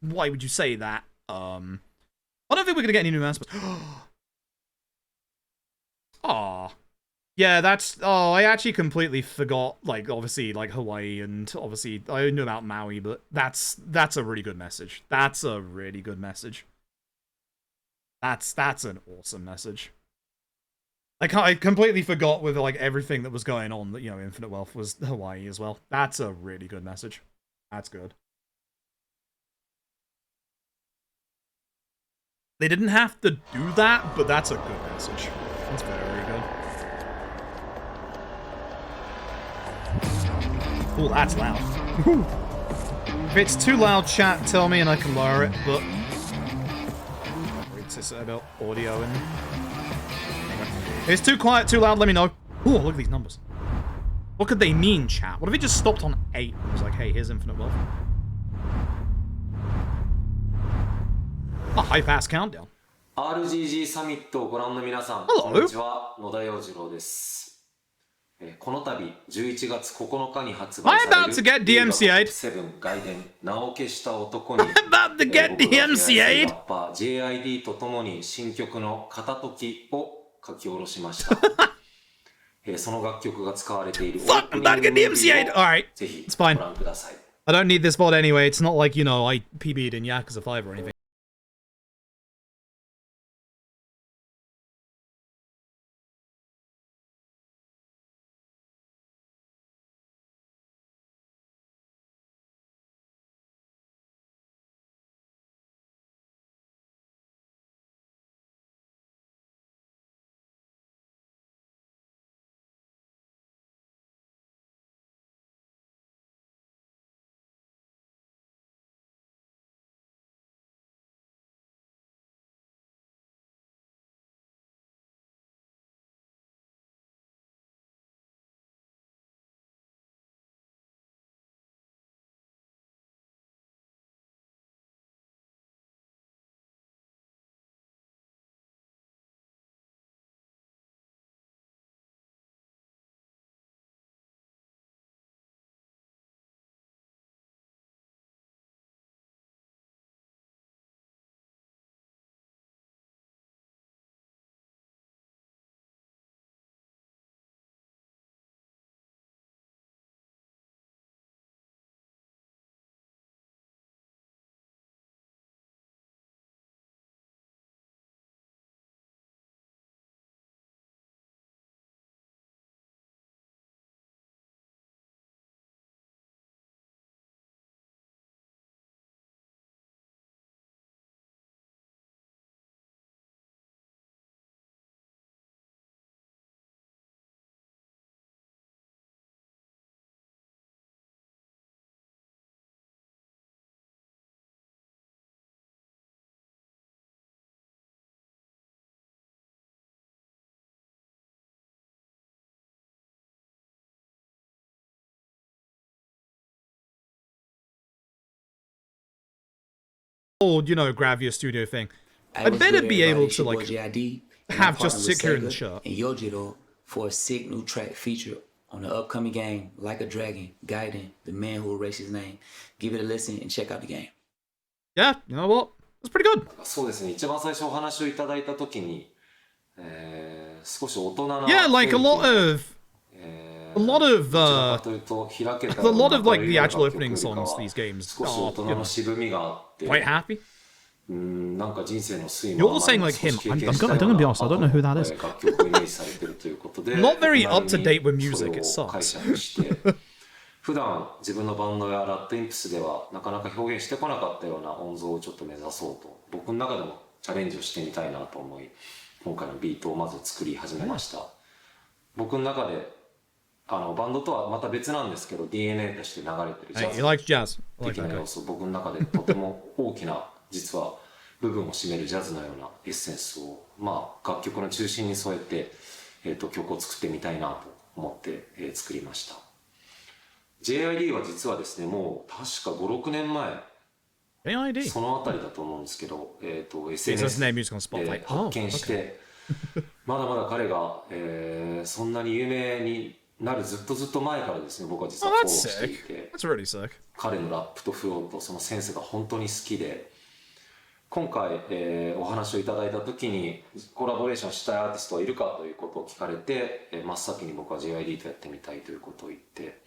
why would you say that? I don't think we're gonna get any new announcements. Aw. Yeah, that's... Oh, I actually completely forgot, like, obviously, like, Hawaii, and obviously, I knew about Maui, but that's a really good message. That's a really good message. That's an awesome message. I completely forgot with, like, everything that was going on that, you know, Infinite Wealth was Hawaii as well. That's a really good message. That's good. They didn't have to do that, but that's a good message. That's very good. Oh, that's loud. If it's too loud, chat, tell me and I can lower it, but... It's about audio and... If it's too quiet, too loud, let me know. Oh, look at these numbers. What could they mean, chat? What if it just stopped on 8 and was like, hey, here's Infinite Wealth? A high-pass countdown. RGG サミットをご覧の皆さん、こんにちは、野田洋次郎です。この度11月9日に発売される I'm about to get DMCA'd. 7ガイデン名を消した男に I'm about to get DMCA'd. ラッパー JID とともに新曲の片時を書き下ろしました。その楽曲が使われている Fuck, I'm about to get DMCA'd. Alright, ぜひ it's fine. ご覧ください。I don't need this mod anyway. It's not like, you know, I PB'd in Yakuza 5 or anything. Old, you know, Gravia Studio thing. I better be able to, like, have just sit here in the shirt. And Yojiro for a sick new track feature on the upcoming game, Like a Dragon, Gaiden, the man who erased his name. Give it a listen and check out the game. Yeah, you know what? That's pretty good. そうですね。一番最初お話をいただいたときに、少し大人な Yeah, like a lot of like the actual opening songs these games are, you know, quite happy. You're saying like him. I'm gonna be honest, I don't know who that is. Not very up to date with music, it sucks. 普段自分のバンドやラッドインプスではなかなか表現してこなかったような音像をちょっと目指そうと僕の中でもチャレンジをしてみたいなと思い今回のビートをまず作り始めました。僕の中でバンドとはまた別なんですけど DNA として流れてるジャズ的な要素僕の中でとても大きな実は部分を占めるジャズのようなエッセンスをまあ楽曲の中心に添えて、曲を作ってみたいなと思って、作りました。JID は実はですねもう確か 5,6 年前そのあたりだと思うんですけど、SNS で発見してまだまだ彼が、そんなに有名になるずっと前からですね、僕は実 Oh, はフォロ that's ーしてい sick. て、 That's really sick. 彼のラップとフローとそのセンスが本当に好きで、今回、お話をいただいた時にコラボレーションしたいアーティストはいるかということを聞かれて、真っ先に僕は JID とやってみたいということを言って、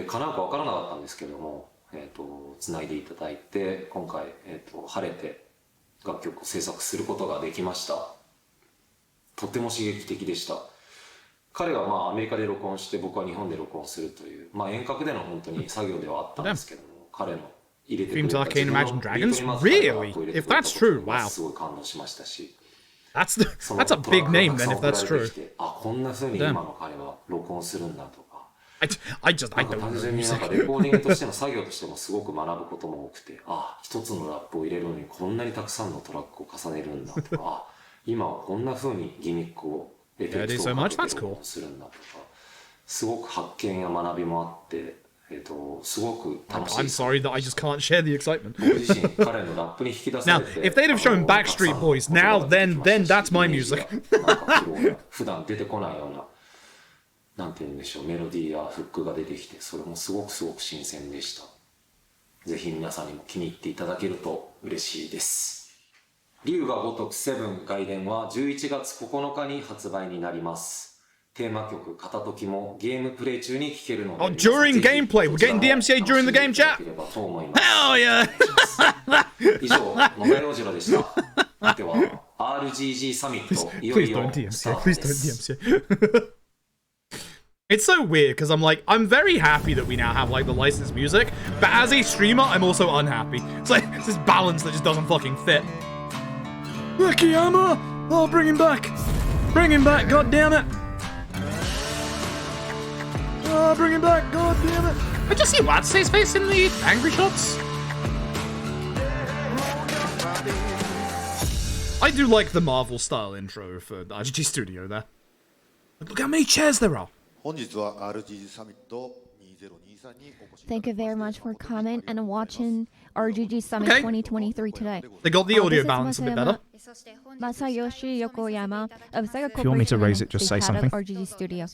叶うか分からなかったんですけども、つないでいただいて今回、晴れて楽曲を制作することができました。とても刺激的でした。彼はまあアメリカで録音して僕は日本で録音するという、まあ、遠隔での本当に作業ではあったんですけども、彼の入れてくれた Dreams, Arcane, 自分の Imagine ビ Dragons? ートにまず彼がラップを入れて Really? くれ If た that's こと true, が wow. すごい感動しましたし、 That's a big name then if that's true. あ、こんな風に今の彼は録音するんだとか、 I なんか don't 単 know 純になんか music. レコーディングとしての作業としてもすごく学ぶことも多くて、あ、一つのラップを入れるのにこんなにたくさんのトラックを重ねるんだとか、あ、今はこんな風にギミックをエフェクトをかけて録音するんだとか、すごく発見や学びもあって、すごく楽しい。 I'm sorry that I just can't share the excitement. 僕自身彼のラップに引き出さ Now, れて、 if they'd have shown Backstreet Boys, now then that's my music. なんかフローが普段出てこないような、なんて言うんでしょう、メロディーやフックが出てきて、それもすごく新鮮でした。ぜひ皆さんにも気に入っていただけると嬉しいです。龍が如く7外伝は11月9日に発売になります。テーマ曲片時もゲームプレイ中に聴けるので、 Oh, during gameplay, we're getting DMCA during the game chat. Hell yeah! 以上、野田洋次郎でした。では RGG サミットいよ Please いよ don't スタ DMCA. ート Please で don't す。 DMCA. It's so weird because I'm like, I'm very happy that we now have like the licensed music, but as a streamer, I'm also unhappy. It's like it's this balance that just doesn't fucking fit. Akiyama! Oh, bring him back! Bring him back, god damn it! Oh, bring him back, god damn it! I just see Watsu's face in the angry shots. I do like the Marvel style intro for the RGG Studio there. Look how many chairs there are. 本日は RGG サミット2023にお越しいただき Thank you very much for coming and watching RGG Summit Okay. 2023 today. They got the This audio is balance a bit better. Masayoshi Yokoyama of Sega If you want me to Corporation raise and it, just the say head something. of RGG Studio.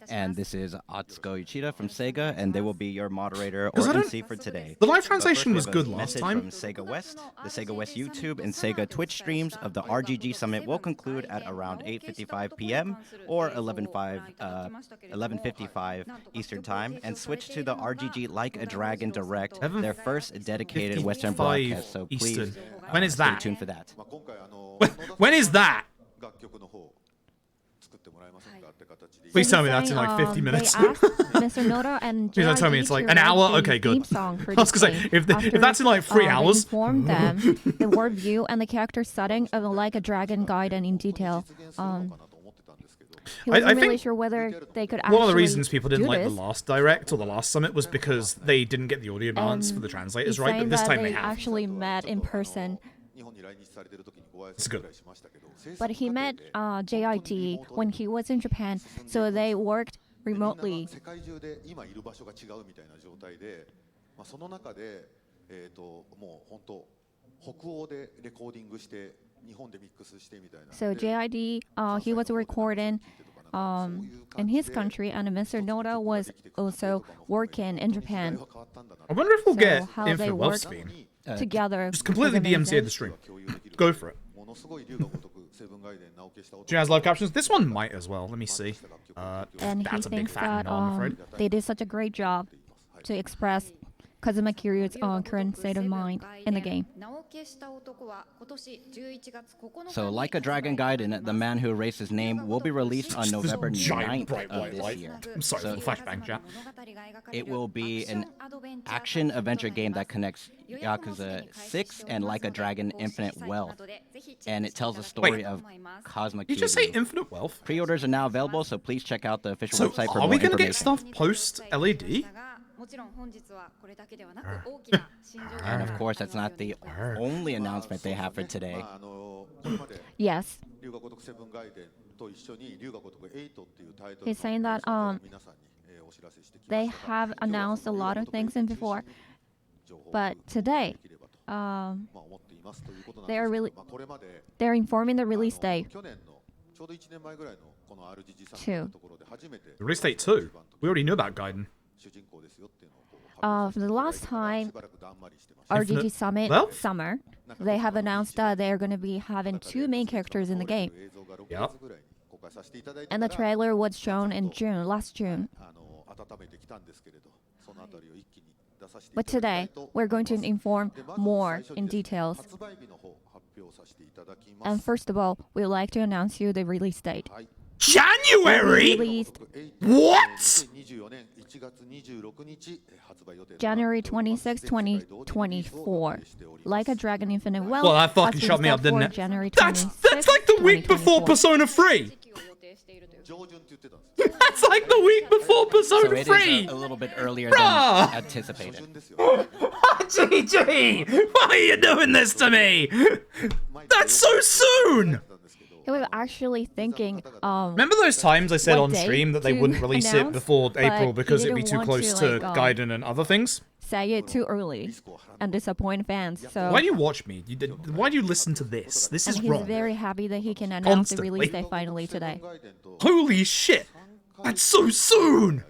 And this is Atsuko Uchida from Sega, and they will be your moderator Because or I don't- MC for today. The live But translation first, was we have good a last message time. From Sega West, the Sega West YouTube and Sega Twitch streams of the RGG Summit will conclude at around 8:55 p.m. or 11:55 Eastern Time, and switch to the RGG Like a Dragon Direct, their first dedicated Western 55 broadcast. So please Eastern. When is that? stay tuned for that. まあ今回When is that? 楽曲の方作ってもらえませんかって形で Please tell me He's that's in like saying, 50 minutes. They asked Mr. Noda and Please don't tell me JID it's like to an hour? write the Okay, good. theme song for I was this gonna say, game if after, that's in like 3 they hours. informed them the world view and the character setting of Like a Dragon Gaiden in detail. 実現するのかなと思ってたんですけど He I wasn't really think sure whether they could actually One of the reasons people didn't do like the this. last direct or the last summit was because they didn't get the audio balance for the translators He's right, saying but this that time they they have. actually met in person. 日本に来日されてる時にご挨It's 拶 good. ぐらいしましたけど But he met JIT when he was in Japan, so they worked みんな remotely. 世界中で今いる場所が違うみたいな状態で、まあ、その中で、もう本当北欧でレコーディングして日本でミックスしてみたいな So で JID, he was recording in his country, and Mr. Noda was also working in Japan I wonder if we'll So get how they Infinite Wealth work- theme. together. Just completely which is DMCA the amazing. stream. Go for it. ものすごい龍が如くセブンガイデン名を消した音 Do you guys live captions? This one might as well. Let me see. And he That's a big thinks fat that no, I'm afraid. they did such a great job to express Kazuma Kiryu's current state of mind in the game. So, Like a Dragon Gaiden, the man who erased his name, will be released on This November giant 9th bright of white this light. year. I'm sorry So- for the flashbang chat. It will be an action adventure game that connects Yakuza 6 and Like a Dragon Infinite Wealth, and it tells the story Wait. of Cosmic. Did you just say Infinite Wealth? Pre-orders are now available, so please check out the official So website for are more we gonna get information. stuff post LED? And of course, that's not the only announcement they have for today. まあこれまで Yes, 龍が如くセブンガイデンと一緒に龍が如く8っていうタイトル he's saying that 皆さんにお知らせしてきま they したが have announced a lot of things in before, 情報を but today できればと um, まあ思っていますということなん they です are けど really まあこれまで they're informing the release date 去年の 2. Release date 2. We already knew about Gaiden. For the last time, RGG Summit Well? Summer, they have announced that they're going to be having 2 main characters in the game. Yep. And the trailer was shown in last June. But today, we're going to inform more in details. And first of all, we'd like to announce you the release date. January? Released What? January 26, 2024. Like a Dragon Infinite Well. Well, that fucking has shut me been up, set didn't for it? January That's 26, like the week before 2024. Persona 3. That's like the week before So Persona it 3. is a little bit earlier Bruh! than anticipated. GG! Why are you doing this to me? That's so soon! He was actually thinking, Remember those times I said what on date stream that they to wouldn't release it announce, before but April he because it'd be didn't too want close to, to like, Gaiden and other things? say it too early and disappoint fans. So Why do you watch me? Why do you listen to this? This and is he's why. very happy that he can announce the release Constantly. date finally today. Holy shit! That's so soon!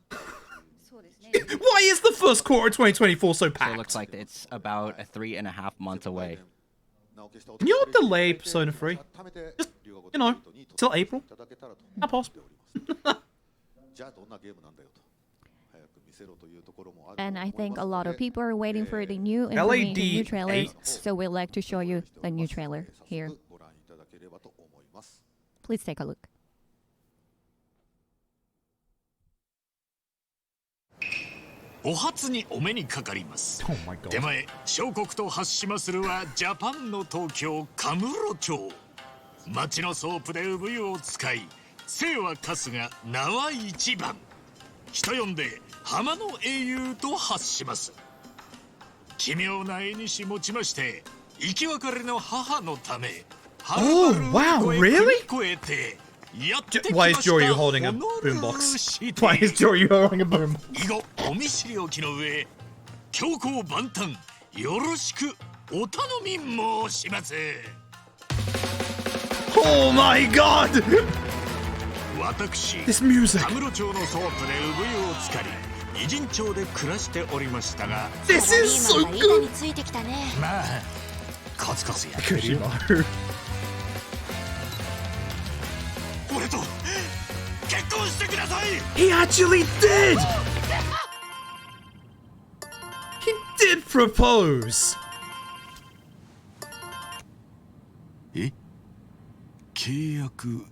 Why is the first quarter of 2024 so So it packed? looks like it's about 3.5 months away. Can you delay Persona 3? Just, you know, till April? Not possible. And I think a lot of people are waiting for the new information, new trailers. 8. So we'd like to show you the new trailer here. Please take a look. お初にお目にかかります。 Oh my god. 手前、小国と発しまするはジャパンの東京カムロ町。町のソープで産湯を使い、姓は春日、名は一番。人呼んで浜の英雄と発します。奇妙な絵にし持ちまして、生き別れの母のため、はるばる wow, 海越え really? 繰り越えて、やってき Why ま is した Joryu holding a ホノルル boombox? シティ Why is Joryu holding a boombox? 以後お見知りおきの上強行万端よろしくお頼み申します。 Oh my god! 私 This music. カムロ町のソープで産湯を浸かり偉人町で暮らしておりましたが This is so good! ついてきたね。まあコツコツやってるよ。 Kujimaru. 俺と結婚してください。 He actually did! He did propose! え契約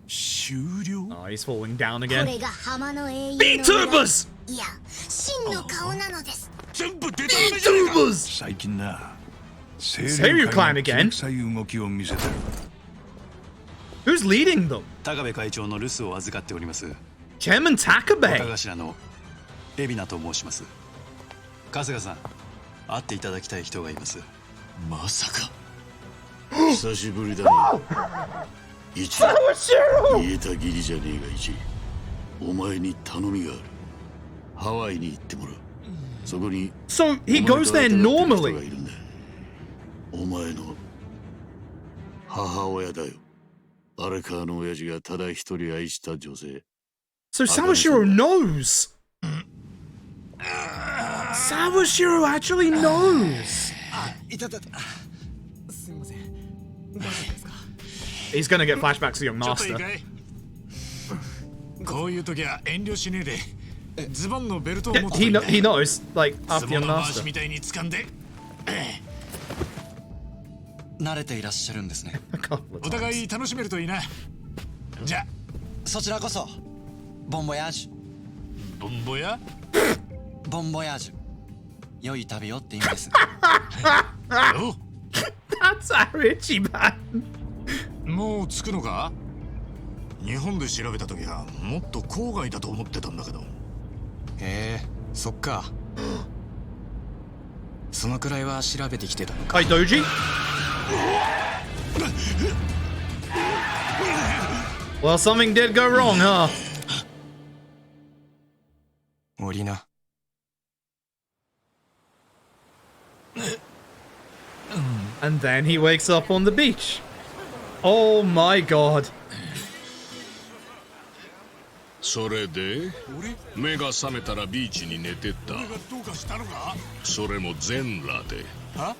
終了 Oh, he's falling down こ again. れが浜の英雄の VTubers! いや真の顔なのです。全部デタラメじゃねえか。 VTubers! 最近な Seiryu Clan again? 臭い動きを見せてる Who's leading them? 高部会長の留守を預かっております Chairman 若 Takabe! 頭の海老名と申します春日さん会っていただきたい人がいますまさか久しぶりだな。一言えた義理じゃねえが一お前に頼みがある。ハワイに行ってもらう。そこに So he goes there お前と会ってる人が normally. いるんだ。お前の母親だよ。荒川の親父がただ一人愛した女性。 So Sawashiro knows! Sawashiro actually knows! いたた He's gonna get flashbacks to Young ちょっといい Master. かいこういう時は遠慮しねえでズボンのベルトを Yeah, 持っていいんだ he knows, like, 相 after 撲 Young の回し Master. みたいに掴んで慣れていらっしゃるんですね A couple of お互 times. い楽しめるといいな。じゃあそちらこそボンボヤージュボンボやボンボヤージュ良い旅をって意味ですお That's Arichiban! もう着くのか。日本で調べた時はもっと郊外だと思ってたんだけど。へえそっかそのくらいは調べてきてたのか Hi, Doji. Well, something did go wrong, huh? オリナ And then he wakes up on the beach. Oh my god. それで目が覚めたらビーチに寝てた。それも全裸で。は？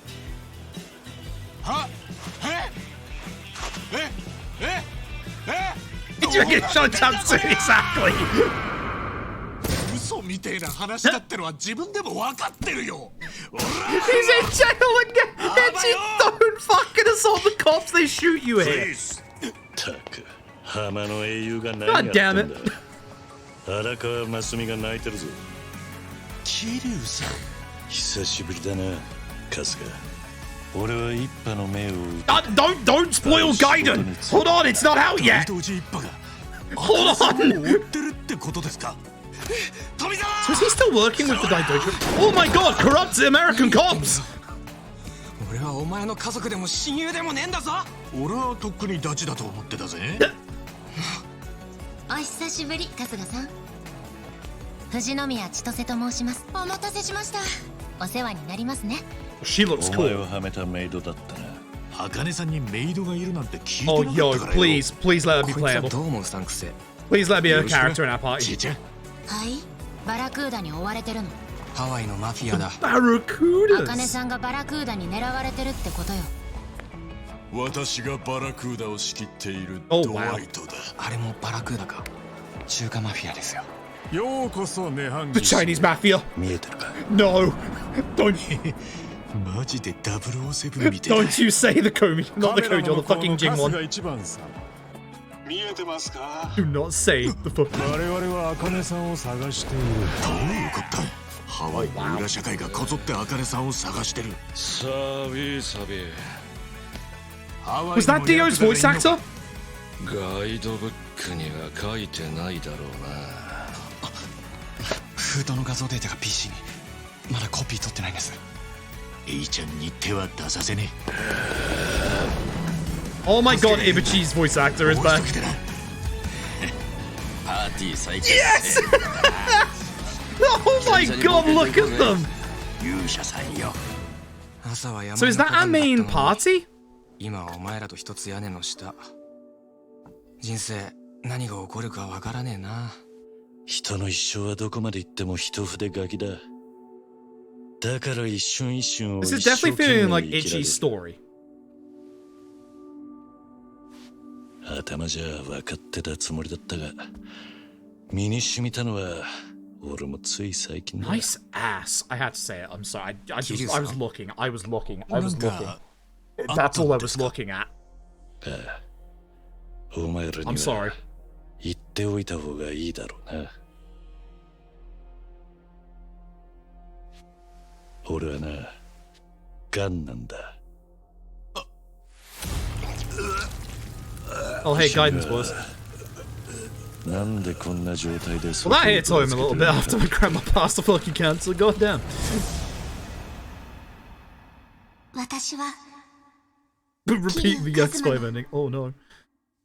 は？Did you get shot up soon? Exactly. 嘘みてえな話だってのは自分でも分かってるよ。 He's in jail again. If you don't fucking assault the cops, they shoot you here. たく浜の英雄が何 God やってん damn だ it. 荒川真澄が泣いてるぞ。桐生さん久しぶりだな春日。俺は一派の命を Don't spoil Gaiden. Hold on, it's not out yet. 同時一派が Hold 赤 on. を追ってるってことですか。富澤 So is he still working with the Daidoji? Oh my god, corrupt American cops. 俺はお前の家族でも親友でもねえんだぞ。俺はとっくにダチだと思ってたぜ。お久しぶり春日さん。藤宮千歳と申します。お待たせしました。お世話になりますね。 She looks お前 cool. をはめたメイドだったな。茜さんにメイドがいるなんて聞い Oh てなか yo, ったからよ。 please let her be こいつは playable. どう思うさんくせ。 Please let her be a よろしく character in our ち party. いちゃん。はい。バラクーダに追われてるの。ハワイのマフィアだ。Barracudas. 茜さんがバラクーダに狙われてるってことよ。私がバラクーダを仕切っている Oh, ドワイトだ。あれもバラクーダか。中華マフィアですよ。ようこそ涅槃 The Chinese mafia. 見えてるか。 No. Don't マジで007みたい。 don't you say the Komi, not the Koji, or the fucking Jing one. 一番さ。見えてますか。 Do not say the fucking. 我々は茜さんを探している。どういうことだ。ハワイの裏社会がこぞって茜さんを探してる。さびさび。 Was that Dio's voice actor? ガイドブックには書いてないだろうな。封筒の画像データが PC にまだコピー取ってないんです。エイちゃんに手は出させねえ。 Oh my god, Ibuchi's voice actor is back. パーティー再開。 Yes! Oh my god, look at them! 勇者さんよ。 So is that our main party? 今はお前らと一つ屋根の下。人生何が起こるかわからねえな。人の一生はどこまで行っても一筆書きだ。だから一瞬一瞬を This 一 is 生 definitely 懸 feeling 命 like 生きられ Ichi's る。 story. 頭じゃ分かってたつもりだったが、身に染みたのは俺もつい最近だ。 Nice ass. I had to say it. I'm sorry. I was looking. I was looking. That's all I was looking at. ああ、お前らに I'm sorry. は言っておいた方がいいだろうな。俺はな、ガンなんだ。Oh, hey, Gaiden's voice. なんでこんな状態で Well, that hits home a little bit after my grandma passed the fucking cancer. God damn. 私は Repeat the X5 ending. Oh no.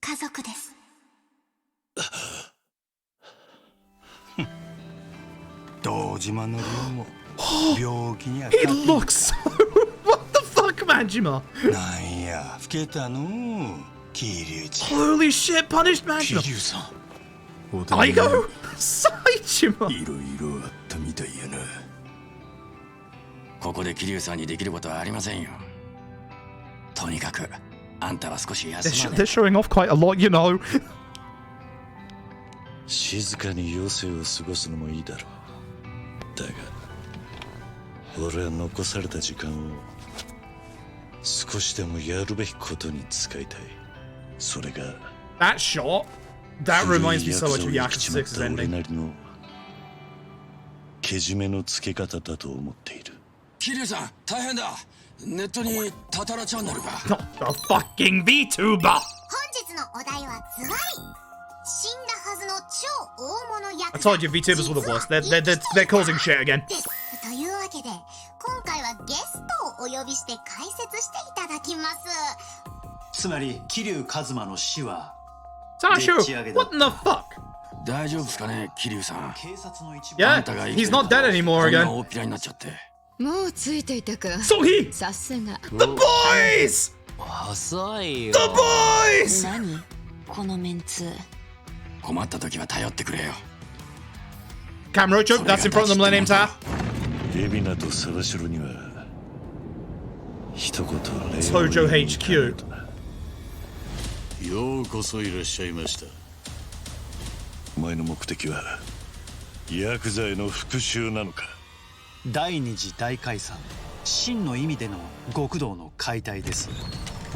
家族です。堂島の龍も病気には He looks so. What the fuck, Majima? なんや老けたの桐生ちゃん。 Holy shit, punished Majima. 桐生さん。 Aigo? Saijima. いろいろあったみたいやな。ここで桐生さんにできることはありませんよ。とにかくあんたは少し休まね。 They're showing off quite a lot, you know. 静かに余生を過ごすのもいいだろう。だが俺は残された時間を少しでもやるべきことに使いたい。それが That shot, that reminds me so much of ヤク Yakuza 6's 俺 ending. なりのけじめのつけ方だと思っている。桐生さん大変だ。ネットにタタラチャンネルが。 Not the fucking VTuber. 本日のお題はズワイ。死んだはずの超大物ヤ I クザ。 told you VTubers were the worst. They're causing shit again. です。というわけで今回はゲストをお呼びして解説していただきます。つまり桐生一馬の死は Sasha, what in the fuck? 大丈夫ですかね桐生さん。警察の一部 Yeah, he's not dead anymore こんな again. 大っぴらになっちゃって。もうついていたか。So he, さすが。 the boys! 遅いよ。 The boys! 何このメンツ。困った時は頼ってくれよ。 Camarocho, that's in front of the Millennium Tower. 海老名と沢城には一言礼を Tojo HQ. ようこそいらっしゃいました。お前の目的はヤクザへの復讐なのか。第二次大解散、真の意味での極道の解体です。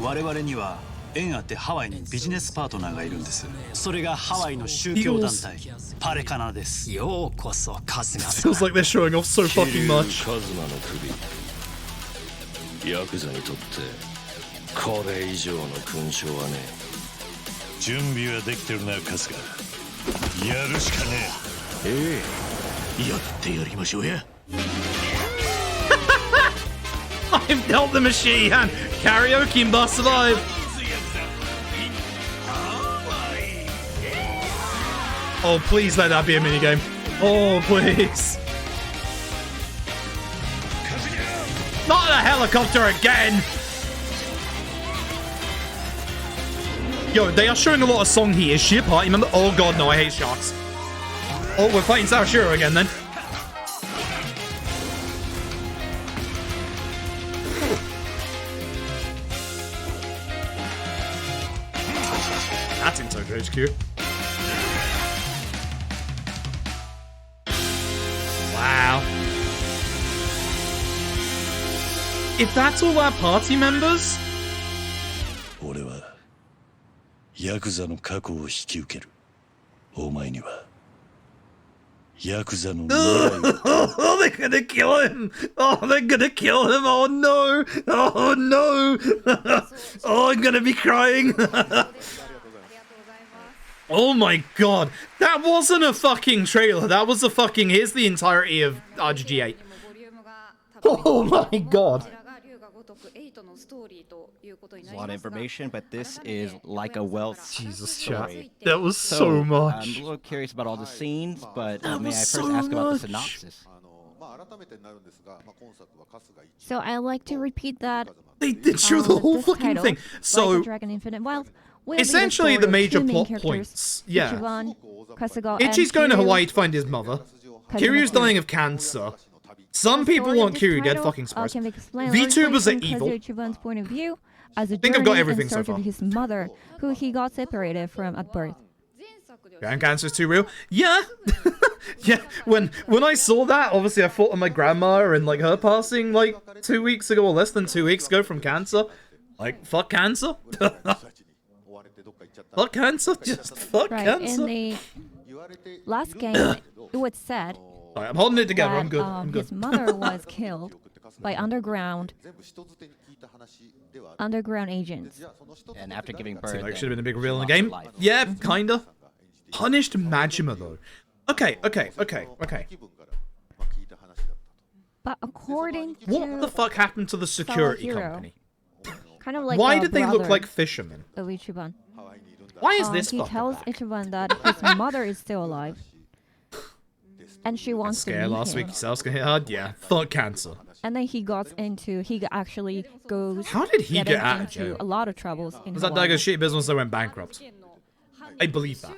我々には縁あってハワイにビジネスパートナーがいるんです。それがハワイの宗教団体パレカナです。ようこそ春日さん。 Feels like they're showing off so fucking much. カズマの首、ヤクザにとってこれ以上の勲章はね。準備はできてるな春日。やるしかねえ。やってやりましょうや。I've dealt the machine and karaoke and bust survive. Oh, please let that be a minigame. Oh, please. Not a helicopter again. Yo, they are showing a lot of song here. Is she a party member? Oh god, no, I hate sharks. Oh, we're fighting Sashiro again then. That's in Tokyo HQ. Wow. If that's all our party members? 俺はヤクザの過去を引き受ける。お前にはヤクザの未来を。 Oh, they're gonna kill him! Oh, they're gonna kill him! Oh no! Oh no! Oh, I'm gonna be crying! Oh my god! That wasn't a fucking trailer, that was a fucking... Here's the entirety of RGG 8. Oh my god! A lot of information, but this is like a wealth Jesus, story. chat. That was so much. I'm a little curious about all the scenes, but That may I was first so ask about the much. synopsis? So I like to repeat that. They did show the whole this fucking title, thing. So, Like a Dragon Infinite Wealth, will be essentially story the of major two main plot characters, points. Yeah. Ichiban, Kasuga, and Ichi's going to Kiryu. Hawaii to find his mother. Kiryu's dying of cancer. Some The people story of want this Kiryu dead, title, fucking surprised. can be explained VTubers largely are from evil. Kazuya Ichiban's point of view as a think I've got journey everything in so search far. of his mother, who he got separated from at birth. Grand cancer's too real. Yeah. Yeah. When I saw that, obviously I thought of my grandma and like her passing like 2 weeks ago or less than 2 weeks ago from cancer. Like, fuck cancer. Fuck cancer. Just fuck Right, cancer. in the last game, it was said Right, I'm holding it together. that I'm good. I'm good. his mother was killed by underground agents. And after giving birth, Seemed like it then should have been a big reveal in the lost her game. life. Yeah, kinda. Punished Majima though. Okay. But according to What the fuck happened to the security Hero, company? kind of like Why a did they look brother like fishermen? of Ichiban. Why is this He fucker tells back? Ichiban that his mother is still alive, and she wants to Scare meet last him. week, yourself gonna hit hard? Yeah, fuck cancer. And then he actually goes. How did he getting get out of into jail? a lot of troubles in Was that Hawaii. Daigo's shitty business that went bankrupt? I believe that.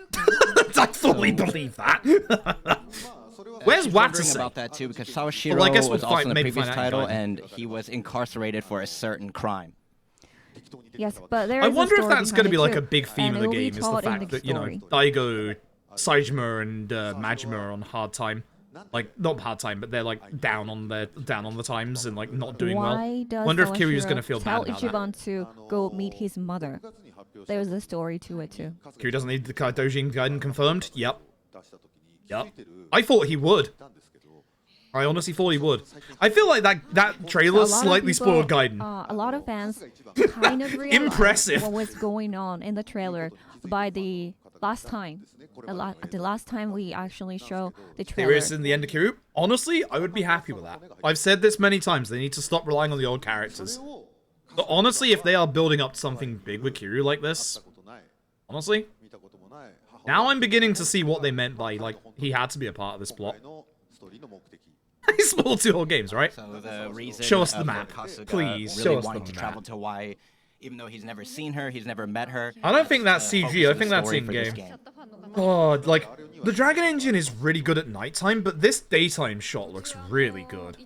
I fully believe that. Where's She's wondering Watase? about that too, because Sawashiro Well, I guess was we'll also in the make previous fun out title, Gaiden. and he was incarcerated for a certain crime. Yes, but there I is a wonder if story that's behind going to it be like too, a big theme and of the it will be game, is the taught in fact that, you know, story. Daigo, Saejima, and Majima are on hard time. Like, not hard time, but they're like down on the times and like not doing Why well. does Wonder if Kiryu's Sawashiro going to feel tell bad about that. Ichiban to go meet his mother? There's a story to it too. Kiryu doesn't need the Dojin Gaiden confirmed? Yep. I thought he would. I honestly thought he would. I feel like that trailer A lot of slightly people, spoiled Gaiden. A lot of fans kind of realized Impressive. what was going on in the trailer by the last time. The last time we actually show the trailer. Serious in the end of Kiryu? Honestly, I would be happy with that. I've said this many times, they need to stop relying on the old characters. But honestly, if they are building up something big with Kiryu like this, honestly, now I'm beginning to see what they meant by, like, he had to be a part of this plot. He spoiled 2 whole games, right? So the reason Show us the of map. Kasuga Please, really show us wanting the to travel map. to Hawaii even though he's never seen her, he's never met her. I don't think that's the CG. focus I of the think that's story in for this game. like the Dragon Engine is really good at nighttime, but this daytime shot looks really good.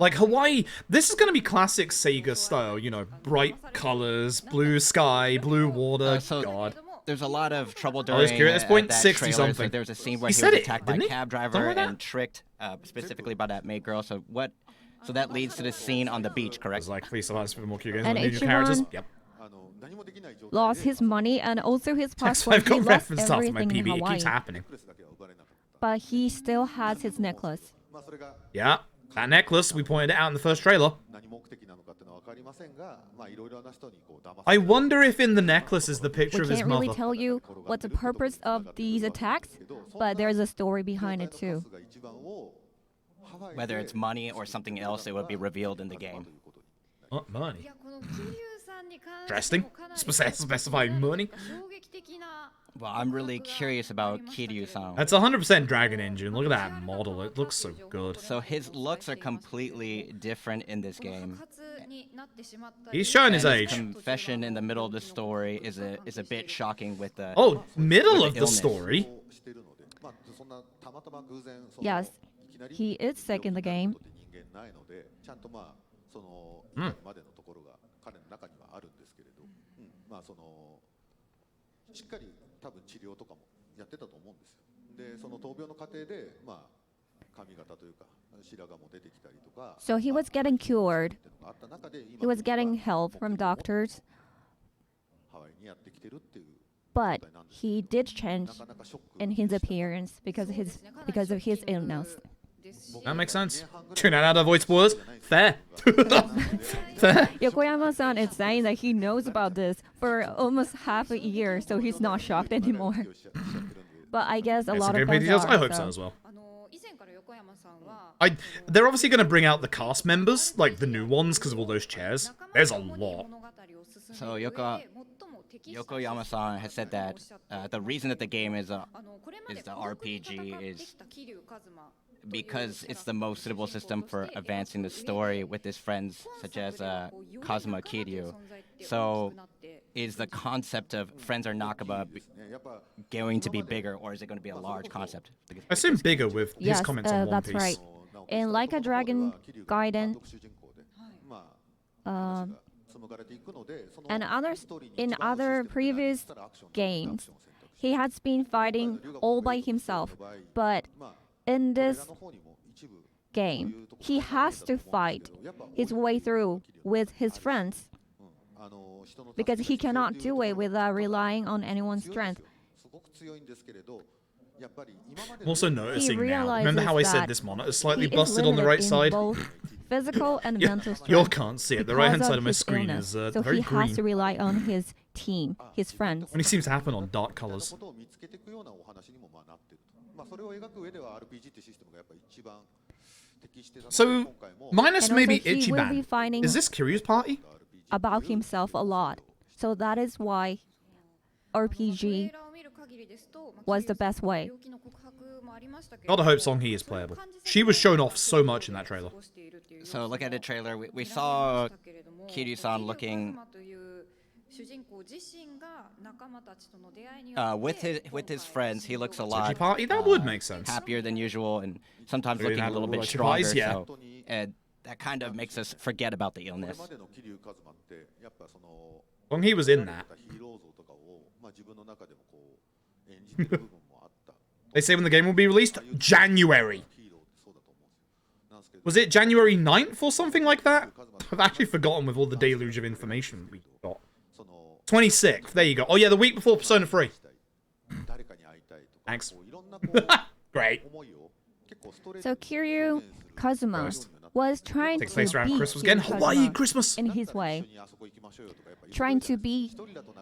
Like Hawaii, this is gonna be classic Sega style, you know, bright colors, blue sky, blue water. God. There's a lot of trouble I was during curious, point that 60 trailer. something. So there was a scene where He he said was it, attacked by a didn't he? cab driver Something like that? and tricked specifically by that maid girl. So that leads to the scene on the beach, correct? Like, please tell us for more cute games And new characters. Ichiban Yep. lost his money and also his That's passport. I've got He lost reference stuff in my everything in PB. It Hawaii. keeps happening. But he still has his necklace. Yeah, that necklace, we pointed it out in the first trailer. I wonder if in the necklace is the picture We of his can't mother. really tell you what the purpose of these attacks, but there's a story behind it too. Whether it's money or something else, it will be revealed in the game. What money? Interesting. Specifying money. Well, I'm really curious about Kiryu-san. That's 100% Dragon Engine. Look at that model. It looks so good. So his looks are completely different in this game. He's showing his And age. confession in the middle of the story is a bit shocking with the middle with of the illness. story? Yes, he is sick in the game. Hmm. しっかり多分治療とかもやってたと思うんですよ。で、その闘病の過程で、髪型というか白髪も出てきたりとか。 So he was getting cured. He was getting help from doctors. But he did change in his appearance because of his illness. That makes sense. Tune out of voice spoilers. Fair. Fair. Yokoyama-san is saying that he knows about this for almost half a year, so he's not shocked anymore. But I guess a lot of fans are. I hope so as well. They're obviously going to bring out the cast members, like the new ones, because of all those chairs. There's a lot. So Yokoyama-san has said that the reason that the game is the RPG is because it's the most suitable system for advancing the story with his friends, such as Kazuma Kiryu. So, is the concept of friends or Nakaba going to be bigger, or is it going to be a large concept? I assume bigger with his comments on One that's Piece. right. In Like a Dragon, Gaiden, and in other previous games, he has been fighting all by himself. But in this game, he has to fight his way through with his friends because he cannot do it without relying on anyone's strength. I'm also noticing now. realizes Remember how I said that this monitor is slightly he is busted on the limited right in side? both physical and mental strength. You can't see it. The right hand because side of my his screen illness. is so very he green. has to rely on his team, his friends. Only seems to happen on dark colors. So, minus And maybe also he will be Ichiban. finding Is this Kiryu's party? about himself a lot. So that is why RPG was the best way. Gotta hope Songhee is playable. She was shown off so much in that trailer. So look at the trailer. We saw Kiryu-san looking with his friends. He looks a lot party? That would make sense. happier than usual, and sometimes Really looking a have little bit like stronger. surprise, yeah. So that kind of makes us forget about the illness. Songhee was in that. They say when the game will be released? January. Was it January 9th or something like that? I've actually forgotten with all the deluge of information we got. 26th, there you go. Oh yeah, the week before Persona 3. Thanks. Great. So Kiryu Kazuma was trying Takes to place around beat Christmas again. Kiryu Hawaii Kazuma Christmas. in his way, trying to be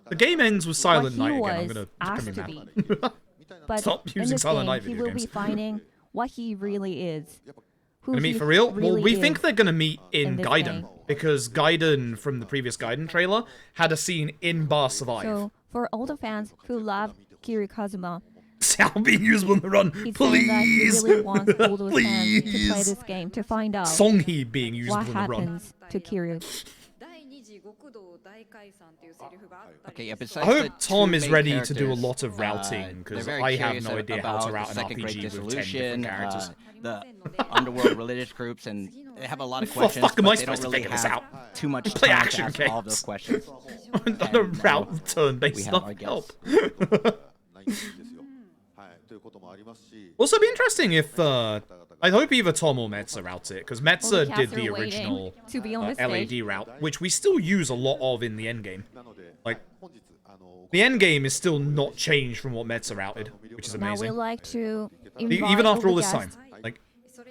The game ends with Silent what he Night again. I'm was gonna asked to come be. in But Stop in using this Silent game, Night he video will games. be finding what he really is. Who Gonna meet he for real? Well, really we is think they're gonna meet in this Gaiden game. because Gaiden from the previous Gaiden trailer had a scene in Bar Survive. So for all the fans who love Kiryu Kazuma, I'll be usable on the run, he's saying that he please. really wants all those fans to play Please. this game to find out Songhee being usable what on the run. happens to Kiryu. Okay, yeah, I besides hope the Tom two is main ready to do a characters, lot of routing, they're because very I have curious no idea how to about route the an Second Great RPG with 10 different Dissolution, characters. the underworld religious groups, and they have a lot of Well, questions, fuck am I but they don't supposed to really figure this have out? too much Play time action to ask all of those games. questions. I don't route turn-based we have stuff. our Help. guest. Also, it'd be interesting if I hope either Tom or Metza routes it, because All Metza the did cats the are waiting original to be on the stage. LAD route, which we still use a lot of in the endgame. Like, the endgame is still not changed from what Metza routed, which is Now we amazing. like to invite Even after all the this time. guests. Like,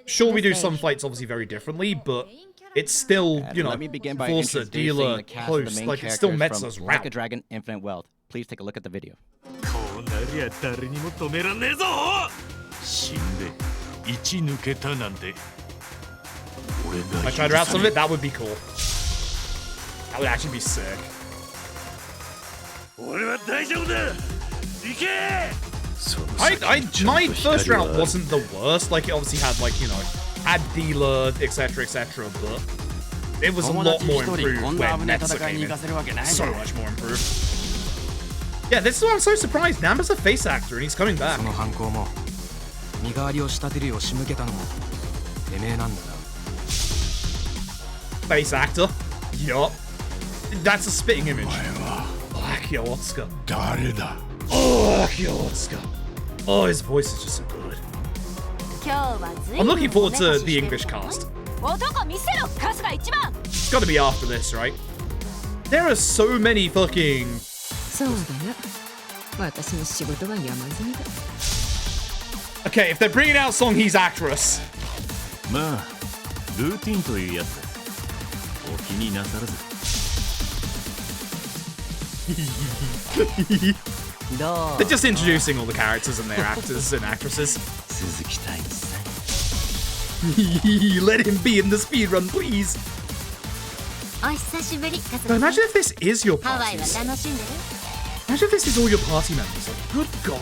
sure, we do stage. some fights obviously very differently, but it's still, And you know, let me begin by Forcer, introducing dealer, the cast of the host, main like, it's still characters Metza's from Like a route. Dragon Infinite Wealth. Please take a look at the video. こうなりゃ誰にも止めらんねえぞ死んで一抜けたなんて俺が I tried to route some of it, that would be cool. That would actually be sick. 俺は大丈夫だ行け My first route wasn't the worst. Like, it obviously had, like, you know, had dealer, etc., etc., but it was a lot more improved when Metza came in. So much more improved. Yeah, this is why I'm so surprised. Namba's a face actor and he's coming back. その犯行も身代わりを仕立てるよう仕向けたのもてめえなんだな Face actor? Yup. That's a spitting image. Black Yotsuka. 誰だ Oh, Yotsuka. Oh, his voice is just so good. I'm looking forward to the English cast. It's gotta be after this, right? There are so many fucking... そうだな私の仕事は山積みだ Okay, if they're bringing out song, he's actress. まあルーティンというやつだお気になさらず They're just introducing all the characters and their actors and actresses. 鈴木大地さん Let him be in the speedrun, please. お久しぶりカズ But マさん imagine if this is your ハワイは parties. 楽しんでる Imagine if this is all your party members. Like, good god.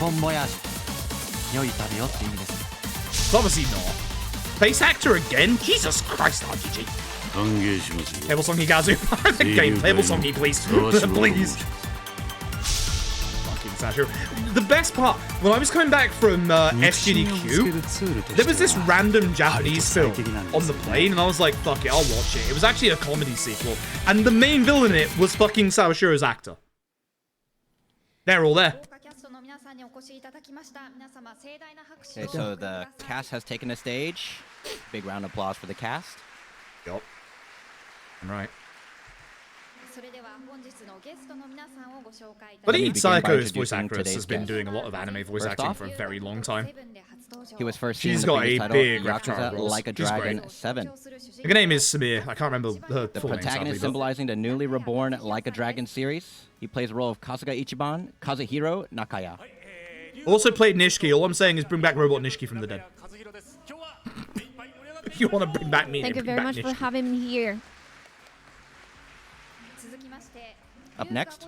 ボンボヤージュ良い旅をって意味です It's obviously not. Face actor again? Jesus Christ, RGG. 歓迎しますよ Table song Higazu. The game. Table song please. Please. Fucking Sasha. The best part, when I was coming back from SGDQ, there was this random Japanese film on the plane, and I was like, fuck it, I'll watch it. It was actually a comedy sequel, and the main villain in it was fucking Sawashiro's actor. They're all there. Okay, so the cast has taken the stage. Big round of applause for the cast. Yup. Right. But Let me Eat begin by Psycho's voice introducing actress today's has been guest. doing a lot of anime voice First acting off, for a very long time. He was first seen She's in the got previous a title, big Yakuza repertoire roles. Like a She's Dragon great. 7. Her name is Samir. I can't remember her The full name. protagonist Sadly, but... symbolizing the newly reborn Like a Dragon series. He plays the role of Kasuga Ichiban, Kazuhiro Nakaya. Also played Nishiki. All I'm saying is bring back Robot Nishiki from the dead. If you want to bring back me, Thank you bring very back much for Nishiki. having me here. Up next,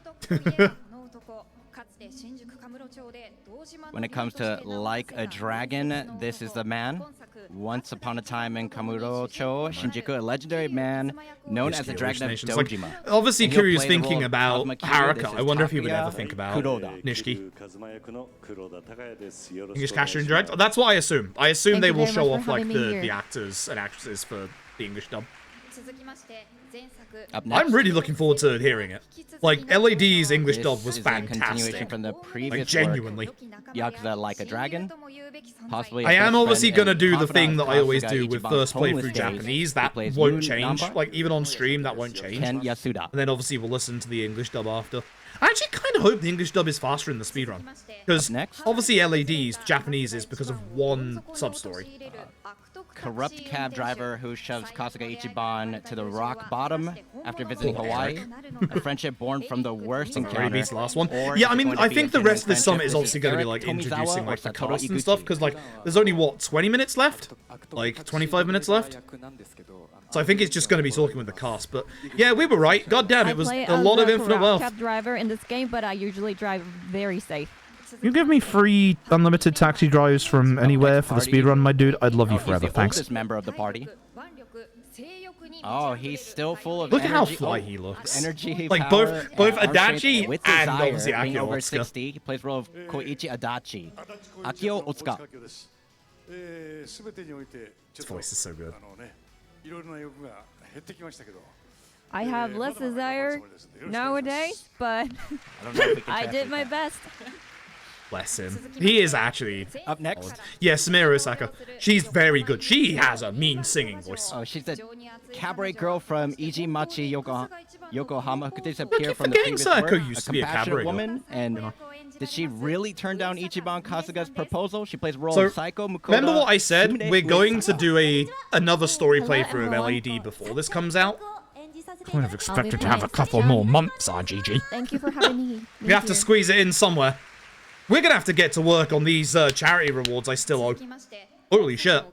when it comes to Like a Dragon, this is the man. Once upon a time in Kamurocho, Shinjuku, a legendary man known as the Dragon of Hallucinations. Like, Dojima. obviously, And he'll Kiryu's play the thinking role of about Kazuma Kiryu. Haruka. This I is wonder if he would Takuya ever think about Kuroda. Nishiki. English casting direct. That's what I assume. I assume Thank they you will very show much for off like having me here. the actors and actresses for the English dub. Up next, I'm really looking forward to hearing it. Like, LAD's English this dub was is a continuation fantastic. from the previous Like, genuinely. work, Yakuza Like a Dragon. Possibly I am obviously going to do the thing that I always do with first playthrough Japanese. That plays won't Moon change. Namba. Like, even on stream, that won't change. Ken Yasuda. And then obviously we'll listen to the English dub after. I actually kind of hope the English dub is faster in the speedrun. Because next. obviously LAD's Japanese is because of one sub-story. Corrupt cab driver who shoves Kasuga Ichiban to the rock bottom after visiting Hawaii. A friendship born from the worst Already encounter. beats the last one. Or Yeah, is I it mean, going to I be think a the rest of this genuine summit is friendship obviously going to be with like Eric introducing Tomizawa like or the Satoru cast and stuff. Iguchi? Because like, there's only what 20 minutes left, like 25 minutes left. So I think it's just going to be talking with the cast. But yeah, we were right. God damn, I it was play a lot as of infinite corrupt wealth. cab driver in this game, but I usually drive very safe. You give me free unlimited taxi drives from anywhere for the speedrun, my dude. I'd love you He's forever. the Thanks. oldest member of the party. Oh, he's still full of Look at how energy. fly he looks. Energy, Like power, both arm Adachi strength with and desire, obviously being Akio over Otsuka. 60. He plays the role of Koichi Adachi. Akio Otsuka. His voice is so good. I have less desire nowadays, but I did my best. Bless him. He is actually Up next. Yeah, Samira Osaka. She's very good. She has a mean singing voice. Oh, she's the cabaret girl from Iji Machi Yokohama who disappeared from the forgetting previous Sayako work, used a to be a compassionate cabaret girl. woman. And did she really turn down Ichiban Kasuga's proposal? She plays the role So, of Psycho Mukoda. remember what I said? Sumire We're going with- to do another story playthrough of everyone. LED before this comes out. Kind of I'll expected be to have a playing couple Suji. more months, RGG. Thank you for having me. We have to squeeze it in somewhere. We're gonna have to get to work on these charity rewards I still owe. Holy shit.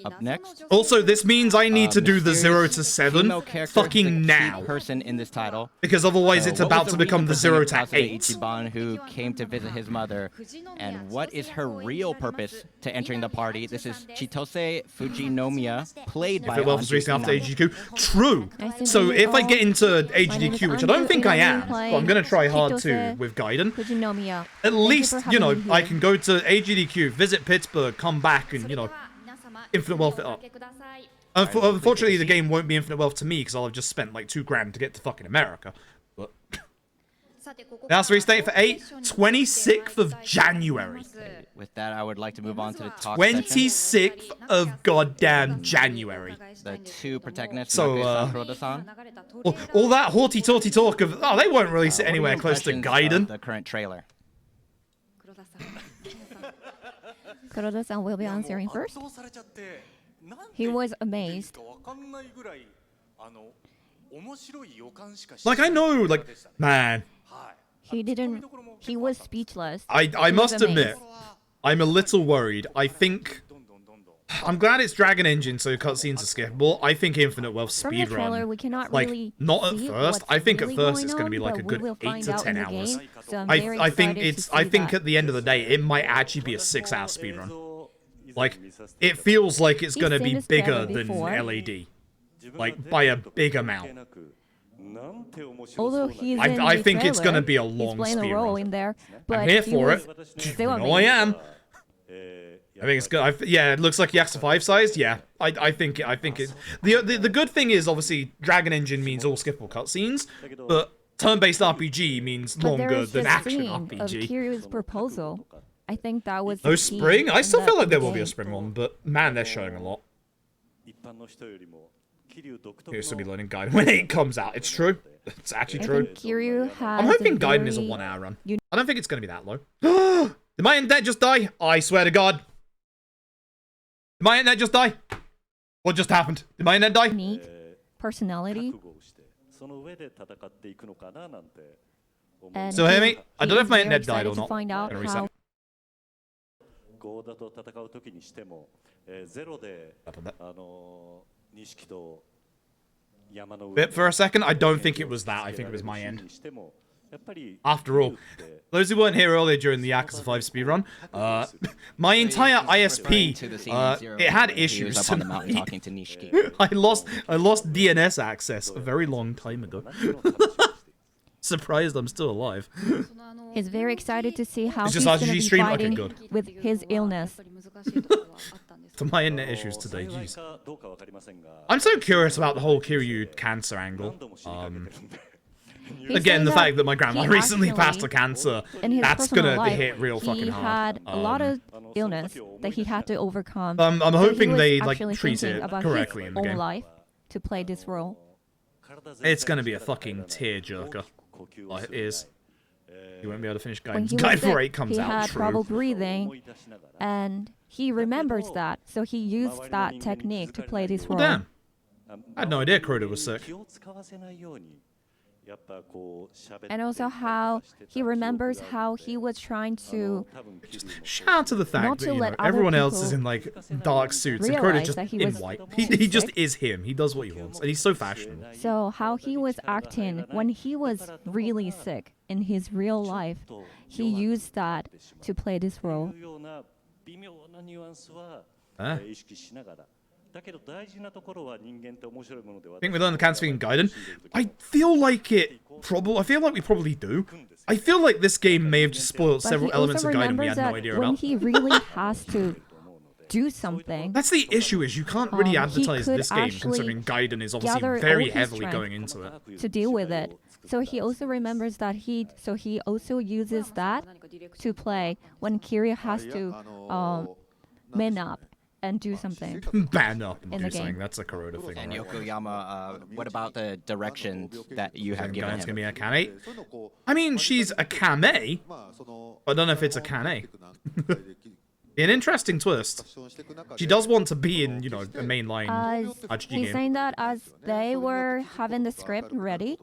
Up next. Also, this means I need to do the 0 to mysterious 7 female character, fucking the key now. person in this title. Because otherwise it's What about was to the become reason the for 0 bringing to Kasuga 8. Ichiban, who came to visit his mother, and what is her real purpose to entering the party? This is Chitose Fujinomiya, played by If it well was Anju releasing after Inami. AGDQ. True. Nice to So meet you if I all. get into My name is AGDQ, which I don't Anju think I Inami, am, but I'm gonna try hard to Chitose with Gaiden. Fujinomiya. At you least, for you know, having me I here. can go to AGDQ, visit Pittsburgh, come back, and, you know, infinite wealth it up. Unfortunately, the game won't be infinite wealth to me because I'll have just spent like $2,000 to get to fucking America. But that's the release date for 26th of January. With that, I would like to move on to the talk section. 26th of goddamn January. The two protagonists, So, Nabe-san, Kuroda-san. all that haughty-taughty talk of, oh, they won't release it What are anywhere your close to impressions Gaiden. of the current trailer. Kuroda-san will be answering first. He was amazed. Like, I know, like, man, He was speechless. I He was must admit, amazed. I'm a little worried. I'm glad it's Dragon Engine, so cutscenes are skippable. I think Infinite Wealth From the trailer, speedrun. we cannot Like, really not at see first. what's I think really at first going it's going to on, be like a but we good will 8 find to out 10 in the hours. game, so I'm very I think excited to it's. see I think that. at the end of the day, it might actually be a 6-hour speedrun. Like, it feels like it's He's going to seen be this bigger trailer than before. LED. Like, by a big amount. Although he's I in the think it's trailer, going to be a he's long playing a role speedrun. in there, but I'm here he for was it. still No, I amazed. am. I think it's good. Yeah, it looks like Yakuza 5 sized. Yeah, I think it. The good thing is obviously Dragon Engine means all skippable cutscenes, but turn-based RPG means But there longer is than this action scene of RPG. Kiryu's proposal. I think that was No the key spring? I in still that feel like there will game. be a spring one, but man, they're showing a lot. Here's to be learning Gaiden when it comes out. It's true. It's actually I true. think Kiryu has I'm hoping a Gaiden is a very 1-hour run. I don't think it's going to be that low. Did my internet just die? I swear to God. Did my internet just die? What just happened? Did my internet die? unique personality. And So hear me? he I don't know if my is very internet died or excited to not. find out Gonna how reset. ゴーダと戦う時にしても、ゼロで錦と山の上 Bit for a second, I don't think it was that. I think it was my end. After all, those who weren't here earlier during the Yakuza 5 speedrun, my entire ISP, it had He was issues up on the mountain tonight. talking to Nishiki. I lost DNS access a very long time ago. Surprised I'm still alive. he's very excited to see how It's he's just going to RGG be stream? Okay, fighting good. with his illness. For my internet issues today, jeez. I'm so curious about the whole Kiryu cancer angle. He's Again, saying the that fact that my grandma he recently actually, passed of cancer, in his that's personal gonna life, hit real fucking he hard. had a lot of illness that he had to overcome. I'm So he hoping was they, like, actually treat thinking it about correctly his in the own game. life to play this role. It's gonna be a fucking tearjerker. Like it is. You won't be able to finish When Gaiden. he was Gaiden 4 sick, 8 comes he out. had trouble True. breathing, and he remembers that, so he used that technique to play this Well, role. damn. I had no idea Kuroda was sick. And also how he remembers how he was trying to Shout out to the fact Not that to you know, let other everyone else is people in like dark suits and Kuroda realize just that he in was white. too He just sick. is him. He does what he wants, and he's so fashionable. So how he was acting when he was really sick in his real life, he used that to play this role. Ah. だけど大事なところは人間って面白いものでは I think we learned the cancer in Gaiden. I feel like I feel like we probably do. I feel like this game may have just spoiled But several he elements also of Gaiden we remembers had no that idea when about. he really has to do something, That's the issue, is you can't really he advertise could this game actually considering Gaiden is obviously gather very all his heavily strength going into it. to deal with it. So he also remembers that he also uses that to play when Kiryu has to man up and do something. Ban up and in do the something. game. That's a Kuroda thing. And right? Yokoyama, what about the direction that you have given Gaiden's him? gonna be a Kane. I mean, she's a Kame. I don't know if it's a Kane. Be an interesting twist. She does want to be in, a mainline RGG He's game. saying that as they were having the script ready,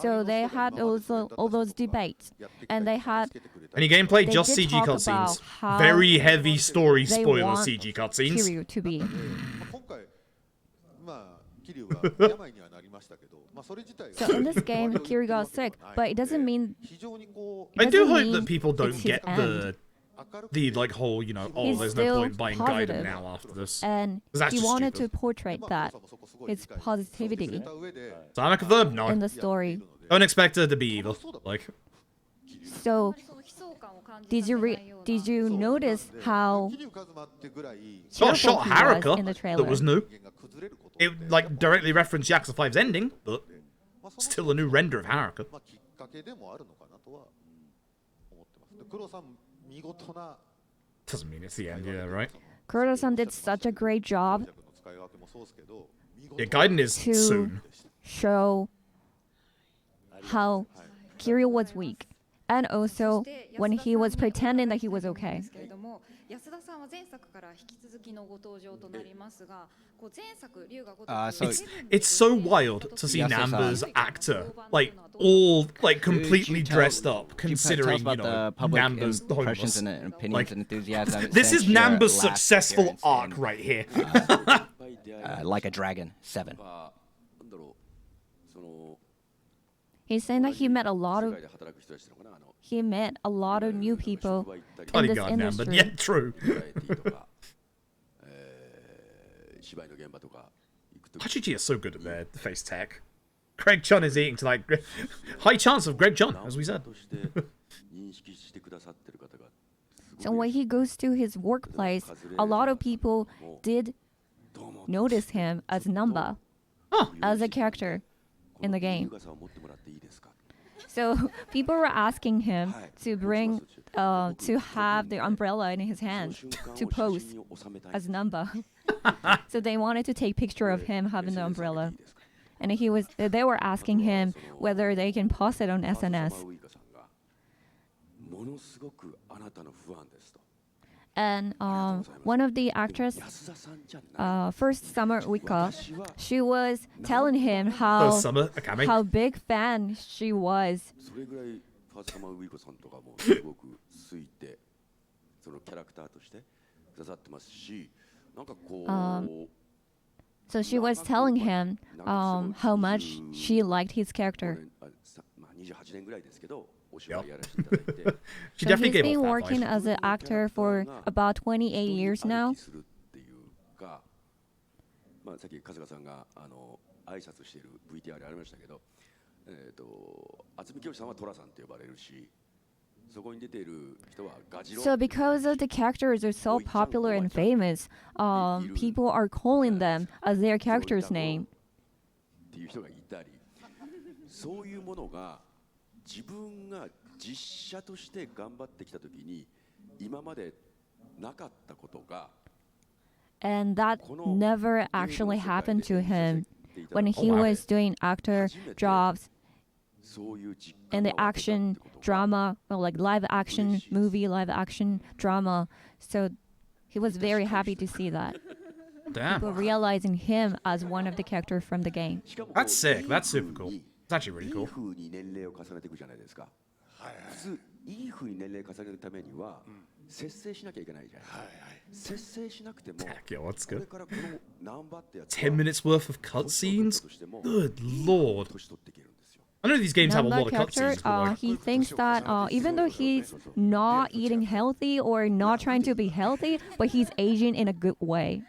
so they had all those debates, and they had. Any gameplay, they just did CG talk about cutscenes. how Very heavy story they spoiler want CG cutscenes. Kiryu to be. So in this game, Kiryu got sick, but it doesn't mean. I do hope mean that people don't it's get his end. the whole, oh, He's there's no still point buying positive, Gaiden now after this. And 'Cause that's he just wanted stupid. to portray that, his positivity So I'm a confirm? No. in the story. Don't expect her to be evil. Like, So, did you notice how shot cheerful he was Haruka in the that trailer? was new. It directly referenced Yakuza 5's ending, but still a new render of Haruka. Doesn't mean it's the end, yeah, right? Kuroda-san did such a great job Yeah, Gaiden is to soon. show how Kiryu was weak, and also when he was pretending that he was okay. So It's so wild to see Yes, Namba's actor, all completely tell- dressed up, Could you tell us considering about the public Namba's impressions homeless. and opinions Like, and enthusiasm. this is since your Namba's last successful appearance arc in, right here. Like a Dragon 7. He's saying that he met a lot of new people in Bloody this god, Namba. industry. Yeah, true. RGG is so good at their face tech. Greg Chun is eating to high chance of Greg Chun, as we said. So when he goes to his workplace, a lot of people did notice him as Namba, as a character in the game. So people were asking him to bring, to have the umbrella in his hand to pose as Namba. So they wanted to take picture of him having the umbrella, and they were asking him whether they can post it on SNS. And one of the actress, first Summer Uika, she was telling him how big fan she was. So she was telling him how much she liked his character. Yep. She So definitely he's gave been off that working vibe. as an actor for about 28 years now. まあさっき春日さんが挨拶している VTR ありましたけど、渥美清さんは寅さんって呼ばれるし、そこに出ている人はガジロ。 So because of the characters are so popular and famous, people are calling them as their character's name. っていう人がいたり、そういうものが自分が実写として頑張ってきたときに今までなかったことが。 And that never actually happened to him when he was doing actor jobs in the action drama, well, like live action movie, live action drama. So he was very happy to see that. Damn. People realizing him as one of the characters from the game. That's sick. That's super cool. It's actually really cool. いい風に年齢重ねるためには節制しなきゃいけないじゃないですか。節制しなくても Yeah, what's これ good? からこのナンバってやつ 10 minutes worth of cutscenes? Good lord. I know these games have a lot Namba of character, cutscenes, but he thinks that even though he's not eating healthy or not trying to be healthy, but he's aging in a good way.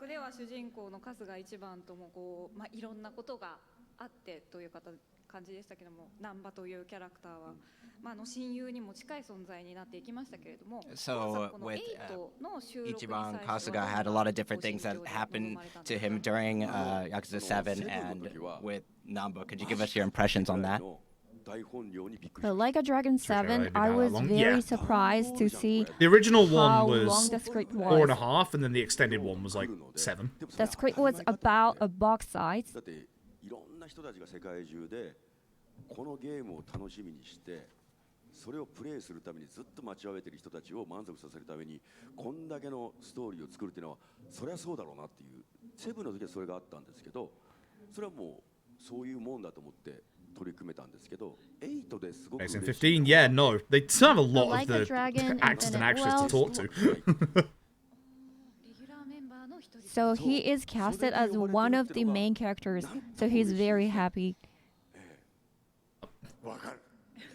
では主人公のカスが一番ともこう、いろんなことがあってという感じでしたけども、ナンバというキャラクターは、親友にも近い存在になっていきましたけれども、 So with Ichiban, Kasuga had a lot of different things that happened to him during Yakuza 7 and with Namba. Could you give us your impressions on that? But like a Dragon 7, I was very surprised to see the original how one long was the script was. 4.5, and then the extended one was like 7. The script was about a box size. いろんな人たちが世界中でこのゲームを楽しみにしてそれをプレイするためにずっと待ちわびている人たちを満足させるためにこんだけのストーリーを作るっていうのはそりゃそうだろうなっていうセブンの時はそれがあったんですけどそれはもうそういうもんだと思って取り組めたんですけど8ですごく Guys, in 15, yeah, no. They still have a lot Like of a the dragon, actors and infinite actresses to wealth. talk to. So he is casted as one of the main characters, so he's very happy.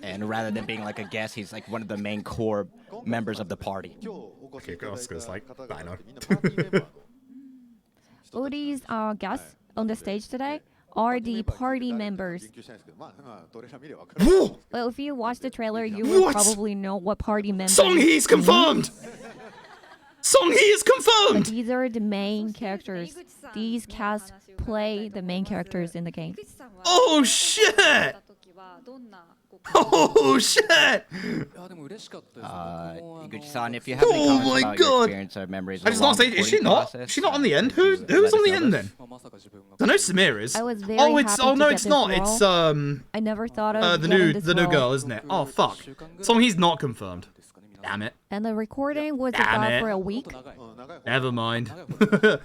And rather than being like a guest, he's like one of the main core members of the party. Okay, Oscar's like, I know. All these guests on the stage today are the party members. Well, if you watch the trailer, you will probably know what party members. Song Hee's confirmed! Song Hee is But confirmed! these are the main characters. These casts play the main characters in the game. Oh shit! Oh shit! Iguchi-san, if you have any comments my about God. your experience or memories I of just the not say, is she not? process, Is she not on the end? Who's on the end then? I know Samir is. I was very Oh, it's happy to no, get it's this not. role. It's I never thought of the getting new this new role. girl, isn't it? Oh fuck. Song Hee's not confirmed. Damn it. And the recording was Damn about it. for a week. Never mind. Not And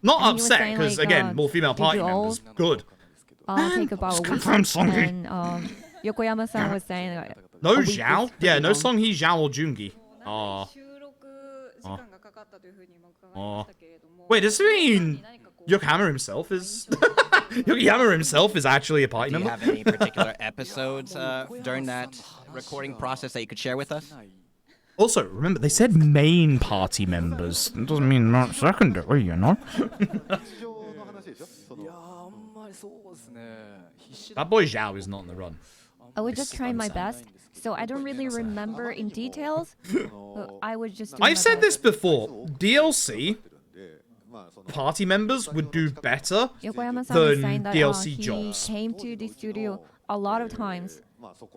he was upset saying, because like, again, more female did party you all- members. Good. Take about just a week. confirmed Song Hee. And Yokoyama-san was saying No a week is Zhao? pretty Yeah, no long. Song Hee, Zhao, or Jungi. Oh. Wait, does it mean Yokoyama himself is Yokoyama himself is actually a party Do you member? have any particular episodes during that recording process that you could share with us? Also, remember they said main party members. It doesn't mean not secondary, you know. That boy Zhao is not in the run. I was just trying my best, so I don't really remember in details. But I was just. doing my I've said best. this before. DLC party members would do better Yokoyama-san was than saying that DLC he jobs. came to the studio a lot of times.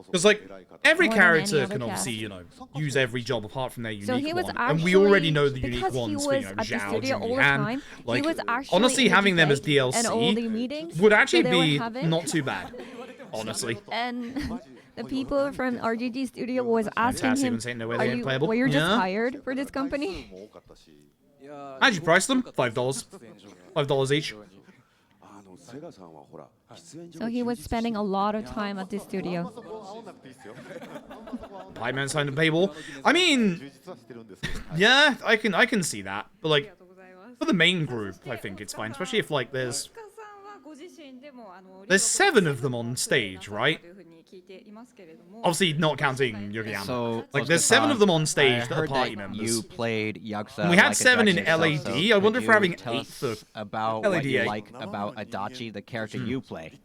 Because like every More than any character other can obviously, cast. you know, use every job apart from their unique So he was one, actually, and we already know the unique because he ones was for, you know, at the Zhao, studio all Jungi, the Han. time, Like he was actually honestly, in the having them as debate and all the DLC meetings would actually that they were be having. not too bad. Honestly. And the people from RGG Studio was asking Fantastic, him, and saying no way "Are they ain't you, playable." were you just Yeah. hired for this company?" How'd you price them? $5. $5 each. So he was spending a lot of time at the studio. Payment signed and paywall. I mean, yeah, I can see that, but like for the main group, I think it's fine, especially if like there's 7 of them on stage, right? Obviously, not counting Yokoyama. So, like, there's 7 of them on stage I that are heard party that members. You played Yakuza. And we had like a 7 in Dragon yourself, LAD. so I wonder could if we're having you tell 8 us for about LAD what you 8. like about Adachi, the character you play.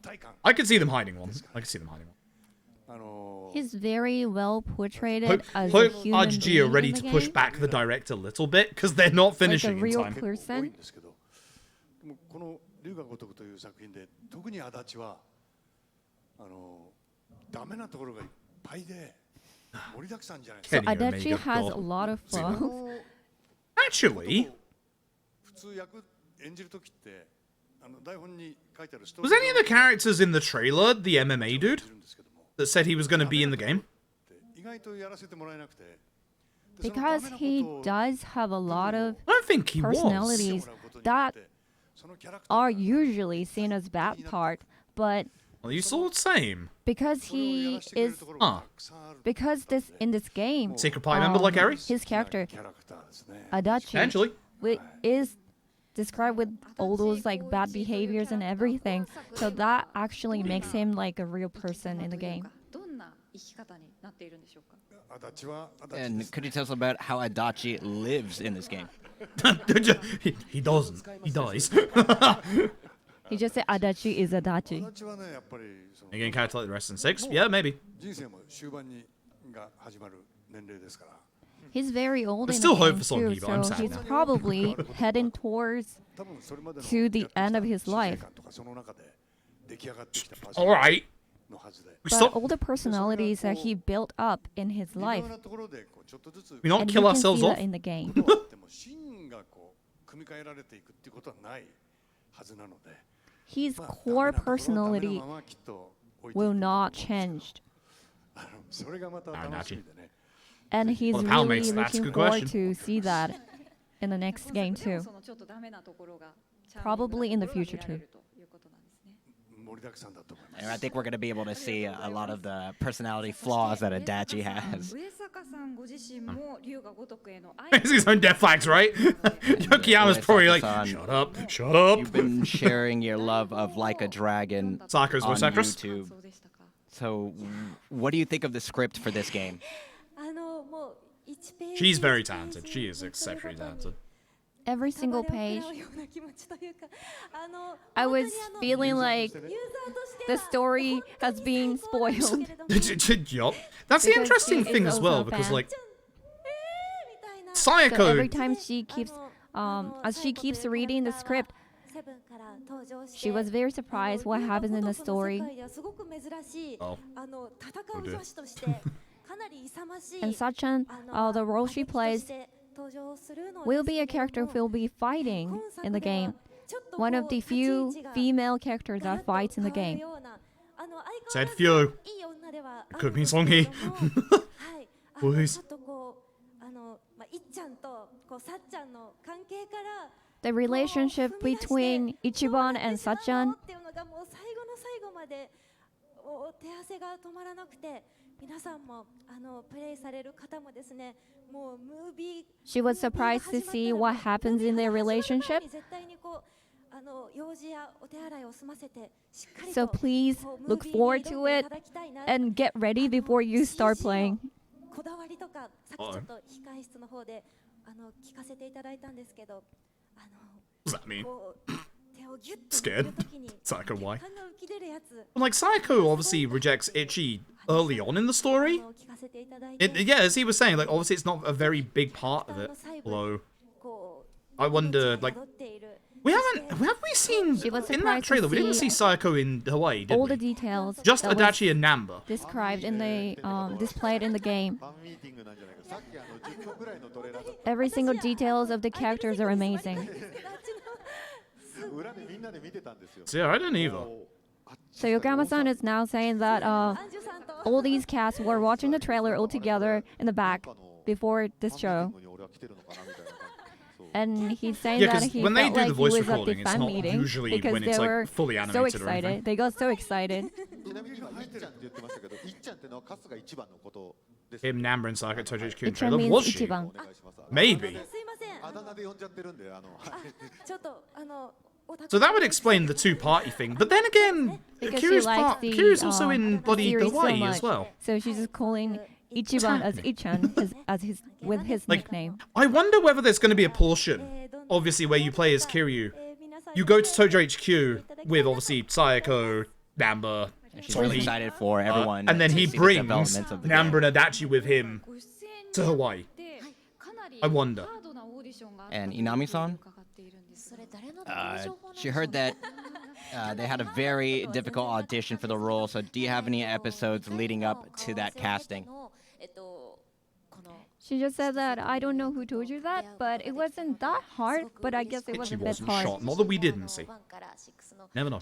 I could see them hiding one. I could see them hiding one. He's very well portrayed Hope as a human RGG being are ready in the to push game. back the direct a little bit because they're not finishing like a real in time. person. この龍が如くという作品で特に足立はダメなところがいっぱいで盛りだくさんじゃないです So か。 Adachi has a lot of flaws. Actually, 普通役演じる時って台本に書いてあるストー was リー any of the characters in the trailer the MMA dude that said he was going to be in the game? 意外とやらせてもらえなくて。 Because he does have a lot of I don't think he was. personalities that are usually seen as bad part, but Well, you saw the same. because he is because this in this game Secret party member like Eri? his character Adachi Potentially. is described with all those like bad behaviors and everything, so that actually makes him like a real person in the game. 生き方になっているんでしょうか。 And could you tell us about how Adachi lives in this game? He doesn't. He dies. He just said Adachi is Adachi. Again, calculate the rest in 6? Yeah, maybe. He's very old. There's in still the hope game for Son too, Hee, but I'm so sad he's now. probably heading towards to the end of his life. All right. But all the personalities that he built up in his life, We not and kill you can ourselves see off. that in the game. His core personality will not change. And he's Well, the really Poundmates, that's a looking good forward question. to see that in the next game too. そのちょっとダメなところが Probably in the future too. And I think we're going to be able to see a lot of the personality flaws that Adachi has. 上坂さんご自身も龍が如くへの愛 It's his own death flags, right? Yokiyama's probably like, shut up, shut up. You've been sharing your love of Like a Dragon Saku's on voice actress? YouTube. So, what do you think of the script for this game? She's very talented. She is exceptionally talented. Every single page, I was feeling like the story has been spoiled. Yup. That's the Because interesting she thing is as well, also a because fan. like So every Sayako, time she keeps, as she keeps reading the script, she was very surprised what happens in the story. Oh. Oh dear. And Sachan, the role she plays, will be a character who will be fighting in the game. One of the few female characters that fights in the game. Said few. It could mean Song Hee. Boys. The relationship between Ichiban and Sachan, she was surprised to see what happens in their relationship. So please look forward to it and get ready before you start playing. What does that mean? Scared? Sayako, why? Well, like, Sayako obviously rejects Ichi early on in the story. Yeah, as he was saying, like, obviously it's not a very big part of it. Although, I wonder, like, have we seen, She was in that surprised to trailer, we didn't see see Sayako in Hawaii, did all we? the details Just that was Adachi and Namba. described in the displayed in the game. Every single details of the characters are amazing. So yeah, I didn't either. So Yokoyama-san is now saying that all these cast were watching the trailer all together in the back before this show. And he's saying Yeah, that 'cause he when they felt do like the he voice was at the recording, it's fan not meeting usually because when it's they like were fully so animated or excited. anything. They got so excited. Him, Namba, and Sayako, Tojo HQ in Ichan trailer. means Was she? Ichiban. Maybe. So that would explain the two-party thing. But then again, Because she Kiryu's likes the Kiryu's also in bloody series so Hawaii much. as well. So she's just calling Ichiban as Ichan with his Like, nickname. I wonder whether there's going to be a portion, obviously, where you play as Kiryu. You go to Tojo HQ with, obviously, Sayako, Namba, She's Son really Hee, excited for everyone. and then to he see the brings developments of the Namba game. and Adachi with him to Hawaii. I wonder. And Inami-san? She heard that they had a very difficult audition for the role, so do you have any episodes leading up to that casting? She just said that I don't know who told you that, but it wasn't that hard, but I guess it was She a bit wasn't hard. shot. Not that we didn't see. Never know.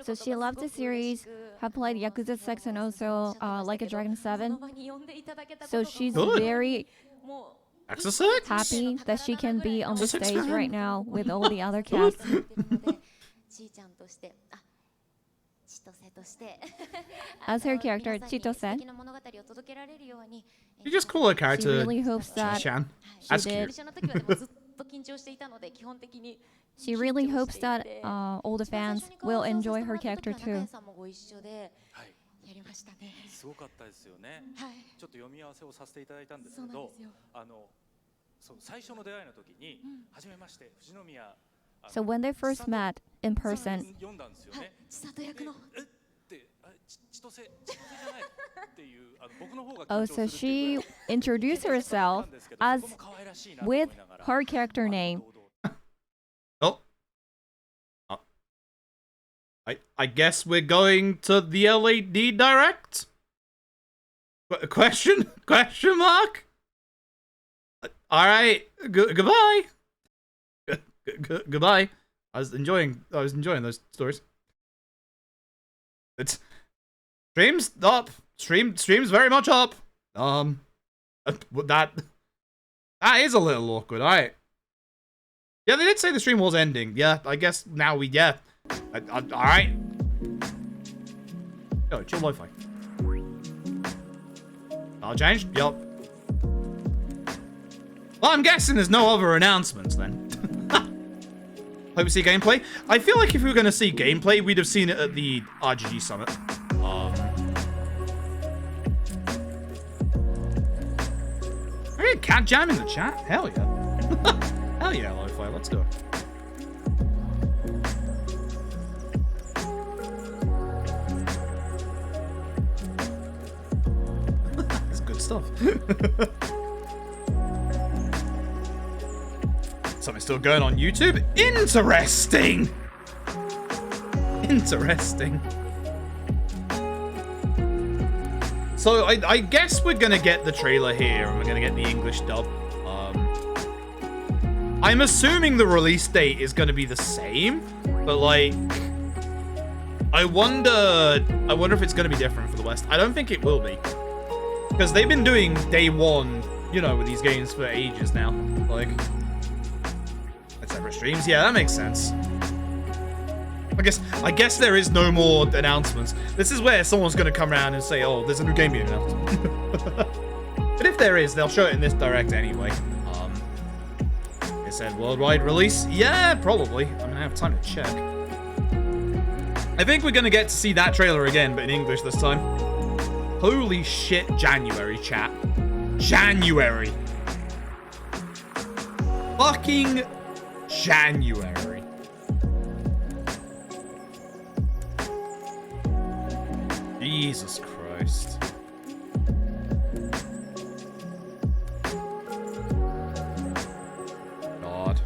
So she loves the series, have played Yakuza 6 and also Like a Dragon 7. So she's Good. very Yakuza 6? happy that she can be on the Yakuza 6 stage fan. right now with all the other cast. As her character, Chitose, You just call her she character really hopes that Chan. she That's did. cute. She really hopes that all the fans will enjoy her character too. すごかったですよね。ちょっと読み合わせをさせていただいたんですけど、最初の出会いの時に初めまして藤宮。So when they first met in person, oh, so she introduced herself as with her character name. I guess we're going to the LED Direct? Question mark? Alright, goodbye. Goodbye. I was enjoying those stories. It's streams up. Streams very much up. That is a little awkward. Alright. Yeah, they did say the stream was ending. Yeah, I guess now alright. Yo, chill Wi-Fi. I'll change? Yup. Well, I'm guessing there's no other announcements then. Hope we see gameplay. I feel like if we were going to see gameplay, we'd have seen it at the RGG Summit. Hey, cat jam in the chat? Hell yeah. Hell yeah, Lo-Fi, let's go. That's good stuff. Something's still going on YouTube? Interesting! Interesting. So I guess we're gonna get the trailer here and we're gonna get the English dub. I'm assuming the release date is gonna be the same, but like I wonder if it's gonna be different for the West. I don't think it will be. Because they've been doing day one, you know, with these games for ages now. Like separate streams. Yeah, that makes sense. I guess there is no more announcements. This is where someone's gonna come around and say, oh, there's a new game being announced. But if there is, they'll show it in this direct anyway. They said worldwide release? Yeah, probably. I'm gonna have time to check. I think we're gonna get to see that trailer again, but in English this time. Holy shit, January, chat. January. Fucking January. Jesus Christ. God.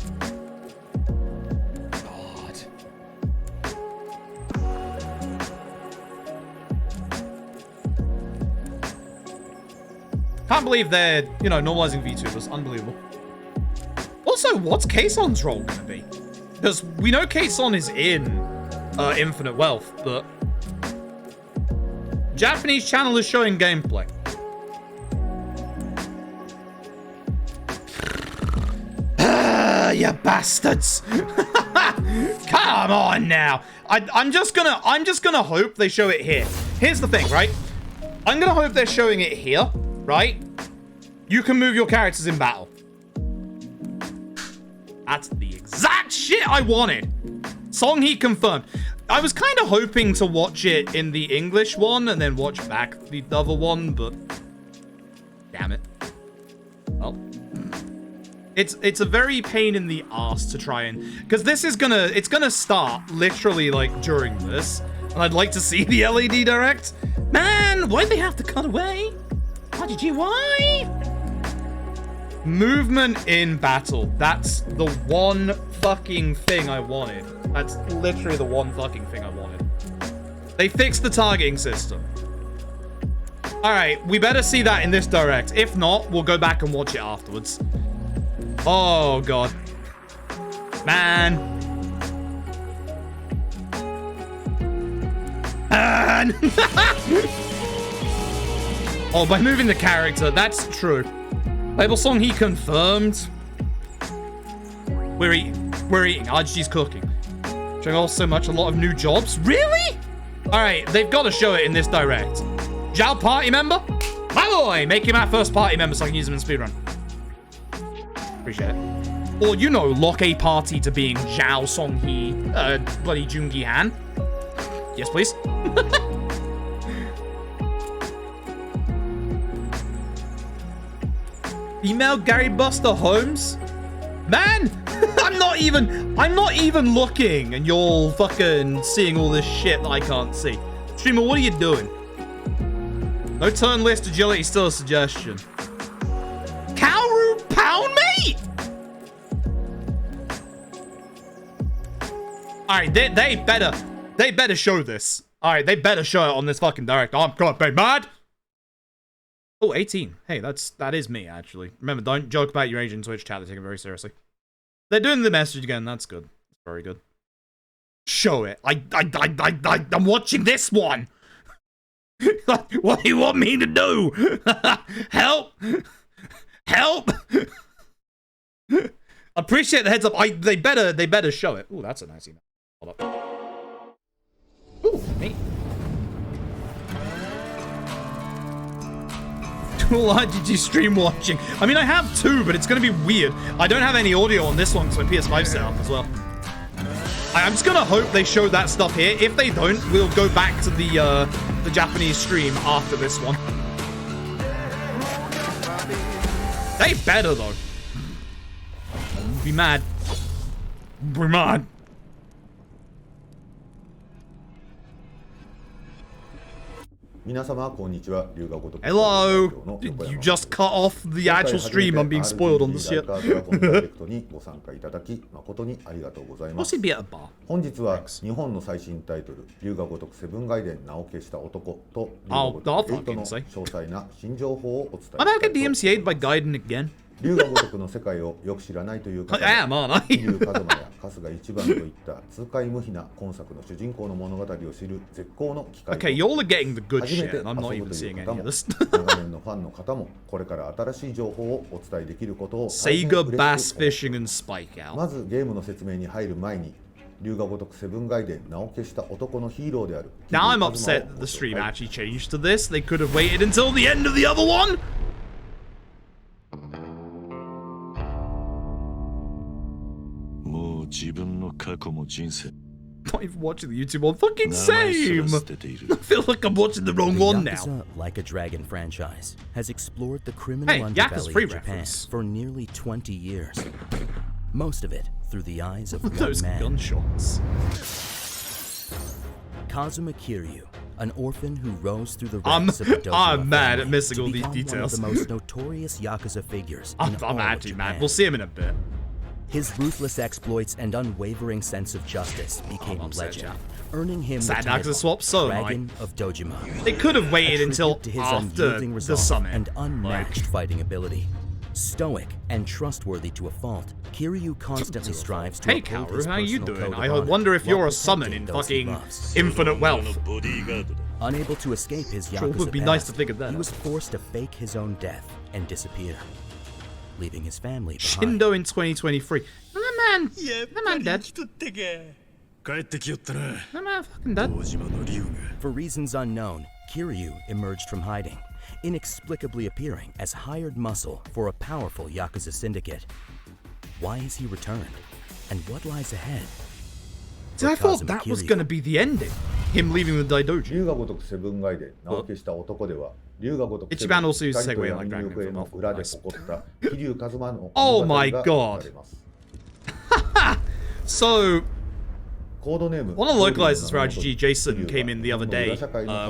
Can't believe they're, you know, normalizing VTubers. Unbelievable. Also, what's Kaeson's role gonna be? Because we know Kaeson is in Infinite Wealth, but Japanese channel is showing gameplay. You bastards! Come on now. I'm just gonna hope they show it here. Here's the thing, right? I'm gonna hope they're showing it here, right? You can move your characters in battle. That's the exact shit I wanted. Song he confirmed. I was kind of hoping to watch it in the English one and then watch back the other one, but damn it. Well, it's a very pain in the ass to try and, because this is it's gonna start literally like during this, and I'd like to see the LED Direct. Man, why'd they have to cut away? RGG, why? Movement in battle. That's the one fucking thing I wanted. That's literally the one fucking thing I wanted. They fixed the targeting system. Alright, we better see that in this direct. If not, we'll go back and watch it afterwards. Oh, God. Man. Man. Oh, by moving the character, that's true. Label song he confirmed. We're eating. RGG's cooking. Showing also a lot of new jobs. Really? Alright, they've got to show it in this direct. Zhao party member? My boy! Make him our first party member so I can use him in speedrun. Appreciate it. Or, you know, lock a party to being Zhao Songhee, bloody Jungi Han. Yes, please. Female Gary Buster Holmes? Man! I'm not even looking, and you're fucking seeing all this shit that I can't see. Streamer, what are you doing? No turn list agility, still a suggestion. Kaoru Poundmate? Alright, they better show this. Alright, they better show it on this fucking direct. I'm gonna be mad. Oh, 18. Hey, that is me, actually. Remember, don't joke about your age in Twitch chat. They take it very seriously. They're doing the message again. That's good. Very good. Show it. I'm watching this one. What do you want me to do? Help! Help! Appreciate the heads up. They better show it. Ooh, that's a nice email. Hold up. Ooh, me. RGG stream watching. I mean, I have two, but it's gonna be weird. I don't have any audio on this one because my PS5 set up as well. I'm just gonna hope they show that stuff here. If they don't, we'll go back to the Japanese stream after this one. They better though. Be mad. Be mad. Hello! You just cut off the actual stream. I'm being spoiled on this shit. Must he be at a bar? 本日は日本の最新タイトル「龍が如くセブンガイデン名を消した男」と「龍が如く8」の詳細な新情報をお伝えします。I'm gonna get DMCA'd by Gaiden again. 龍が如くの世界をよく知らないという方は、桐生一馬や春日一番といった痛快無比な今作の主人公の物語を知る絶好の機会。Okay, y'all are getting the good shit, and I'm not even seeing any of this. 長年のファンの方もこれから新しい情報をお伝えできることを Sega Bass Fishing and Spike Out. まずゲームの説明に入る前に龍が如くセブンガイデン名を消した男のヒーローである。Now I'm upset that the stream actually changed to this. They could have waited until the end of the other one. Not even watching the YouTube one. Fucking same. I feel like I'm watching the wrong one now. The Like a Dragon franchise has explored the criminal underbelly of Japan for nearly 20 years. Most of it through the eyes of one Those man. Gunshots. Kazuma Kiryu, an orphan who rose through the ranks of the Dojima I'm mad at family missing all to these become details. One of the most notorious Yakuza figures in all I'm of actually Japan. mad. We'll see him in a bit. His ruthless exploits and unwavering sense of justice became legend, earning him the Sad title Yakuza swap, so Dragon of Dojima. They could have waited A until tribute to his after unyielding the resolve summit. and unmatched fighting ability. Stoic and trustworthy to a fault, Kiryu constantly strives to Hey uphold Kaoru, his how you personal doing? code I of honor wonder if you're while a summon in protecting those he fucking loves. Infinite Wealth. Unable to escape his Sure Yakuza would be past, nice to think of that. he was forced to fake his own death and disappear, leaving his family behind. Shindo in 2023. My man. My man dead. My man fucking dead. For reasons unknown, Kiryu emerged from hiding, inexplicably appearing as hired muscle for a powerful Yakuza syndicate. Why has he returned? And what lies ahead? See, I thought that was going to be the ending. Him leaving the Daidoji. 龍が如くセブンガイデン名を消した男では龍が如くセブン Ichiban also uses 光と segue like 闇 Dragon の行方 from の Alpha. 裏で起こった桐生一馬の Oh 物語 my が god. 書かれます So, コードネーム one of the localizers for RGG, Jason, came in the other day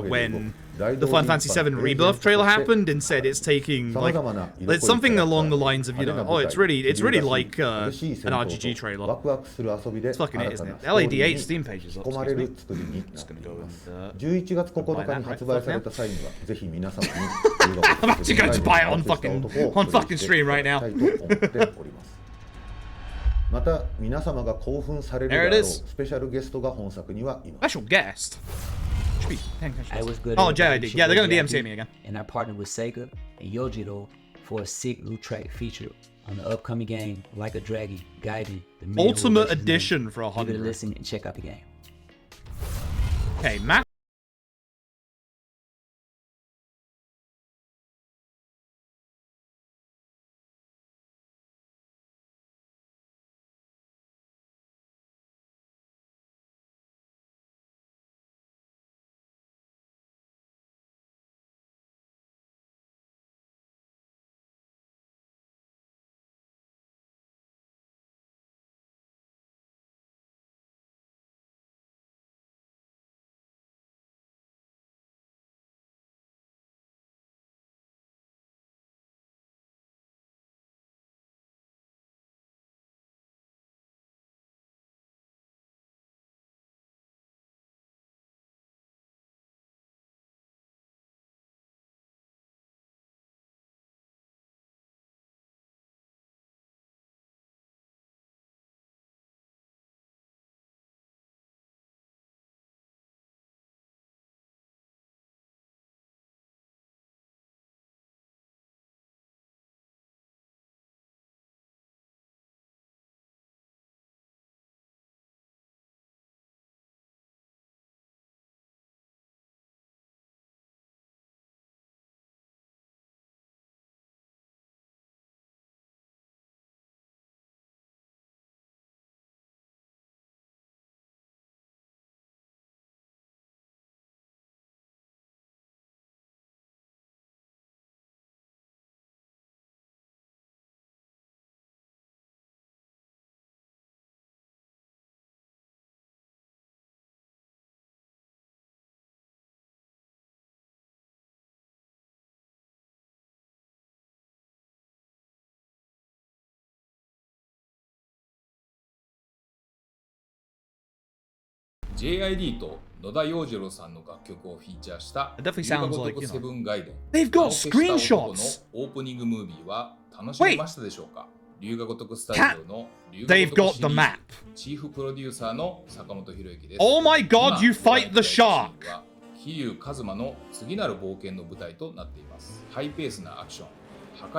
when the Final Fantasy VII Rebirth trailer happened and said it's taking like it's something along the lines of, you know, oh, it's really like an RGG trailer. It's fucking it, isn't it? The LAD8 Steam page is up. Excuse me. Just gonna go and 11月9日に発売された際にはぜひ皆様に I'm actually going to buy it on fucking stream right now. また皆様が興奮されるであろうスペシャルゲストが本作にはいます Special guest. Should be I was good. Oh, JID. Yeah, they're gonna DMCA me again. And I partnered with Sega and Yojiro for a sick new track feature on the upcoming game Like a Dragon, Gaiden, the Man Who Ultimate Erased His Edition Name. for 100. Give it a listen and check out the game. Okay, Matt. JID と野田洋次郎さんの楽曲をフィーチャーした龍が如くセブンガイデン They've got screenshots のオープニングムービーは楽しめましたでしょうか。龍が如くスタジオの龍が如くシリーズチーフプロデューサーの坂本博之です。Oh my god, you fight the shark! 桐生一馬の次なる冒険の舞台となっています。ハイペースなアクション、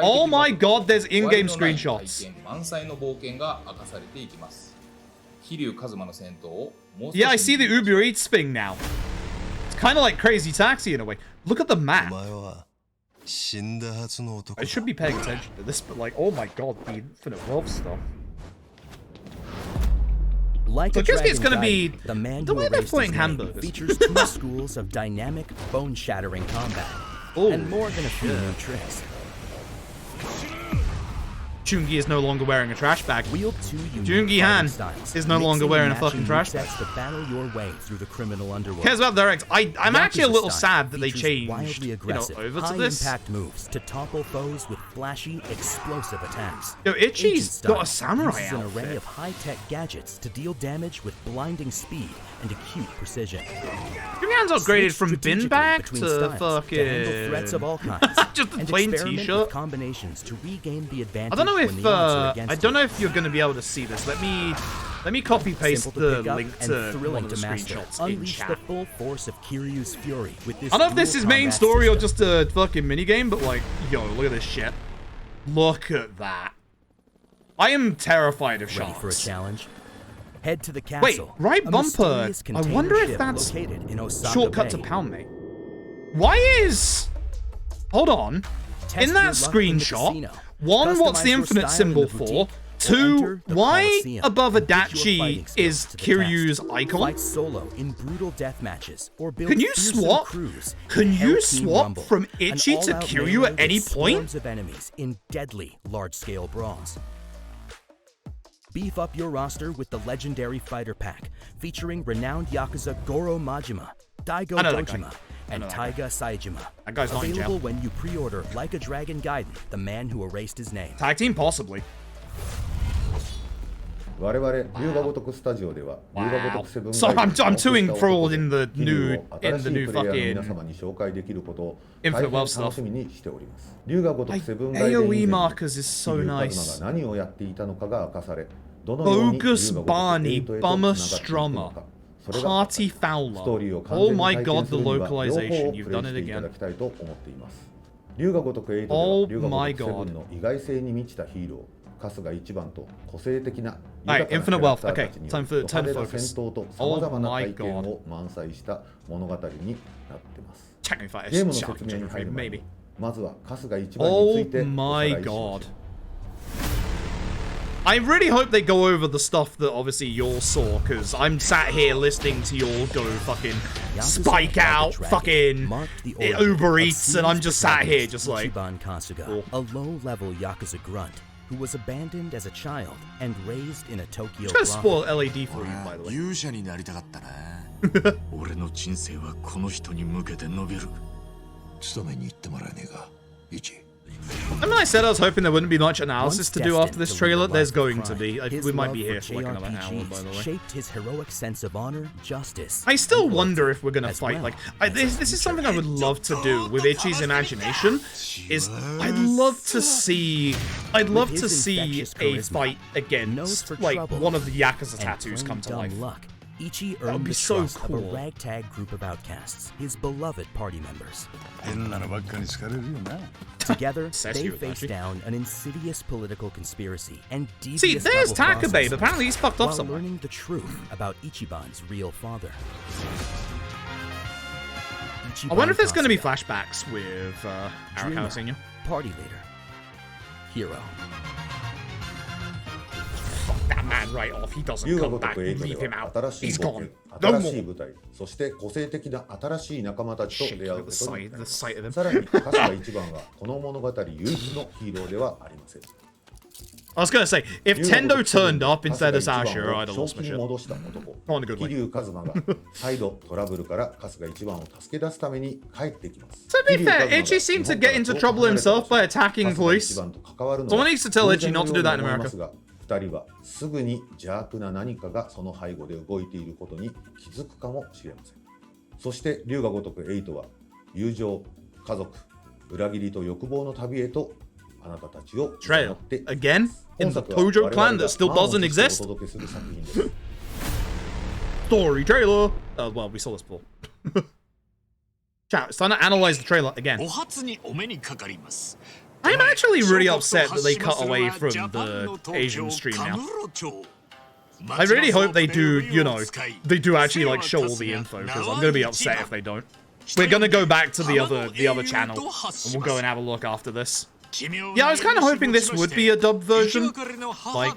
Oh my god, there's in-game screenshots. 満載の冒険が明かされていきます。桐生一馬の戦闘をもう少し Yeah, I see the Uber Eats thing now. It's kind of like Crazy Taxi in a way. Look at the map. I should be paying attention to this, but like, oh my god, the Infinite Wealth stuff. Like I guess it's Dragon gonna be Gaiden, the man the who way they're erased playing his name hamburgers. features 2 schools of dynamic, bone-shattering combat, and more than a few new tricks. Chungi is no longer wearing a trash bag. Wield 2 Jungi Han is no longer wearing a fucking trash bag. To battle your way through the criminal underworld. Cares about directs. I'm actually a little sad that they Features changed, wildly aggressive, over to this. high-impact moves to topple foes with flashy, explosive attacks. Yo, Itchy's got a samurai uses an array outfit. of high-tech gadgets to deal damage with blinding speed and acute precision. Jungi Han's upgraded from bin Strategically bag between to styles fucking to handle threats of all kinds. just a and plain experiment t-shirt. with combinations to regain the advantage. I don't know when if the odds are against I don't know if you're going to be able to see this. Let me copy paste Simple the to pick up link and to thrilling one of the to master. screenshots in Unleash the chat. full force of Kiryu's fury with this I don't know if this dual is main combat story or system. just a fucking minigame, but like, yo, look at this shit. Look at that. I am terrified of Ready for a sharks. challenge? Head to the castle. Wait, right A bumper. mysterious I wonder container if ship that's located in Osaka shortcut to Bay. Poundmate. Why is... Hold on. Test In your that luck in the screenshot, casino. 1, what's the Customize your infinite style in symbol the for? boutique, or 2, enter the why Colosseum above and put your Adachi fighting skills is to the Kiryu's test. icon? Fight solo in brutal death matches or build Can you fearsome swap? crews Can in you Hell Team swap Rumble, from an Itchy to all-out Kiryu melee at any with point? swarms of enemies in deadly large-scale brawls. Beef up your roster with the legendary fighter pack, featuring renowned Yakuza Goro Majima, Daigo I know that guy. Dojima, and I know that Taiga Saejima. That guy's not in jail. Available when you pre-order Like a Dragon Gaiden, the man who erased his name. Tag team, possibly. 我々龍が如くスタジオでは龍が如くセブン So ガイデン I'm too enthralled in the 桐生 new を新しいプレイヤーの fucking 皆様に紹介できることを Infinite 大変 Wealth 楽 stuff. しみにしております龍が如くセブンガイデン以 AOE 前に markers is so 桐生一 nice. 馬が何をやっていたのかが明かされどのように龍が Bogus 如く Barney, エイトへと Bummer つながっていくの Strummer, かそれが Party ストー Fowler. リーを完 Oh 全に my 体験 god, す the るには両方を localization. プ You've レイ done し it ていただ again. きたいと思っています龍が如くエイトで Oh は龍が my 如くセブ god. ンの意外性に満ちたヒーロー春日一番と個性的な Alright, 豊かな Infinite キャラ Wealth. クター Okay, たちによ time る for ド time 派 to 手な focus. 戦闘とさ Oh まざまな my 体験 god. を満載した物語になっています Technically, fight ゲーム is の shark 説明に入る generally, 前に maybe. まずは春日一番につ Oh いておさら my いしましょ god. I really hope they go over the stuff that obviously y'all saw, because I'm sat here listening to y'all go fucking spike out, fucking Uber Eats, and I'm just sat here just like... Ichiban Kasuga, a low-level Yakuza grunt who was abandoned as a child and raised in a Tokyo I'm just gonna spoil brothel. LAD for you, by the way. 勇者になりたかったな俺の人生はこの人に向けて伸びる勤めに行ってもらえねえかイチ I mean, I said I was hoping there wouldn't be much analysis to do after this trailer. There's going to be. We might be here for like another hour, by the way. Shaped his heroic sense of honor, justice. I still wonder if we're gonna fight. Like, this is something I would love to do with Ichi's imagination. Is I'd love to see a fight against like one of the Yakuza tattoos come to life. Ichi That would earned be the so trust of cool. a ragtag group of outcasts, his beloved party members. Together, they face down an insidious political conspiracy and devious See, there's double Takabe, crosses, but apparently he's fucked off while somewhere. learning the truth about Ichiban's real father. I wonder if there's gonna be Kasuga, flashbacks with Arakawa dreamer, Senior. party leader, hero. That man right off. He doesn't 龍が come 如 back. くエイト Leave で him は out. 新しい He's 冒 gone. 険 No 新しい more. 舞台そして個性的な新しい仲間たちと出会うことになり The ま sight of す him. さらに春日一番はこの物語唯一のヒーローではありません I was gonna say, if 龍が Tendo 如くセブン turned up instead of 春日一番 Sashiro, を I'd have 正 lost 気 my に shit. 戻した男 Not in a good 桐 way. 生一馬が再度トラブルから春日一番を助け出すために帰ってきます To be fair, Ichi seemed to get into trouble himself by attacking police. Someone needs to tell Ichi not to do that in America. 2人はすぐに邪悪な何かがその背後で動いていることに気づくかもしれません。そして龍が如く8は友情、家族、裏切りと欲望の旅へとあなたたちを Trail again in the Tojo clan that still doesn't exist. Story trailer. Well, we saw this before. Chat, it's time to analyze the trailer again. I'm actually really upset that they cut away from the Asian stream now. I really hope they do, you know, they do actually like show all the info, because I'm gonna be upset if they don't. We're gonna go back to the other channel, and we'll go and have a look after this. Yeah, I was kind of hoping this would be a dubbed version. Like,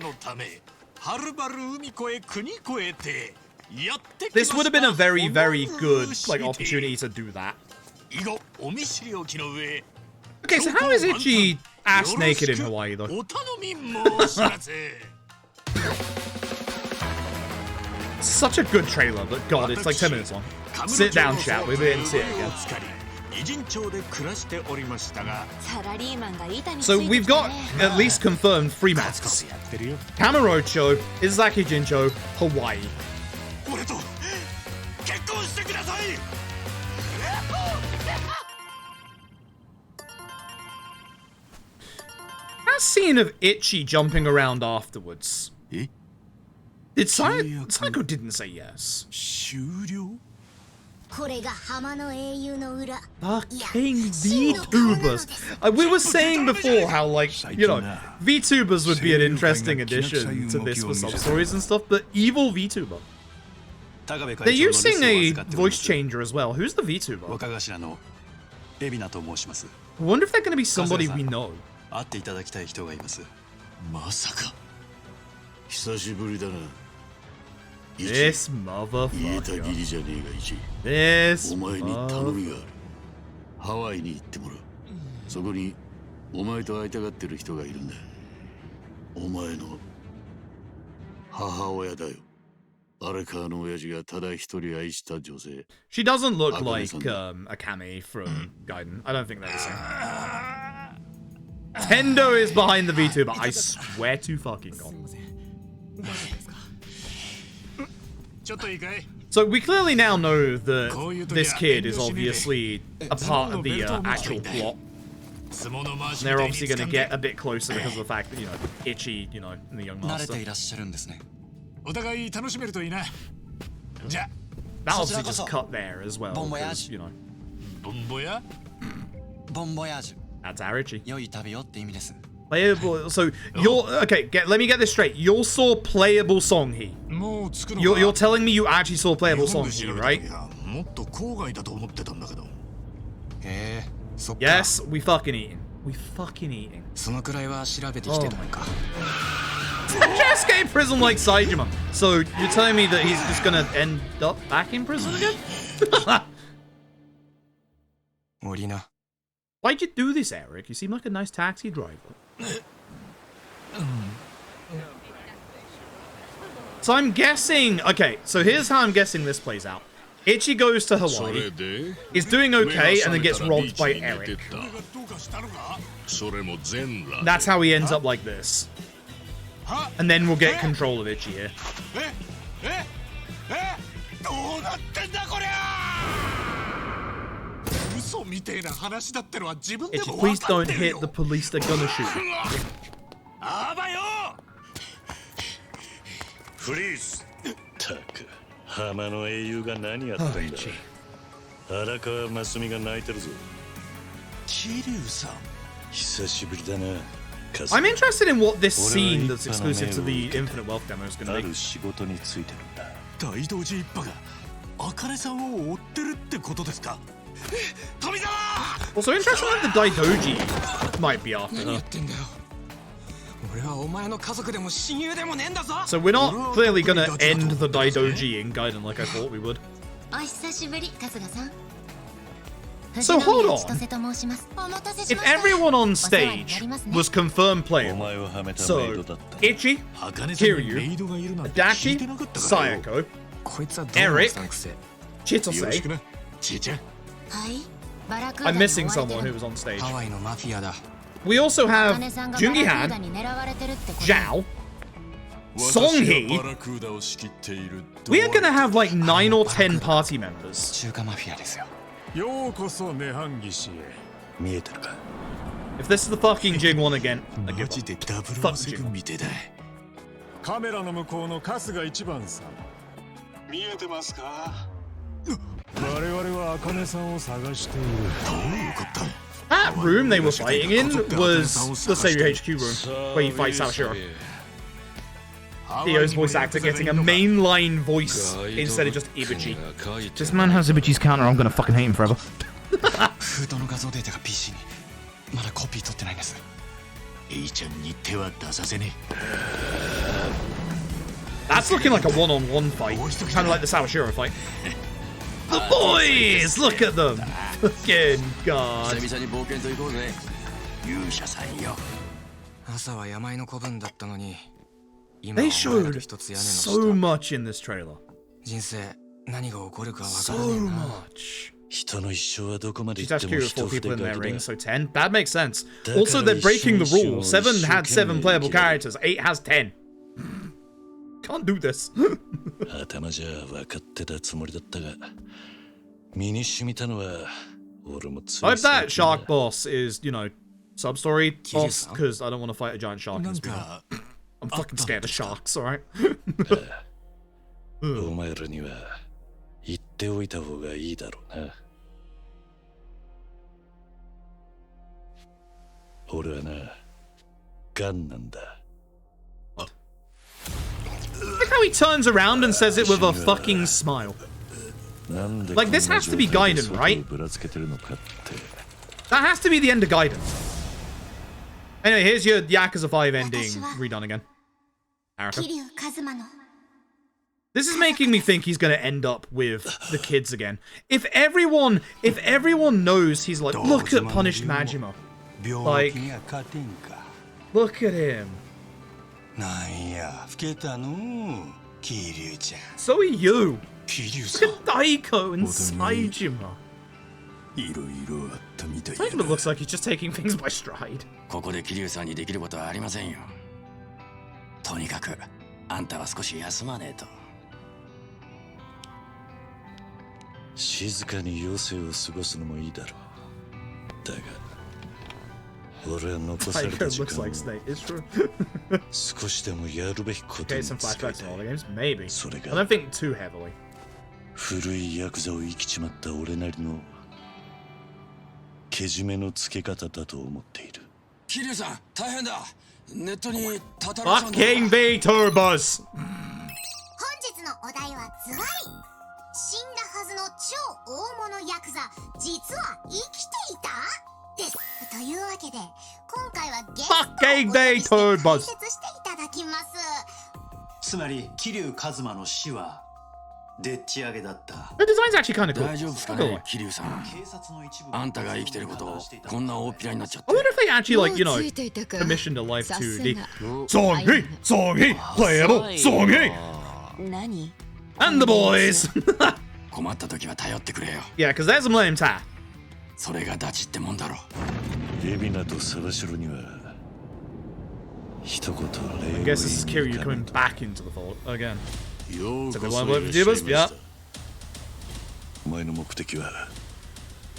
this would have been a very, very good like opportunity to do that. Okay, so how is Ichi ass naked in Hawaii though? Such a good trailer, but god, it's like 10 minutes long. Sit down, chat. We're going to see it again. So we've got at least confirmed 3 masks. Kamurocho, Izaki Jincho, Hawaii. That scene of Ichi jumping around afterwards. Psycho didn't say yes. Fucking VTubers. We were saying before how, like, you know, VTubers would be an interesting addition to this for sub-stories and stuff, but evil VTuber. They're using a voice changer as well. Who's the VTuber? I wonder if they're going to be somebody we know. This motherfucker. This motherfucker. ハワイに行ってもらう。そこにお前と会いたがってる人がいるんだ。お前の母親だよ。荒川の親父がただ一人愛した女性。She doesn't look like Akame from Gaiden. I don't think they're the same. Tendo is behind the VTuber. I swear to fucking God. So we clearly now know that this kid is obviously a part of the actual plot. And they're obviously going to get a bit closer because of the fact that, you know, Ichi, you know, and the young master. That obviously just cut there as well, because, you know. That's our Ichi. Playable, so you're okay. Let me get this straight. You saw playable Songhi. You're telling me you actually saw playable Songhi, right? Yes, we fucking eating. We fucking eating. Oh. Escape prison like Saejima. So you're telling me that he's just gonna end up back in prison again? Why'd you do this, Eric? You seem like a nice taxi driver. So I'm guessing... Okay, so here's how I'm guessing this plays out. Ichi goes to Hawaii, is doing okay, and then gets robbed by Eric. That's how he ends up like this. And then we'll get control of Ichi here. Ichi, please don't hit the police, they're gonna shoot you. Freeze! たく、浜の英雄が何やったんだ。荒川真澄が泣いてるぞ。桐生さん、久しぶりだな。I'm interested in what this scene that's exclusive to the Infinite Wealth demo is gonna be. 仕事についてるんだ。大道寺一派が茜さんを追ってるってことですか。Also interesting that the Daidoji might be after her. So we're not clearly gonna end the Daidoji in Gaiden like I thought we would. So hold on. If everyone on stage was confirmed playable, so Ichi, Kiryu, Adachi, Sayako, Eric, Chitose. I'm missing someone who was on stage. We also have Jungihan, Zhao, Songhee? We are gonna have like 9 or 10 party members. If this is the fucking Jing one again, I give up. Fuck Jing one. カメラの向こうの春日一番さん見えてますか我々は茜さんを探しているどういうこと That room they were fighting in was the Savior HQ room, where you fight Sawashiro. Theo's voice actor getting a mainline voice instead of just Ibuchi. This man has Ibuchi's counter, I'm gonna fucking hate him forever. 封筒の画像データが PC にまだコピー取ってないんです。エイちゃんに手は出させねえ。 That's looking like a one-on-one fight, kind of like the Sawashiro fight. The boys! Look at them! Fucking god. 久々に冒険と行こうぜ。勇者さんよ。朝は山の子分だったのに。They showed so much in this trailer. 人生何が起こるかわからSo ねえな。 much. 人の一生はどこまで行っても Jitachi 一 4 people 筆 in 書 their き ring, だ。 so 10. That makes sense. Also, they're breaking the rule. 7 had 7 playable characters. 8 has 10. Can't do this. 頭じゃ分かってたつもりだったが、身に染みたのは俺もつい I hope 最 that 近だ。 shark boss is, you know, sub-story boss, because I don't want to fight a giant shark in this game. I'm fucking scared of sharks, alright? お前らには言っておいた方がいいだろうな。俺はな、ガンなんだ。 Look how he turns around and says it with a fucking smile. Like, this has to be Gaiden, right? That has to be the end of Gaiden. Anyway, here's your Yakuza 5 ending redone again. Araka. This is making me think he's gonna end up with the kids again. If everyone knows he's like, look at Punished Majima. Like, look at him. なんや、老けたの桐生ちゃん。 So are you. 桐生 Look さん。 at Daiko and Saijima. いろいろあったみたいだ。 Saijima looks like he's just taking things by stride. ここで桐生さんにできることはありませんよ。とにかくあんたは少し休まねえと。静かに余生を過ごすのもいいだろう。だが、俺は残された Daiko 時 looks 間 like を Snake. It's true. 少しでもやるべきこと Okay, に some 使い flashbacks た in all the い。 games? Maybe. それ I が don't think too heavily. 古いヤクザを生きちまった俺なりのけじめのつけ方だと思っている。桐生さん、大変だ。ネットにたたらさんだ。 Fucking VTurbers! 本日のお題はズバリ死んだはずの超大物ヤクザ実は生きていたですというわけで今回はゲストをお呼びして解説していただきます。つまり桐生一馬の死はでっち上げだった。 The design's actually kind of cool. 大丈夫ですかね、桐生さん。あんたが生きてることをこんな大っぴらになっちゃって。 I wonder if they actually, like, you know, commissioned a life to the Songhee, playable Songhee, 何 and the boys. 困った時は頼ってくれよ。 Yeah, because there's some lame tat. それがダチってもんだろ。海老名と沢城には一言 I guess this is Kiryu coming back into the fold again. よう So こ they そ want い to らっ play しゃい for ま Jibas? し Yeah. た。お前の目的は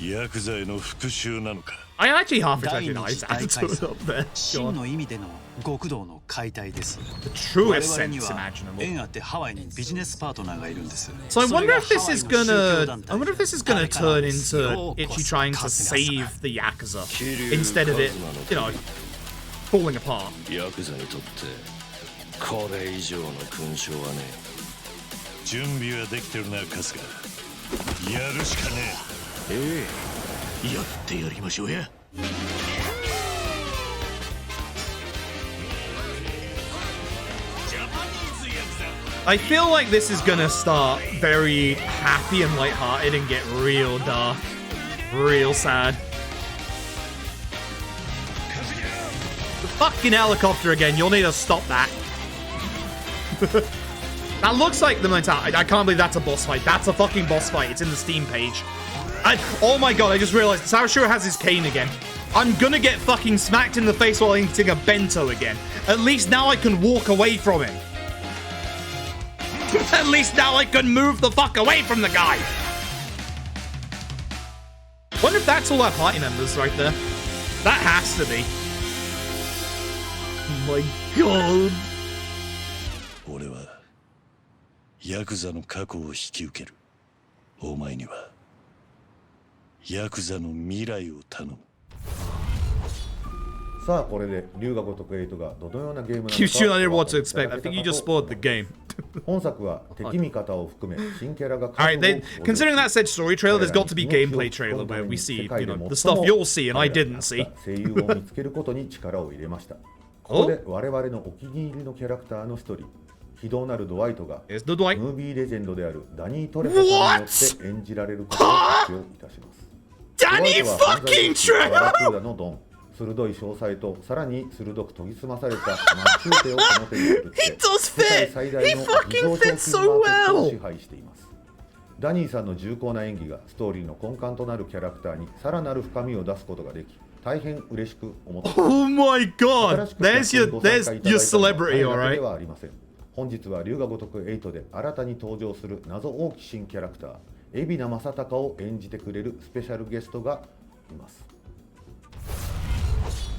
ヤクザへの復讐なのか。 I actually half 第 expected 二 Ice 次大 to 解 put 散 up there. 真の意味での極道の解体です。 The truest 我々に sense は imaginable. 縁あってハワイにビジネスパートナーがいるんです。 So I それ wonder が if this ハワイ is の宗教 gonna. 団 I 体 wonder if this is gonna 誰かの turn ですよ into うこ Ichi そ trying to カズヤさん save the Yakuza instead of it, you know, falling apart. ヤクザにとってこれ以上の勲章はね。準備はできてるな春日。やるしかねえ。やってやりましょうや。 I feel like this is gonna start very happy and lighthearted and get real dark, real sad. The fucking helicopter again, you'll need to stop that. That looks like the mentality. I can't believe that's a boss fight. That's a fucking boss fight. It's in the Steam page. Oh my god, I just realized Sawashiro has his cane again. I'm gonna get fucking smacked in the face while eating a bento again. At least now I can walk away from him. At least now I can move the fuck away from the guy. Wonder if that's all our party members right there. That has to be. Oh my god. 俺はヤクザの過去を引き受ける。お前にはヤクザの未来を頼む。さあこれで龍が如く8がどのようなゲームなのか Keeps you on what to expect. I think you just spoiled the game. 本作は敵味方を含め新キャラが Alright, considering that said story trailer, there's got to be gameplay trailer where we see, you know, the stuff you'll see and I didn't see. 声優を見つけることに力を入れました。ここで我々のお気に入りのキャラクターの一人、非道なるドワイトがムービーレジェンドであるダニー・トレホさんによって演じられることを発表いたします。ダニー・ファッキン・トレホのドン。鋭い詳細とさらに鋭く研ぎ澄まされたマッチューテをこの手に振るって世界最大の偽造商品マーケットを支配しています。ダニーさんの重厚な演技がストーリーの根幹となるキャラクターにさらなる深みを出すことができ大変嬉しく思っています。Oh my god! There's your celebrity, alright? 本日は龍が如く8で新たに登場する謎多き新キャラクター海老名正隆を演じてくれるスペシャルゲストがいます。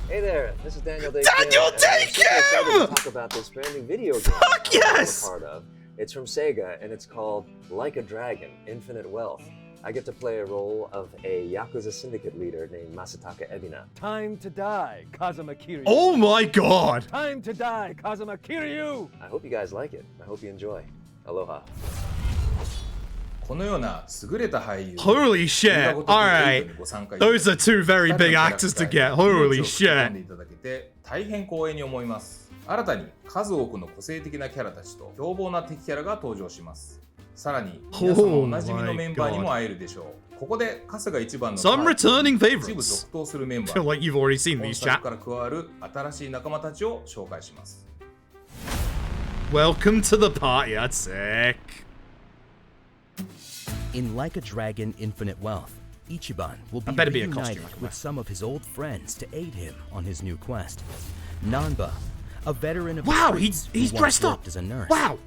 Hey there, this is Daniel Day. Daniel Day! Talk about this brand new video game Fuck yes! I'm a part of. It's from Sega and it's called Like a Dragon: Infinite Wealth. I get to play a role of a Yakuza syndicate leader named Masataka Ebina. Time to die, Kazuma Kiryu. Oh my god! Time to die, Kazuma Kiryu. I hope you guys like it. I hope you enjoy. Aloha. このような優れた俳優 Holy shit! Alright. Those are two very big actors to get. Holy shit. いただけて大変光栄に思います。新たに数多くの個性的なキャラたちと凶暴な敵キャラが登場します。さらに皆様おなじみのメンバーにも会えるでしょう。ここで春日一番の Some returning 一部 favorites. 続投するメンバ Feel ー like you've already seen 本 these, 作 chat. から加わる新しい仲間たちを紹介します。 Welcome to the party. That's sick. In Like a Dragon Infinite Wealth, Ichiban will be better be a reunited costume, with some of his old friends to aid him on his new quest. Nanba, a veteran of the Wow, streets he's who once dressed up. worked as a nurse. Wow.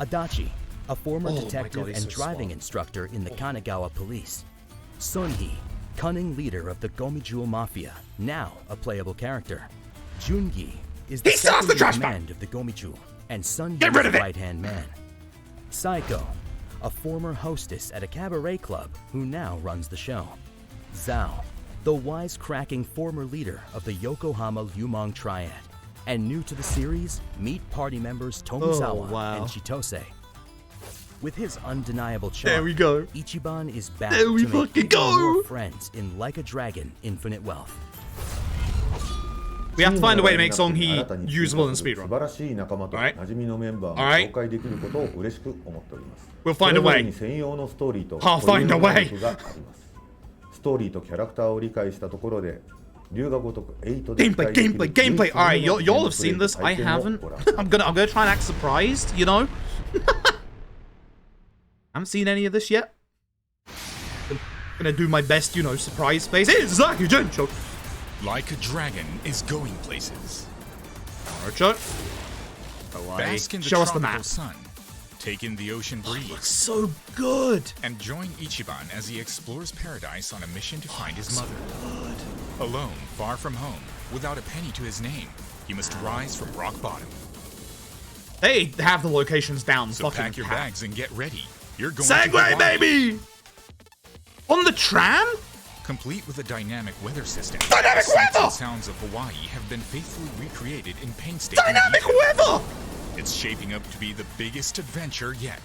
Adachi, a former Oh my detective God, he's and so driving small. instructor in the Kanagawa police. Sunhee, cunning leader of the Gomijul Mafia, now a playable character. Jungi is the He still has second the in trash command of the Gomijul and Get rid Sunhee's of it. right-hand man. Saiko, a former hostess at a cabaret club who now runs the show. Zhao, the wisecracking former leader of the Yokohama Lumong Triad. And new to the series, meet party members Tomizawa and Chitose. With his undeniable charm, There we go. Ichiban is back There we to make fucking even more go. friends in Like a Dragon Infinite Wealth. We have to find a way to make Songhee usable in 素 speedrun. 晴らしい仲間と馴染みのメンバーを Alright. 紹介できることを嬉しく思っております。 We'll find a way. それぞれに専用のストーリーと I'll find a way. 固有の能力があります。ストーリーとキャラクターを理解したところで、龍が如く8で Gameplay. Alright, y'all have seen this. I haven't. I'm gonna try and act surprised, you know? Haven't seen any of this yet. Gonna do my best, you know, surprise face. It's Zaki Gencho. Like a Dragon is going places. Archer. Bask in the Show us the tropical map. sun. Take in the ocean breeze. Looks so good. And join Ichiban as he explores paradise on a mission to find his mother. Alone, far from home, without a penny to his name, he must rise from rock bottom. They have the locations down. So fucking pack your pat. bags and get ready. You're going Segway, to Hawaii. baby! On the tram? Complete with a dynamic weather system. Dynamic the sights weather! and sounds of Hawaii have been faithfully recreated in painstaking Dynamic detail. weather! It's shaping up to be the biggest adventure yet.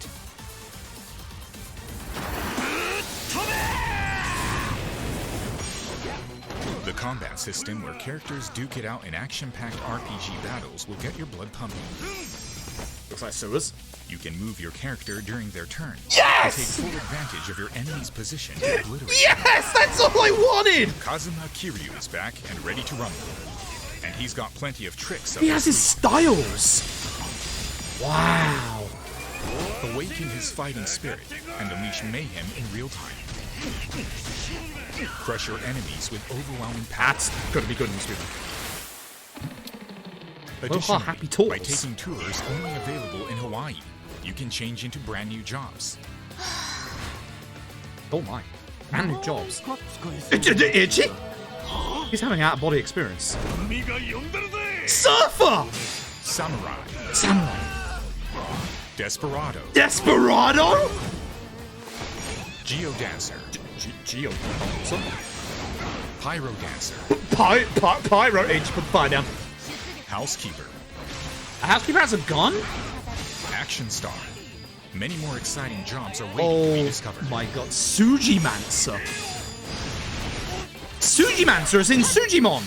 The combat system where characters duke it out in action-packed RPG battles will get your blood pumping. Looks like sewers. You can move your character during their turn. Yes! To take full advantage of your enemy's position to obliterate. Yes, that's all I wanted! Kazuma Kiryu is back and ready to rumble. And he's got plenty of tricks up He his has his sleeve. styles. Wow. Awaken his fighting spirit and unleash mayhem in real time. Crush your enemies with overwhelming power. That's gonna be good in this movie. Additionally, happy tours. by taking tours only available in Hawaii, You can change into brand new jobs. Oh my. Brand new jobs. Itchy? He's having out-of-body experience. Surfer! Samurai. Samurai. Desperado. Desperado? Geodancer. Geodancer? Pyro Dancer. Pyro. H, put the fire down. Housekeeper. A housekeeper has a gun? Action Star. Many more exciting jobs are waiting to be discovered. Oh my god. Sujimancer. Sujimancer is in Sujimon.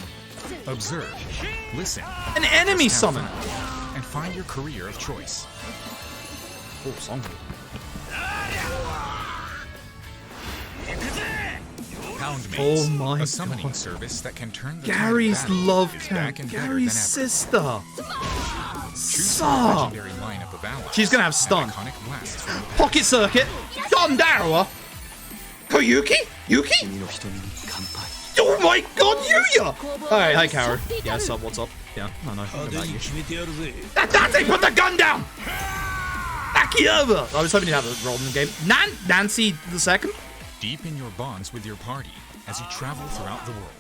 Observe. Listen. An enemy summon. And find your career of choice. Oh, song. Poundmates, Oh my a summoning god. service that can turn the Gary's tide of battle love is count. back and better Gary's than ever. sister. Choose from a Sup. legendary lineup of allies She's gonna have and stun. iconic blasts from the past. Pocket circuit. Gondarawa. Koyuki? Yuki? Oh my god, Yuya! Alright, hi, Kara. Yeah, what's up? What's up? Yeah, I know. About you. That Dante, put the gun down! Akiyama! I was hoping you'd have a role in the game. Nancy the second? Deepen your bonds with your party as you travel throughout the world.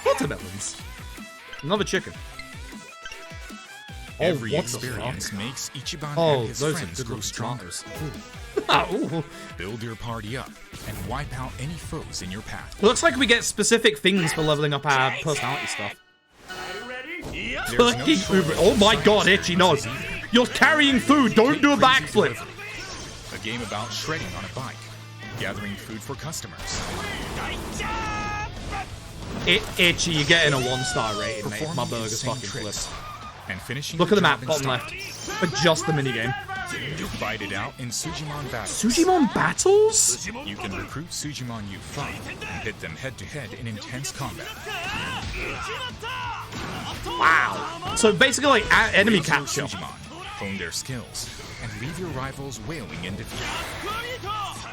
Watermelons. Another chicken. Every what the experience fuck? makes Ichiban Oh, and his those are friends good grow looking stronger. Oh. Build your party up and wipe out any foes in your path. Looks like we get specific things for leveling up our personality stuff. Fucking Uber. Oh my god, Itchy, no. You're carrying food, don't do a backflip. A game about shredding on a bike, gathering food for customers. Itchy, you're getting a 1-star rating, mate. Performing My burger's insane fucking tricks, flipped. and finishing Look at the job map, in bottom style. left. Adjust the minigame. Fight it out in Sujimon battles. Sujimon battles? You can recruit Sujimon you fight and hit them head-to-head in intense combat. Wow. So basically like enemy Raise your capture. Sujimon, hone their skills, and leave your rivals wailing in defeat.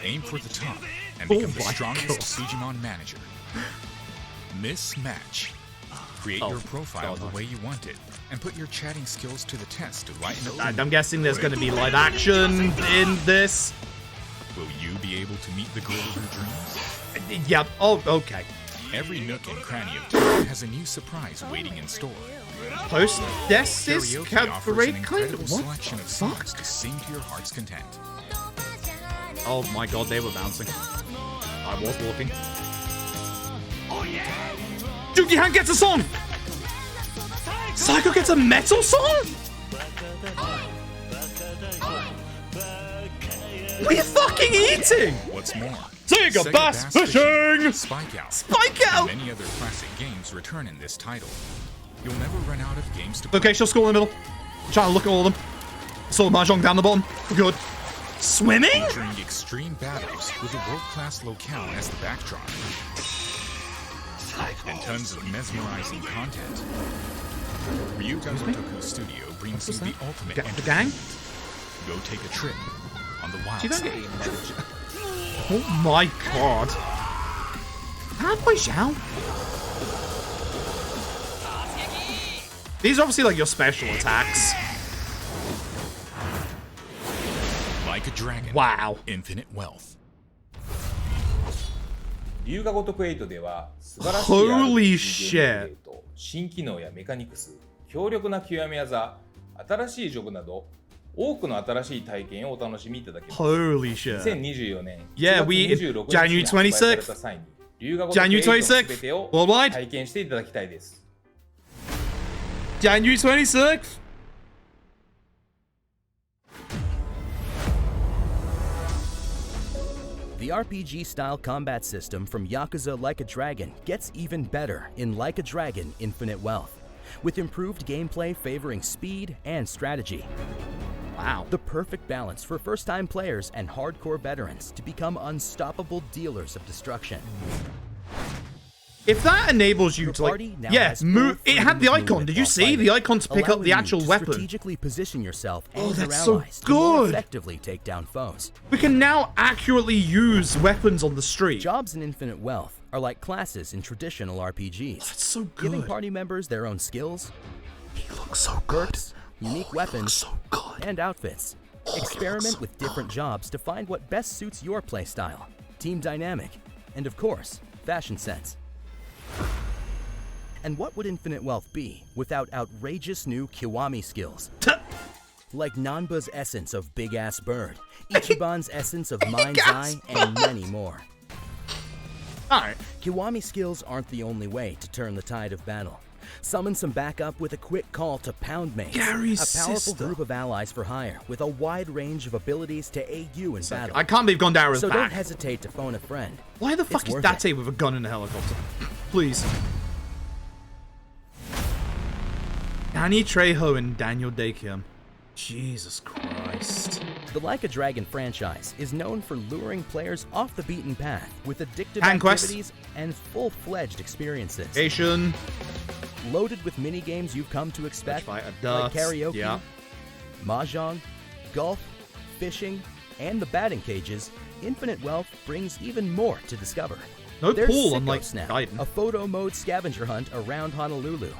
Aim for the top and Oh become the my strongest God. Sujimon manager. Mismatch. Create your profile the way you want it, and put your chatting skills to the test to lighten up. I'm guessing there's going to be live action in this. Will you be able to meet the girl of your dreams? Yep. Oh, okay. Every nook and cranny of town has a new surprise waiting in store. Hostesses Karaoke offers an cabaret kind incredible of what? selection of songs to sing to your heart's content. Oh my god, they were bouncing. I was walking. Doogie Han gets a song! Psycho gets a metal song? What are you fucking eating? What's more, Sega Bass Fishing! Spike Out, Spike Out! and many other classic games return in this title. You'll never run out of games to play. Okay, she'll score in the middle. Trying to look at all of them. Saw Mahjong down the bottom. Good. Swimming? Featuring extreme battles with a world-class locale as the backdrop. And tons of mesmerizing content. Ryuga Gotoku Studio brings you the ultimate The gang? Go take a trip on the wild She don't side. get Oh my god. Bad boy Xiao. These are obviously like your special attacks. Like a dragon. Wow. Infinite wealth. 龍が如く8では素晴らしい Holy RPG ゲームプレイと新機能やメカニクス、強力な極め技、新しいジョブなど多くの新しい体験をお楽しみいただけます。 Holy shit. 2024年 Yeah, 1 we 月26日 January に発売された 26th. 際に龍が如く January 8の 26th. 全てを Worldwide. 体験していただきたいです。 January 26th. The RPG-style combat system from Yakuza Like a Dragon gets even better in Like a Dragon Infinite Wealth, with improved gameplay favoring speed and strategy. Wow. The perfect balance for first-time players and hardcore veterans to become unstoppable dealers of destruction. If that enables you Your to like, party now yeah, has move. full It had the freedom of icon. movement Did you while see fighting, the icon to pick up allowing the you actual to weapon? strategically position yourself and Oh, your that's so allies to more good. effectively take down foes. We can now accurately use weapons on the street. Jobs in Infinite Wealth are like classes in traditional RPGs. That's so good. Giving party members their own skills, He looks so good. unique weapons, and outfits. Experiment with different jobs to find what best suits your playstyle, team dynamic, and of course, fashion sense. And what would Infinite Wealth be without outrageous new Kiwami skills? Like Nanba's essence of Big Ass Bird, Ichiban's essence of Mind's Eye, and many more. Alright. Kiwami skills aren't the only way to turn the tide of battle. Summon some backup with a quick call to Poundmates, Gary's a powerful sister. group of allies for hire with a wide range of abilities to aid you in battle. I can't believe Gondara is so back. don't hesitate to phone a friend. Why the fuck It's is worth Date with a gun and a helicopter? Please. Danny Trejo and Daniel Day-Kim. Jesus Christ. The Like a Dragon franchise is known for luring players off the beaten path with addictive Conquest. activities and full-fledged experiences. Asian. Loaded with mini-games you've come to expect, like Dust. karaoke, Yeah. mahjong, golf, fishing, and the batting cages, Infinite Wealth brings even more to discover. No There's pool, Sicko unlike Snap, Gaiden. a photo mode scavenger hunt around Honolulu,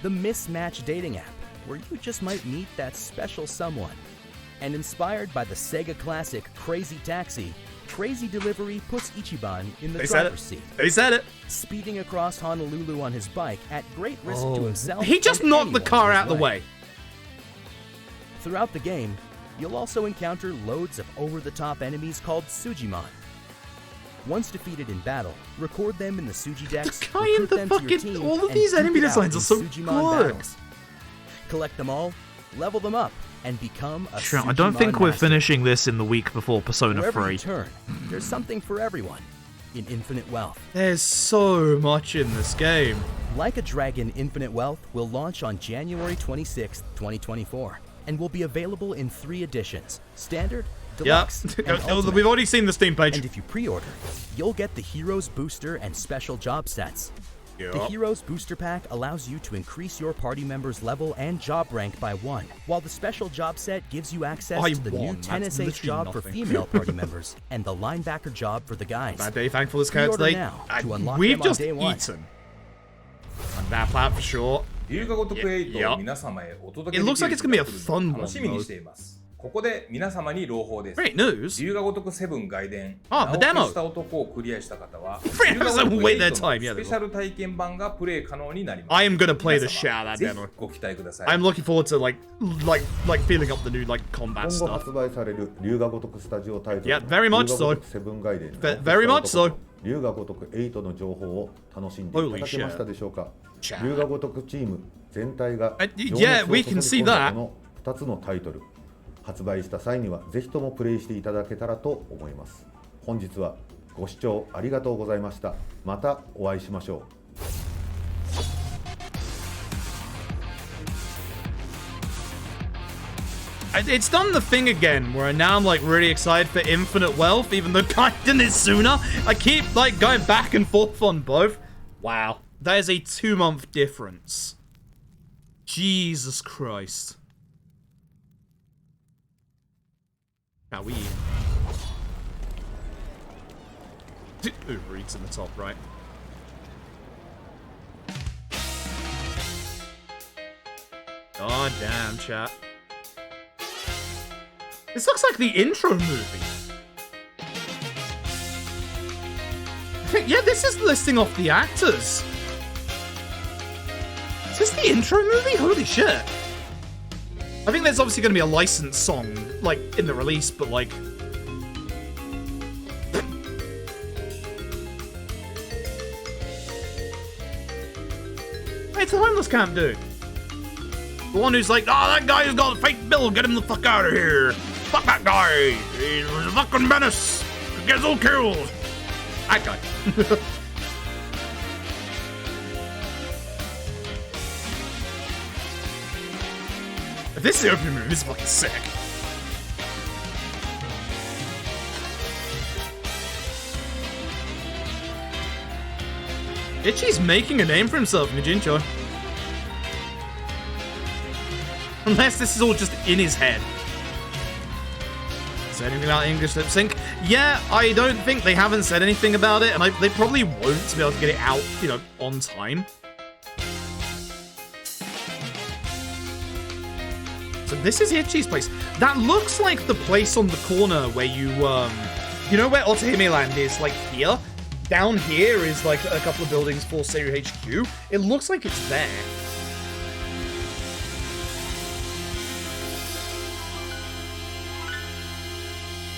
the Mismatch dating app, where you just might meet that special someone. And inspired by the Sega classic Crazy Taxi, Crazy Delivery puts Ichiban in the They said driver's it. seat. They said it. Speeding across Honolulu on his bike at great risk to Oh, himself. he just and knocked the anyone car in his out of the way. Throughout the game, you'll also encounter loads of over-the-top enemies called Sujimon. Once defeated in battle, record them in the Suji decks, guy in recruit the them to your fucking- team, all of and these duke enemy it out designs are in so Sujimon good. battles. Collect them all, level them up, and become a Sure, I don't think Sujimon we're master. finishing this in the week before Persona Wherever 3. you turn, there's something for everyone in Infinite Wealth. There's so much in this game. Like a Dragon Infinite Wealth will launch on January 26th, 2024, and will be available in 3 editions: Standard, Deluxe, and Ultimate. We've already seen the Steam page. And if you pre-order, you'll get the Heroes Booster and special job sets. The Heroes Booster Pack allows you to increase your party members' level and job rank by 1, while the special job set gives you access to the new 10 That's SH literally job for nothing. female party members and the linebacker job for the guys. Bad day, thankful as cards Pre-order today. now to unlock We've them on just day 1. eaten. On that plat for sure. 龍が如く8 Yep. を皆様へお届け It で looks き like る it's gonna be a 日が来る fun のを one, 楽しみにしています。ここで皆様に朗報です。 Great news. 龍が如く7外伝、 Ah, the 名を demo. 消した男をクリアした方は、 Friends, 龍が如く wait their 8 time, の yeah, スペシャル体験版がプレイ可能になります。 I am gonna play the 皆 shit 様 out of that ぜひ demo. ご期待ください。 I'm looking forward to like feeling up the new like combat 今後 stuff. 発売される龍が如くスタジオタイトル Yeah, very much so. 龍が如くセブンガイデン Very much so. 龍が如く8の情報を楽しんでいただけましたでしょうか Holy shit. 龍が如くチーム全体が yeah, we can see that. この2つのタイトル発売した際にはぜひともプレイしていただけたらと思います本日はご視聴ありがとうございましたまたお会いしましょうIt's done the thing again where now I'm like really excited for Infinite Wealth, even though Gaiden is sooner. I keep like going back and forth on both. Wow, that is a 2-month difference. Jesus Christ. How we Uber Eats in the top right. God damn, chat. This looks like the intro movie. Yeah, this is listing off the actors. Is this the intro movie? Holy shit. I think there's obviously going to be a licensed song, like, in the release, but, like... Hey, it's a homeless camp dude. The one who's like, oh, that guy who's got a fake bill, get him the fuck out of here. Fuck that guy. He's a fucking menace. He gets all killed. That guy. If this is the opening movie, this is fucking sick. Itchy's making a name for himself in Jincho. Unless this is all just in his head. Is there anything about English lip sync? Yeah, I don't think they haven't said anything about it, and they probably won't to be able to get it out, you know, on time. So this is Hitchi's place. That looks like the place on the corner where you know where Otohime Land is, like here? Down here is like a couple of buildings for Seiru HQ. It looks like it's there.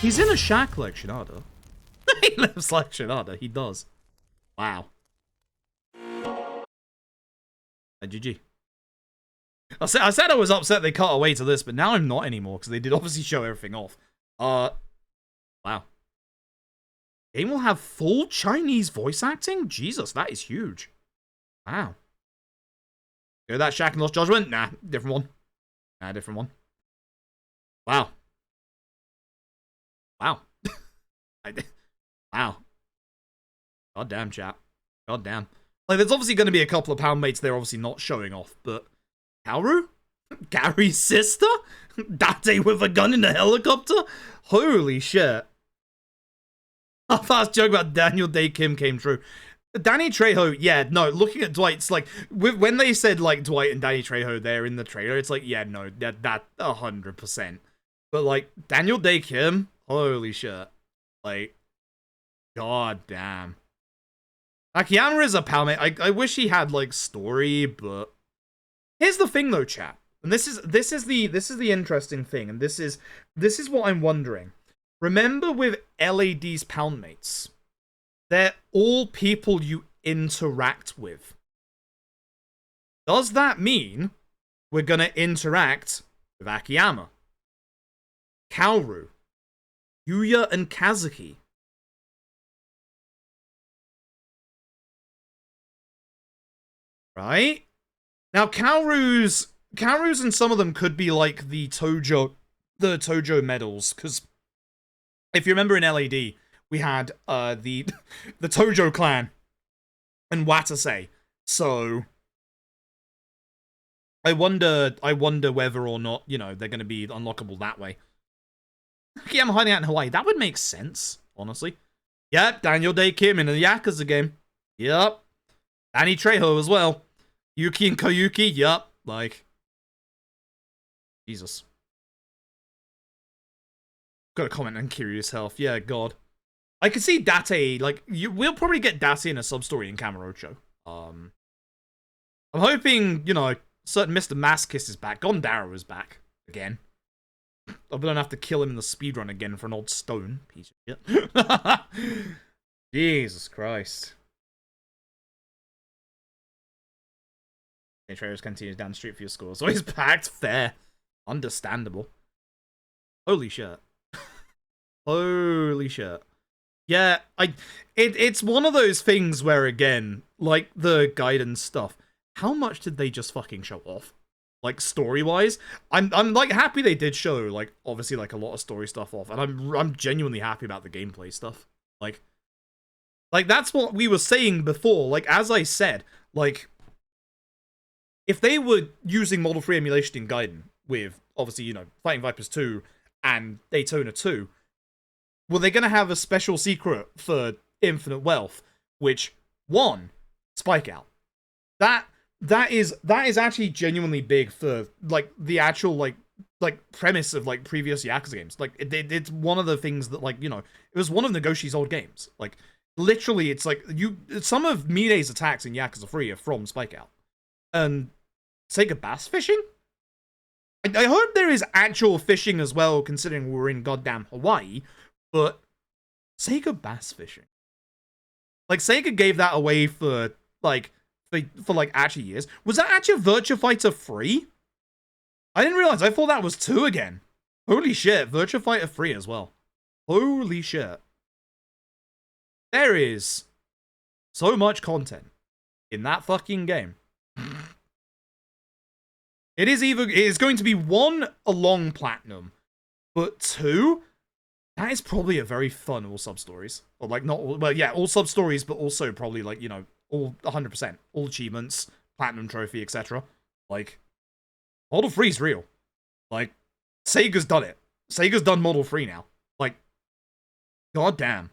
He's in a shack like Shinada. He lives like Shinada. He does. Wow. GG. I said I was upset they cut away to this, but now I'm not anymore, because they did obviously show everything off. Wow. Game will have full Chinese voice acting? Jesus, that is huge. Wow. Go that Shack and Lost Judgment? Nah, different one. Nah, different one. Wow. Wow. Wow. God damn, chat. God damn. Like, there's obviously going to be a couple of Poundmates they're obviously not showing off, but... Kaoru? Gary's sister? Date with a gun in a helicopter? Holy shit. A fast joke about Daniel Day Kim came true. Danny Trejo, yeah, no, looking at Dwight, it's like, when they said, like, Dwight and Danny Trejo there in the trailer, it's like, yeah, no, that 100%. But, like, Daniel Day Kim? Holy shit. Like, god damn. Akiyama is a Poundmate. I wish he had, like, story, but... Here's the thing, though, chat. And this is the interesting thing, and this is what I'm wondering. Remember with LAD's Poundmates, they're all people you interact with. Does that mean we're gonna interact with Akiyama, Kaoru, Yuya, and Kazuki? Right? Now, Kaoru's and some of them could be like the Tojo medals, because if you remember in LAD, we had the Tojo clan and Watase. So I wonder whether or not, you know, they're going to be unlockable that way. Yeah, I'm hiding out in Hawaii. That would make sense, honestly. Yep, Daniel Day Kim in the Yakuza game. Yep. Danny Trejo as well. Yuki and Koyuki, yup. Like, Jesus. Got a comment on Kiryu's health. Yeah, God. I could see Date, like, we'll probably get Date in a sub-story in Kamurocho. I'm hoping, you know, certain Mr. Masochist is back. Gondaro is back. Again. I don't have to kill him in the speedrun again for an old stone. Piece of shit. Jesus Christ. Traders continues down the street for your score. So he's packed. Fair. Understandable. Holy shit. Holy shit. Yeah, it's one of those things where, again, like the Gaiden stuff, how much did they just fucking show off? Like, story-wise? I'm like happy they did show, like, obviously, like, a lot of story stuff off, and I'm genuinely happy about the gameplay stuff. Like that's what we were saying before. Like, as I said, like, if they were using Model 3 emulation in Gaiden with, obviously, you know, Fighting Vipers 2 and Daytona 2, well, they're going to have a special secret for Infinite Wealth, which, one, Spike Out. That is actually genuinely big for, like, the actual, like premise of, like, previous Yakuza games. Like, it's one of the things that, like, you know, it was one of Negoshi's old games. Like, literally, it's like, some of Mire's attacks in Yakuza 3 are from Spike Out. And Sega bass fishing? I hope there is actual fishing as well, considering we're in goddamn Hawaii, but Sega bass fishing. Like, Sega gave that away for actually years. Was that actually Virtua Fighter 3? I didn't realize. I thought that was 2 again. Holy shit, Virtua Fighter 3 as well. Holy shit. There is so much content in that fucking game. It is going to be 1, a long platinum, but 2, that is probably a very fun all sub-stories. Or, like, not all, well, yeah, all sub-stories, but also probably, like, you know, all 100%. All achievements, platinum trophy, etc. Like, Model 3 is real. Like, Sega's done it. Sega's done Model 3 now. Like, goddamn.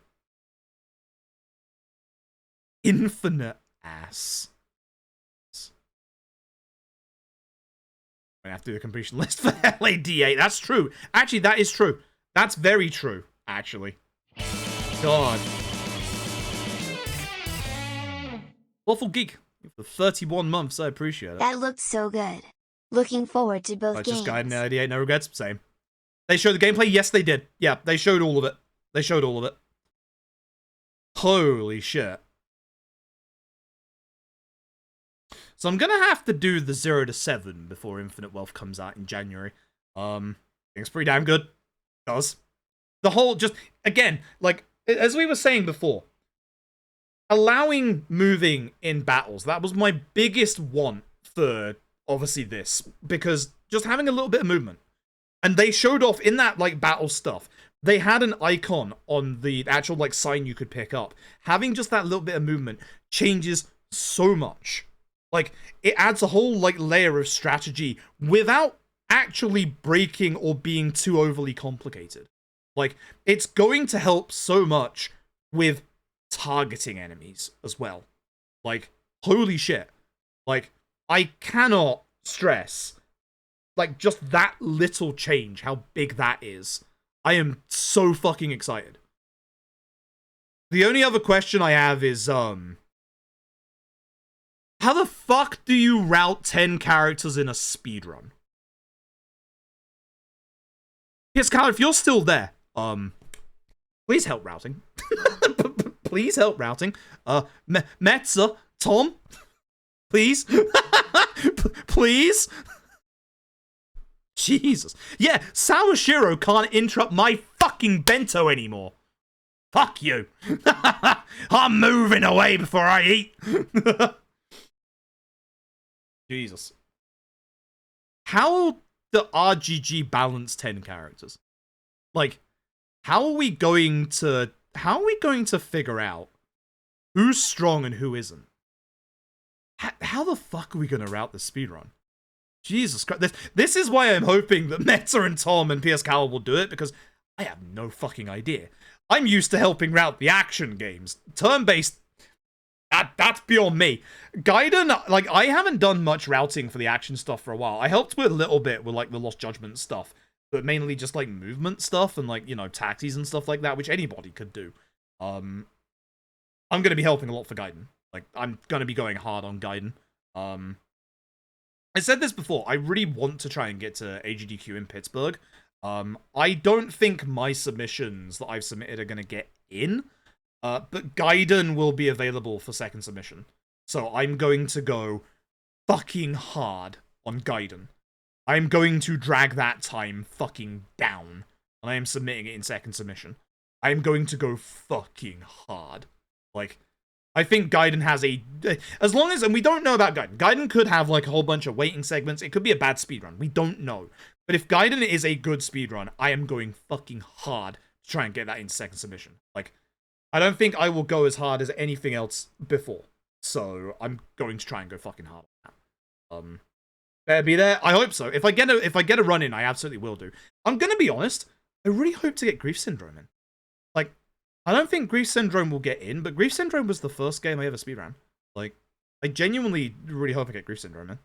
Infinite ass. I have to do a completion list for LAD8. That's true. Actually, that is true. That's very true, actually. God. Waffle Geek for 31 months. I appreciate it. That looked so good. Looking forward to both games. Just Gaiden and LAD8, no regrets. Same. They showed the gameplay? Yes, they did. Yeah, they showed all of it. They showed all of it. Holy shit. So I'm gonna have to do the 0 to 7 before Infinite Wealth comes out in January. I think it's pretty damn good. It does. The whole, just, again, like, as we were saying before, allowing moving in battles, that was my biggest want for, obviously, this. Because just having a little bit of movement. And they showed off in that, like, battle stuff. They had an icon on the actual, like, sign you could pick up. Having just that little bit of movement changes so much. Like, it adds a whole, like, layer of strategy without actually breaking or being too overly complicated. Like, it's going to help so much with targeting enemies as well. Like, holy shit. Like, I cannot stress, like, just that little change, how big that is. I am so fucking excited. The only other question I have is, how the fuck do you route 10 characters in a speedrun? Yes, Kyle, if you're still there, please help routing. Please help routing. Metza, Tom, please. Please. Jesus. Yeah, Sawashiro can't interrupt my fucking bento anymore. Fuck you. I'm moving away before I eat. Jesus. How do RGG balance 10 characters? Like, how are we going to figure out who's strong and who isn't? How the fuck are we going to route this speedrun? Jesus Christ. This is why I'm hoping that Meta and Tom and PS Cal will do it, because I have no fucking idea. I'm used to helping route the action games. Turn-based, that's beyond me. Gaiden, like, I haven't done much routing for the action stuff for a while. I helped with a little bit with, like, the Lost Judgment stuff, but mainly just, like, movement stuff and, like, you know, taxis and stuff like that, which anybody could do. I'm going to be helping a lot for Gaiden. Like, I'm going to be going hard on Gaiden. I said this before, I really want to try and get to AGDQ in Pittsburgh. I don't think my submissions that I've submitted are going to get in, but Gaiden will be available for second submission. So I'm going to go fucking hard on Gaiden. I'm going to drag that time fucking down, and I am submitting it in second submission. I am going to go fucking hard. Like, I think Gaiden has a... As long as... And we don't know about Gaiden. Gaiden could have, like, a whole bunch of waiting segments. It could be a bad speedrun. We don't know. But if Gaiden is a good speedrun, I am going fucking hard to try and get that in second submission. Like, I don't think I will go as hard as anything else before. So, I'm going to try and go fucking hard on that. Better be there. I hope so. If I get a run in, I absolutely will do. I'm gonna be honest. I really hope to get Grief Syndrome in. Like, I don't think Grief Syndrome will get in, but Grief Syndrome was the first game I ever speedran. Like, I genuinely really hope I get Grief Syndrome in.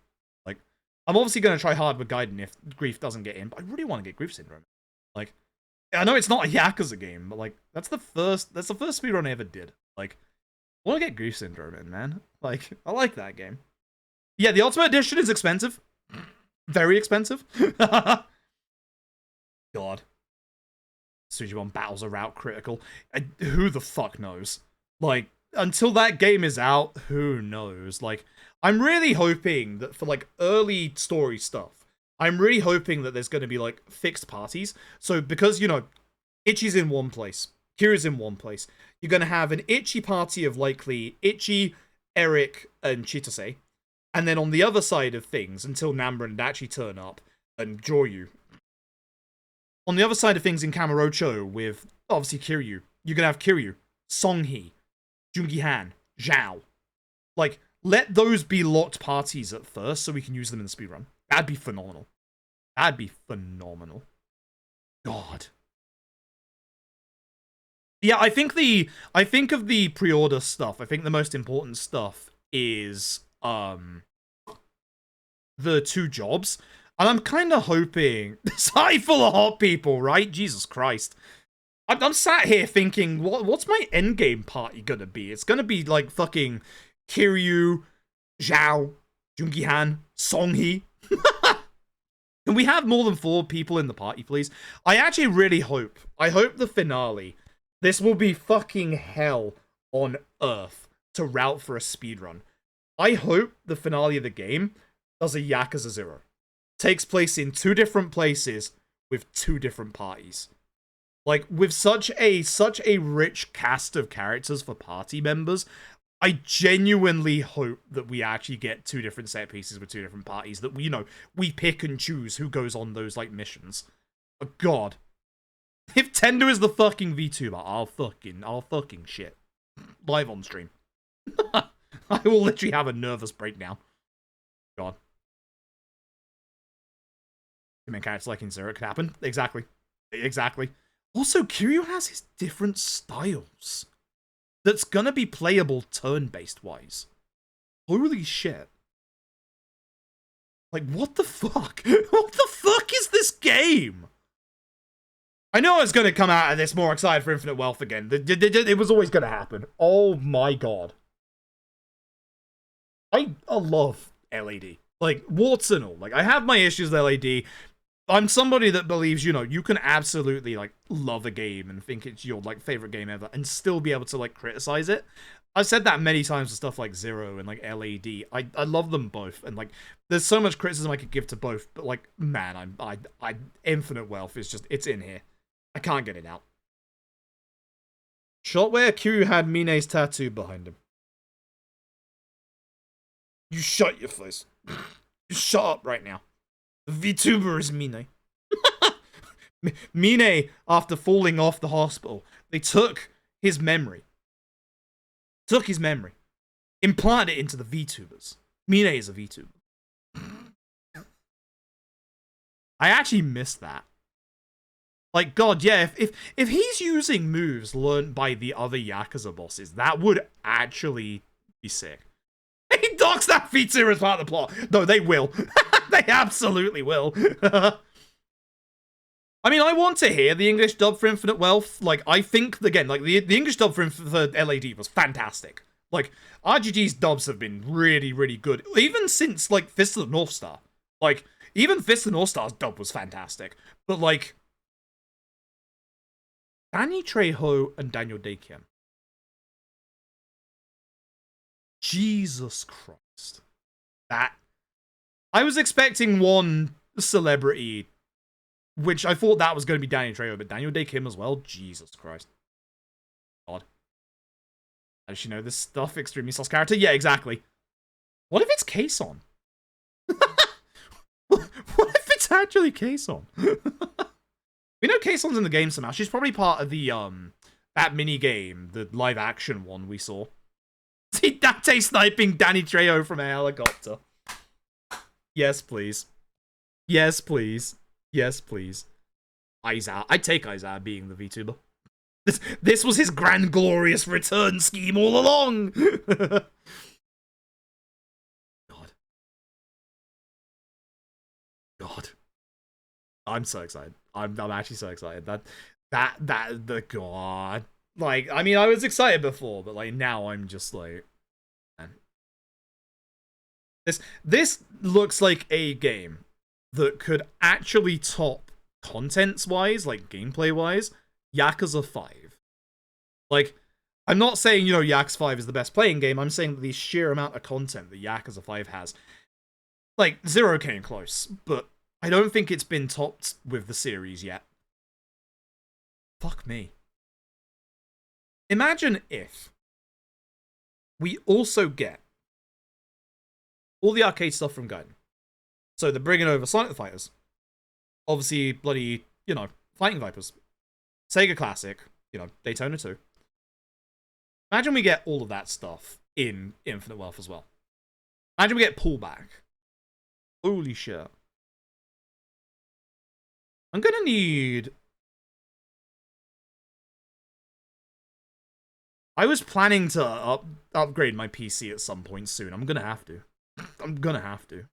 Like, I'm obviously going to try hard with Gaiden if Grief doesn't get in, but I really want to get Grief Syndrome. Like, I know it's not a Yakuza game, but, like, that's the first speedrun I ever did. Like, I want to get Grief Syndrome in, man. Like, I like that game. Yeah, the Ultimate Edition is expensive. Very expensive. God. Sujibon battles are route critical. Who the fuck knows? Like, until that game is out, who knows? Like, I'm really hoping that for, like, early story stuff, I'm really hoping that there's going to be, like, fixed parties. So, because, you know, Ichi's in one place, Kira's in one place, you're going to have an Ichi party of likely Ichi, Eric, and Chitase. And then on the other side of things, until Nambra and Dachi turn up and draw you, on the other side of things in Kamurocho with, obviously, Kiryu, you're going to have Kiryu, Songhee, Jungi Han, Zhao. Like, let those be locked parties at first so we can use them in the speedrun. That'd be phenomenal. That'd be phenomenal. God. Yeah, I think of the pre-order stuff, I think the most important stuff is, the 2 jobs. And I'm kind of hoping... This high full of hot people, right? Jesus Christ. I'm sat here thinking, what's my endgame party gonna be? It's gonna be like fucking Kiryu, Zhao, Jungihan, Songhee. Can we have more than 4 people in the party, please? I actually really hope. I hope the finale. This will be fucking hell on earth to route for a speedrun. I hope the finale of the game does a Yakuza 0. Takes place in 2 different places with 2 different parties. Like, with such a rich cast of characters for party members, I genuinely hope that we actually get 2 different set pieces with 2 different parties. That we, we pick and choose who goes on those, like, missions. Oh, God. If Tendo is the fucking VTuber, I'll fucking shit. Live on stream. I will literally have a nervous breakdown. God. The main characters like in Zero, it could happen. Exactly. Exactly. Also, Kiryu has his different styles. That's gonna be playable turn-based wise. Holy shit. Like, what the fuck? What the fuck is this game? I know I was gonna come out of this more excited for Infinite Wealth again. It was always gonna happen. Oh my god. I love LAD. Like, warts and all. Like, I have my issues with LAD. I'm somebody that believes, you can absolutely, like, love a game and think it's your, like, favorite game ever and still be able to, like, criticize it. I've said that many times with stuff like Zero and, like, LAD. I love them both. And, like, there's so much criticism I could give to both. But, like, man, Infinite Wealth is just, it's in here. I can't get it out. Shot where Kiryu had Mine's tattoo behind him. You shut your face. You shut up right now. The VTuber is Mine. Mine, after falling off the hospital, they took his memory. Implanted it into the VTubers. Mine is a VTuber. I actually missed that. Like, God, yeah, if he's using moves learned by the other Yakuza bosses, that would actually be sick. He docks that VTuber as part of the plot. No, they will. They absolutely will. I mean, I want to hear the English dub for Infinite Wealth. Like, I think, again, like, the English dub for LAD was fantastic. Like, RGG's dubs have been really, really good. Even since, like, Fist of the North Star. Like, even Fist of the North Star's dub was fantastic. But, like, Danny Trejo and Daniel Day-Kim. Jesus Christ. That... I was expecting one celebrity, which I thought that was going to be Danny Trejo, but Daniel Day-Kim as well? Jesus Christ. God. Does she know this stuff? Extremely sus character? Yeah, exactly. What if it's Kason? What if it's actually Kason? We know Kason's in the game somehow. She's probably part of the, that mini game, the live action one we saw. See Dante sniping Danny Trejo from a helicopter. Yes, please. Yes, please. Yes, please. Aizawa. I'd take Aizawa being the VTuber. This was his grand glorious return scheme all along. God. God. I'm so excited. I'm actually so excited. The God. Like, I mean, I was excited before, but like now I'm just like, man. This looks like a game that could actually top contents-wise, like gameplay-wise, Yakuza 5. Like, I'm not saying, Yakuza 5 is the best playing game. I'm saying that the sheer amount of content that Yakuza 5 has, like, Zero came close, but I don't think it's been topped with the series yet. Fuck me. Imagine if we also get all the arcade stuff from Gaiden. So they're bringing over Sonic the Fighters. Obviously, bloody, Fighting Vipers. Sega Classic, Daytona 2. Imagine we get all of that stuff in Infinite Wealth as well. Imagine we get pullback. Holy shit. I'm gonna need... I was planning to upgrade my PC at some point soon. I'm gonna have to. I'm gonna have to.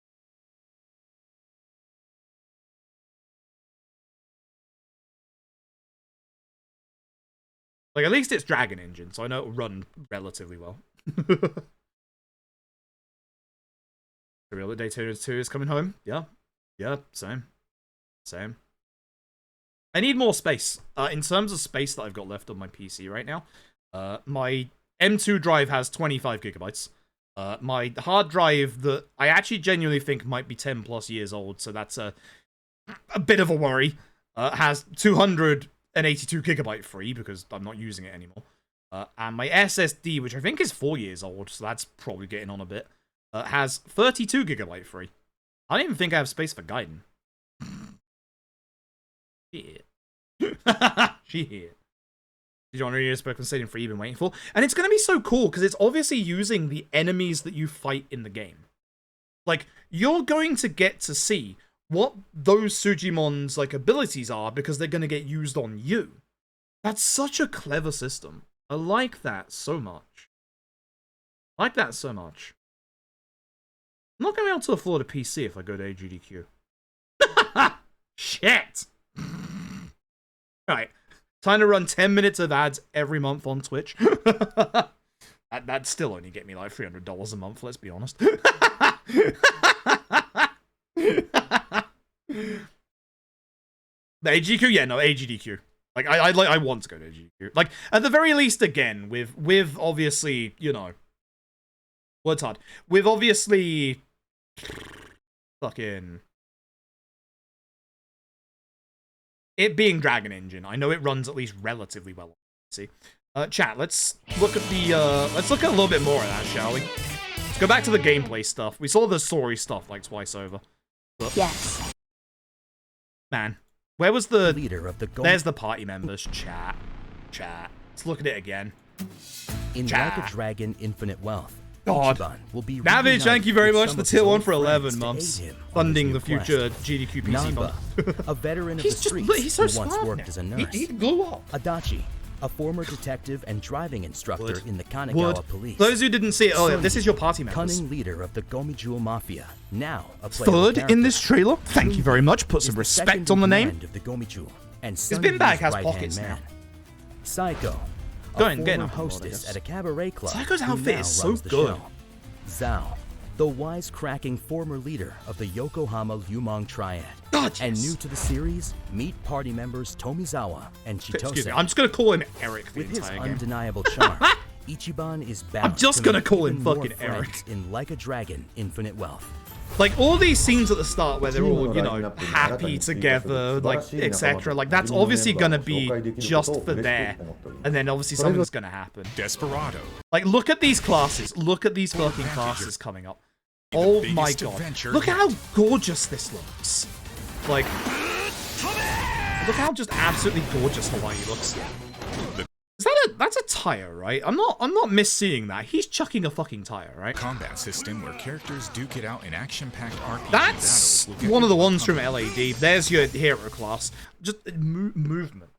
Like, at least it's Dragon Engine, so I know it'll run relatively well. The real Daytona 2 is coming home. Yeah. Yeah, same. Same. I need more space. In terms of space that I've got left on my PC right now, my M2 drive has 25 gigabytes. My hard drive that I actually genuinely think might be 10 plus years old, so that's a bit of a worry, has 282 gigabyte free because I'm not using it anymore. And my SSD, which I think is 4 years old, so that's probably getting on a bit, has 32 gigabyte free. I don't even think I have space for Gaiden. Shit. Shit. Did you want to read a spoken statement for you've been waiting for? And it's going to be so cool because it's obviously using the enemies that you fight in the game. Like, you're going to get to see what those Sujimon's like abilities are because they're going to get used on you. That's such a clever system. I like that so much. I like that so much. I'm not going to be able to afford a PC if I go to AGDQ. Shit! Alright. Time to run 10 minutes of ads every month on Twitch. That'd still only get me like $300 a month, let's be honest. The AGDQ? Yeah, no, AGDQ. Like, I want to go to AGDQ. Like, at the very least, again, with obviously, you know... Word's hard. With obviously... Fucking... It being Dragon Engine, I know it runs at least relatively well. See, chat. Let's look at the. Let's look at a little bit more of that, shall we? Let's go back to the gameplay stuff. We saw the story stuff like twice over. But, yes. Man, where was the leader of the? There's the party members. Chat. Let's look at it again. In Like a Dragon: Infinite Wealth. God. Will be Navage, thank you very much. The tier 1 for 11 months. Funding the future GDQ PC fund. A veteran of the streets he's so who once smart worked now. as a nurse. He blew up. Adachi, a former detective and driving instructor in the Kanagawa police. Those who didn't see it earlier, this is your party members. Cunning leader of the Gomijul Mafia, now a third in this trailer. Thank you very much. Put some respect on the name. Of the Gomijul, and his bin bag has pockets now. Psycho, former hostess at a cabaret club. Psycho's outfit is so good. Zhao, the wisecracking former leader of the Yokohama Lumang Triad. God, yes. And new to the series, meet party members Tomizawa and Chitose. Excuse me, I'm just gonna call him Eric the With his entire game. undeniable charm, Ichiban is bound I'm just to gonna make call him even more fucking Eric. friends in Like a Dragon: Infinite Wealth. Like, all these scenes at the start where they're all, you know, happy together, like, etc. Like, that's obviously gonna be just for there. And then obviously something's gonna happen. Desperado. Like, look at these classes. Look at these fucking classes coming up. Oh my god. Look at how gorgeous this looks. Like, look how just absolutely gorgeous Hawaii looks. Is that that's a tire, right? I'm not misseeing that. He's chucking a fucking tire, right? Combat system where characters duke it out in action-packed RPG That's one of the ones from LAD. There's your hero class. Just movement.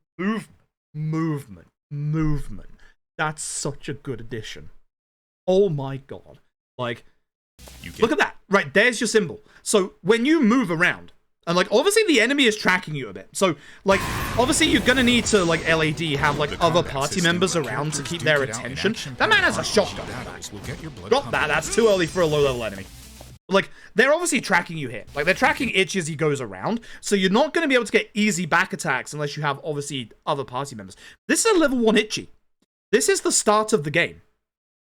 That's such a good addition. Oh my god. Like, look at that. Right, there's your symbol. So when you move around, and like obviously the enemy is tracking you a bit. So like obviously you're gonna need to like LAD have like other party members around to keep their attention. That man has a shotgun. Drop that. That's too early for a low level enemy. Like they're obviously tracking you here. Like they're tracking Itchy as he goes around. So you're not gonna be able to get easy back attacks unless you have obviously other party members. This is a level 1 Itchy. This is the start of the game.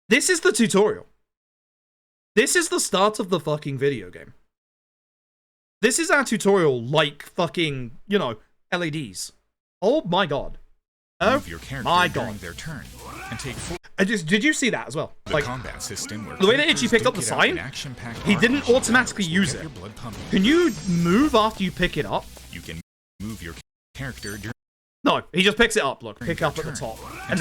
This is the tutorial. This is the start of the fucking video game. This is our tutorial, like fucking, you know, LEDs. Oh my god. Oh my god. Their turn and take full did you see that as well? the Like combat system where the way that Itchy picked up the sign, he didn't automatically use it. Can you move after you pick it up? You can move your character during. No, he just picks it up. Look, pick up at the top, and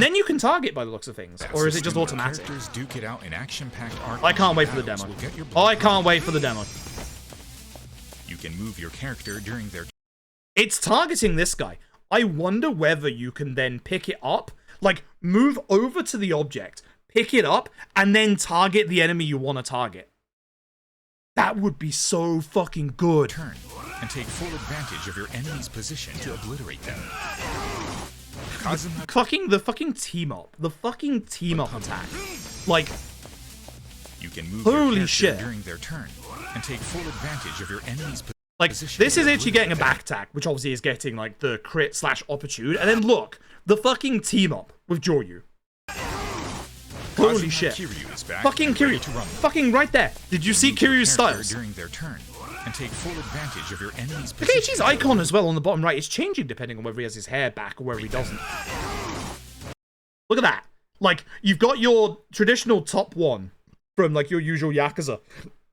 then you can target by the looks of things, or is it just automatic? Duke it out in action-packed I can't wait for the demo. I can't wait for the demo. You can move your character during their. It's targeting this guy. I wonder whether you can then pick it up, like move over to the object, pick it up, and then target the enemy you want to target. That would be so fucking good. Turn and take full advantage of your enemy's position to obliterate them. the fucking team up. The fucking team up attack. Like, you can move holy shit. during their turn and take full advantage of your enemy's position. Like, this is actually getting a back attack, which obviously is getting, like, the crit / opportune. And then look, the fucking team up with Joryu. Holy shit. Fucking Kiryu. Fucking right there. Did you see Kiryu's styles? During their turn and take full advantage of your enemy's Look at Ichi's icon as well on the bottom right. It's changing depending on whether he has his hair back or whether he doesn't. Look at that. Like, you've got your traditional top one from, like, your usual Yakuza.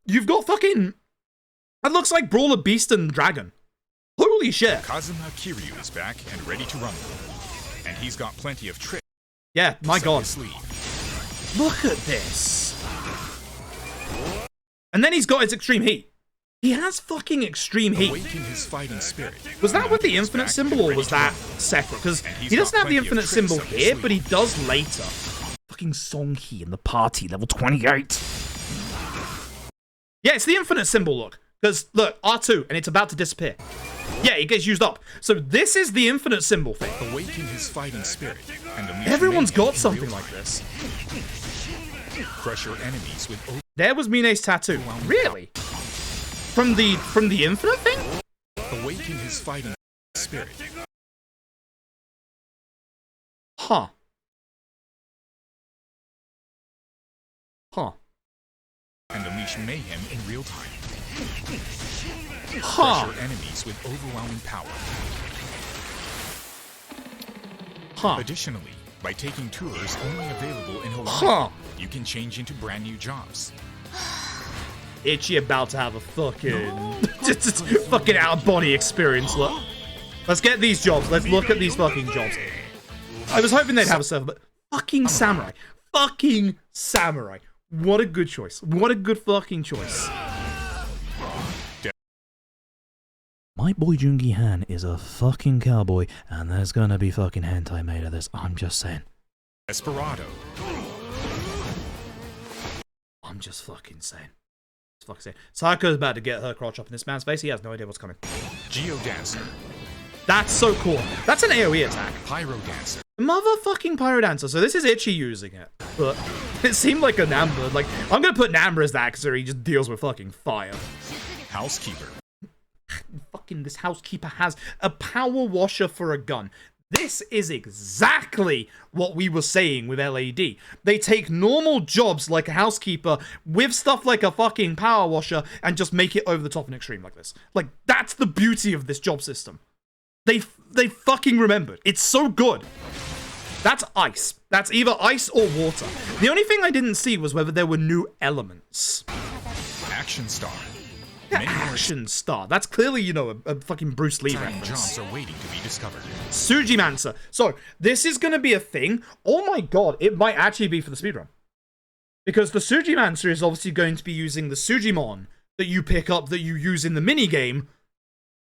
You've got fucking... That looks like Brawler Beast and Dragon. Holy shit. Kazuma Kiryu is back and ready to rumble. And he's got plenty of tricks. Yeah, my god. Look at this. And then he's got his extreme heat. He has fucking extreme heat. Awaken his fighting spirit. Was that with the infinite symbol or was that separate? Because he doesn't have the infinite symbol here, but he does later. Fucking Songhi in the party, level 28. Yeah, it's the infinite symbol, look. Because, look, R2, and it's about to disappear. Yeah, it gets used up. So this is the infinite symbol thing. Awaken his fighting spirit. And everyone's got something like this. Crush your enemies with... There was Mine's tattoo. Really? From the infinite thing? Awaken his fighting spirit. Huh. Huh. And unleash mayhem in real time. Huh. Crush your enemies with overwhelming power. Huh. Additionally, by taking tours only available in Hawaii, huh. you can change into brand new jobs. Itchy about to have a fucking just fucking out of body experience. Look, let's get these jobs. Let's look at these fucking jobs. I was hoping they'd have a server, but fucking samurai, fucking samurai. What a good choice. What a good fucking choice. My boy Jungi Han is a fucking cowboy, and there's gonna be fucking hentai made of this. I'm just saying. Desperado. I'm just fucking saying. Fuck saying. Sayako's about to get her crotch up in this man's face. He has no idea what's coming. Geodancer. That's so cool. That's an AoE attack. Pyro Dancer. Motherfucking Pyro Dancer. So this is Itchy using it. But it seemed like a Namba. Like, I'm gonna put Namba as that because he just deals with fucking fire. Housekeeper. Fucking this housekeeper has a power washer for a gun. This is exactly what we were saying with LAD. They take normal jobs like a housekeeper with stuff like a fucking power washer and just make it over the top and extreme like this. Like, that's the beauty of this job system. They fucking remembered. It's so good. That's ice. That's either ice or water. The only thing I didn't see was whether there were new elements. Action Star. Yeah, Action Star. That's clearly, you know, a fucking Bruce Lee reference. Jobs are waiting to be discovered. Suji Mancer. So, this is going to be a thing. Oh my god, it might actually be for the speedrun. Because the Suji Mancer is obviously going to be using the Sujimon that you pick up, that you use in the minigame,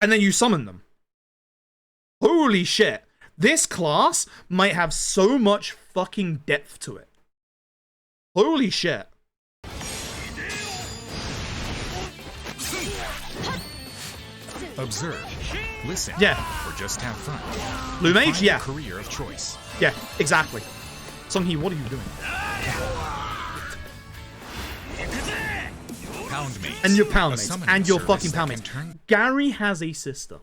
and then you summon them. Holy shit. This class might have so much fucking depth to it. Holy shit. Observe, listen, yeah, or just have fun. Blue Mage, yeah. Career of choice. Yeah, exactly. Songhee, what are you doing? Poundmates. And your Poundmates. And your fucking Poundmates. Gary has a sister.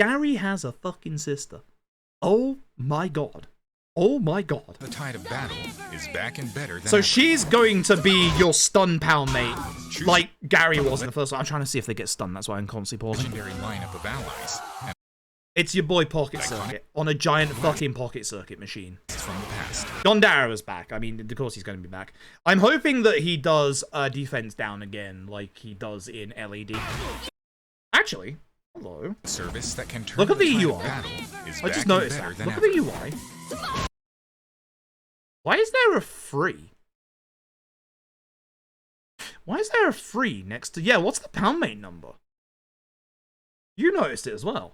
Gary has a fucking sister. Oh my god. Oh my god. The tide of battle is back and better than so ever. she's going to be your stun Poundmate, like Gary was in the first one. I'm trying to see if they get stunned, that's why I'm constantly pausing. Legendary lineup of allies. It's your boy Pocket Circuit on a giant fucking Pocket Circuit machine. From the past. Gondara is back. I mean, of course he's going to be back. I'm hoping that he does defense down again, like he does in LAD. Actually, hello. Service that can turn look at the UI. I just noticed that. Look at the UI. Why is there a free? Why is there a free next to... Yeah, what's the Poundmate number? You noticed it as well.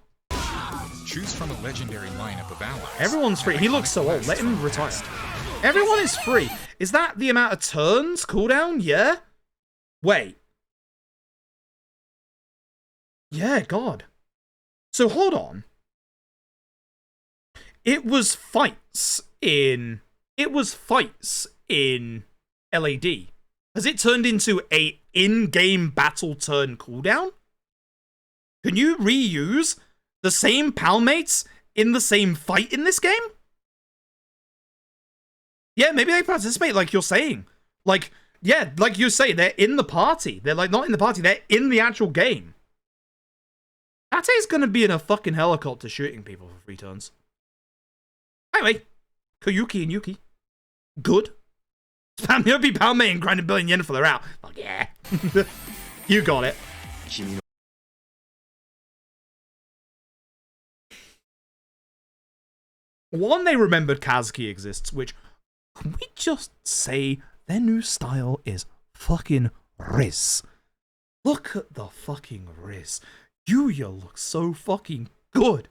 Choose from a legendary lineup of allies. Everyone's free. He looks so old. Let him retire. Everyone is free. Is that the amount of turns cooldown? Yeah? Wait. Yeah, God. So hold on. it was fights in LAD. Has it turned into a in-game battle turn cooldown? Can you reuse the same Poundmates in the same fight in this game? Yeah, maybe they participate like you're saying. Like, yeah, like you say, they're in the party. They're like not in the party, they're in the actual game. Date's gonna be in a fucking helicopter shooting people for 3 turns. Anyway, Koyuki and Yuki. Good. You'll be Poundmate and grind 1 billion yen for the route. Like, yeah. You got it. One, they remembered Kazuki exists, which, can we just say their new style is fucking Riz. Look at the fucking Riz. Yuya looks so fucking good.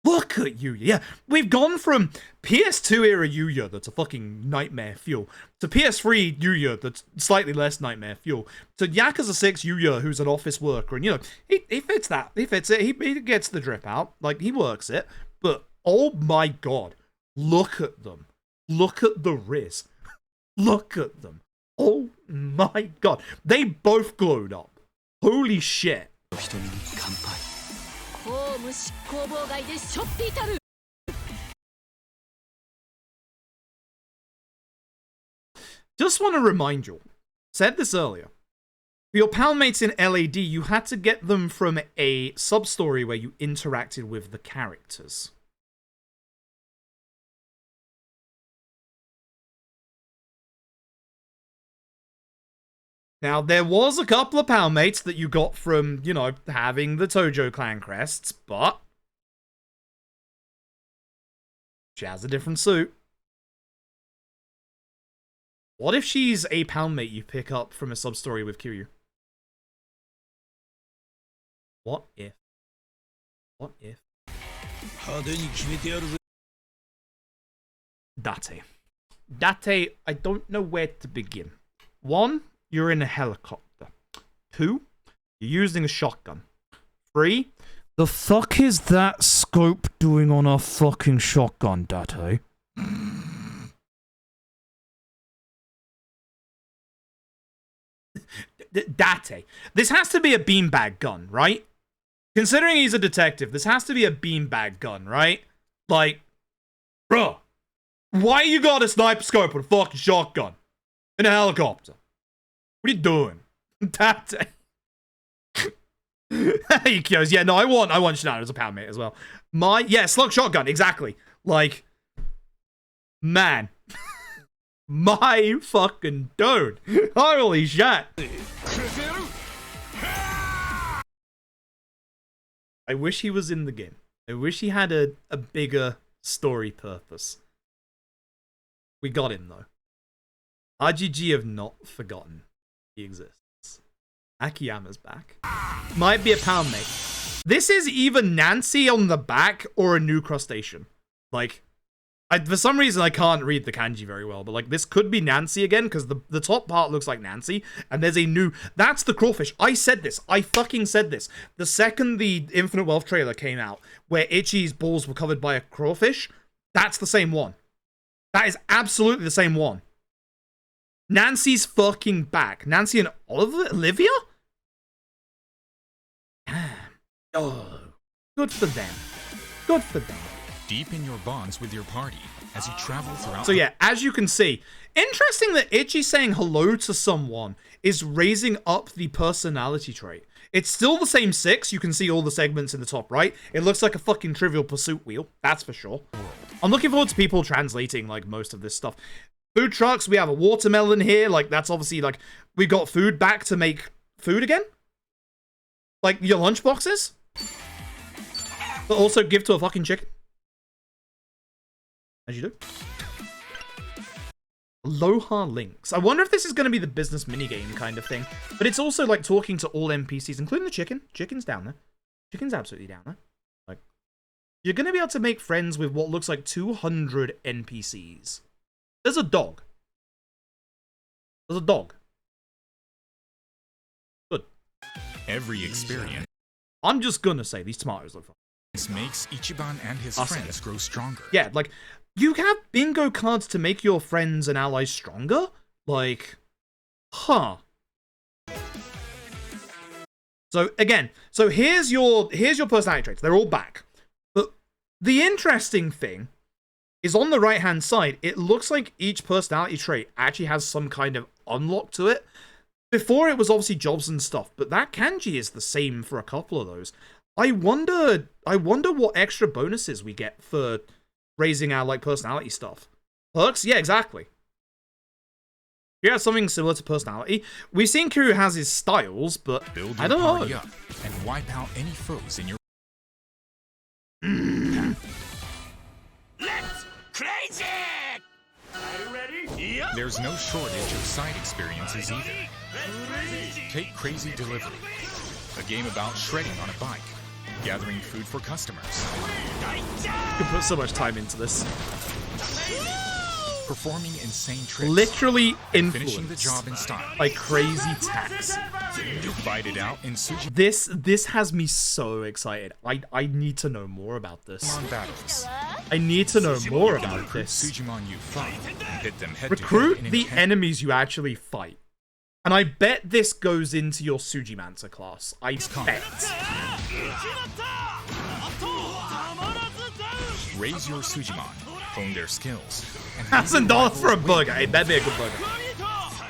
Look at Yuya. Yeah, we've gone from PS2 era Yuya that's a fucking nightmare fuel to PS3 Yuya that's slightly less nightmare fuel to Yakuza 6 Yuya who's an office worker. And, you know, he fits that. He fits it. He gets the drip out. Like, he works it. But, oh my god. Look at them. Look at the Riz. Look at them. Oh my god. They both glowed up. Holy shit. Just want to remind you, said this earlier, for your Poundmates in LAD, you had to get them from a sub-story where you interacted with the characters. Now, there was a couple of Poundmates that you got from, you know, having the Tojo clan crests, but she has a different suit. What if she's a Poundmate you pick up from a sub-story with Kiryu? What if? What if? Date, I don't know where to begin. 1, you're in a helicopter. 2, you're using a shotgun. 3, the fuck is that scope doing on a fucking shotgun, Date? Date. This has to be a beanbag gun, right? Considering he's a detective, this has to be a beanbag gun, right? Like, bruh, why you got a sniper scope with a fucking shotgun in a helicopter? What are you doing? Date. He goes, yeah, no, I want Shinano as a Poundmate as well. Yeah, slug shotgun, exactly. Like, man. My fucking dude. Holy shit. I wish he was in the game. I wish he had a bigger story purpose. We got him, though. RGG have not forgotten he exists. Akiyama's back. Might be a Poundmate. This is either Nancy on the back or a new crustacean. Like, for some reason, I can't read the kanji very well, but, like, this could be Nancy again, because the top part looks like Nancy, and there's a new... That's the crawfish. I said this. I fucking said this. The second the Infinite Wealth trailer came out, where Ichi's balls were covered by a crawfish, that's the same one. That is absolutely the same one. Nancy's fucking back. Nancy and Olivia? Oh, good for them. Good for them. Deepen your bonds with your party as you travel throughout. So yeah, as you can see, interesting that Ichi saying hello to someone is raising up the personality trait. It's still the same 6. You can see all the segments in the top right. It looks like a fucking Trivial Pursuit wheel. That's for sure. I'm looking forward to people translating, like, most of this stuff. Food trucks, we have a watermelon here. Like, that's obviously, like, we got food back to make food again. Like, your lunchboxes. But also give to a fucking chicken. As you do. Aloha Links. I wonder if this is going to be the business minigame kind of thing. But it's also like talking to all NPCs, including the chicken. Chicken's down there. Chicken's absolutely down there. Like, you're going to be able to make friends with what looks like 200 NPCs. There's a dog. There's a dog. Good. Every experience. I'm just going to say these tomatoes look fun. This makes Ichiban and his I'll say friends grow stronger. Yeah, like, you have bingo cards to make your friends and allies stronger? Like, huh. So, again, so here's your personality traits. They're all back. But the interesting thing is on the right-hand side, it looks like each personality trait actually has some kind of unlock to it. Before, it was obviously jobs and stuff, but that kanji is the same for a couple of those. I wonder what extra bonuses we get for raising our, like, personality stuff. Perks? Yeah, exactly. Yeah, something similar to personality. We've seen Kiryu has his styles, but Build I your don't party know. up and wipe out any foes in your. Let's crazy! Are you ready? Yep. There's no shortage of side experiences either. Take Crazy Delivery, a game about shredding on a bike, gathering food for customers. You can put so much time into this. Performing insane tricks. Literally and finishing the influenced job in style. by crazy tax. Fight it out in suji. This has me so excited. I need to know more about this. Battles. I need to know more about this. Sujimon you fight and hit them head Recruit to head in the intense- enemies you actually fight. And I bet this goes into your Sujimancer class. I bet. Raise your Sujimon, hone their skills. and $1,000 for a burger. Hey, that'd be a good burger.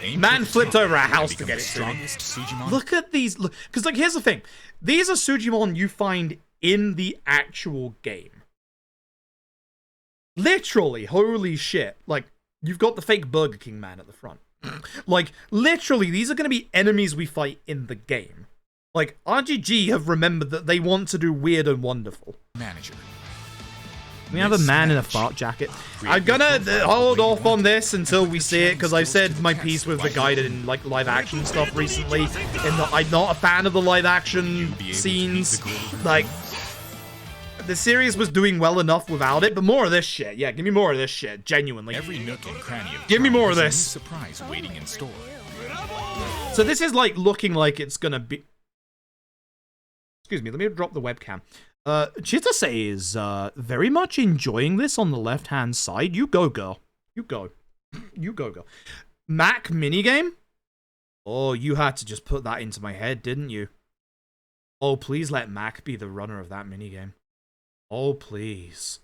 Aim Man for the flipped top over a and house to become get the it to me. strongest Sujimon. Look at these. Because, like, here's the thing. These are Sujimon you find in the actual game. Literally, holy shit. Like, you've got the fake Burger King man at the front. Like, literally, these are going to be enemies we fight in the game. Like, RGG have remembered that they want to do weird and wonderful. Manager. We have a man in a fart jacket. I'm gonna hold off on this until we see it, because I said my piece with the Gaiden, like, live action stuff recently, in that I'm not a fan of the live action scenes. Like, the series was doing well enough without it, but more of this shit. Yeah, give me more of this shit, genuinely. Every nook and cranny of Give me town more of has a new this. surprise waiting in store. So this is, like, looking like it's gonna be... Excuse me, let me drop the webcam. Chitase is very much enjoying this on the left-hand side. You go, girl. You go. You go, girl. Mac minigame? Oh, you had to just put that into my head, didn't you? Oh, please let Mac be the runner of that minigame. Oh, please.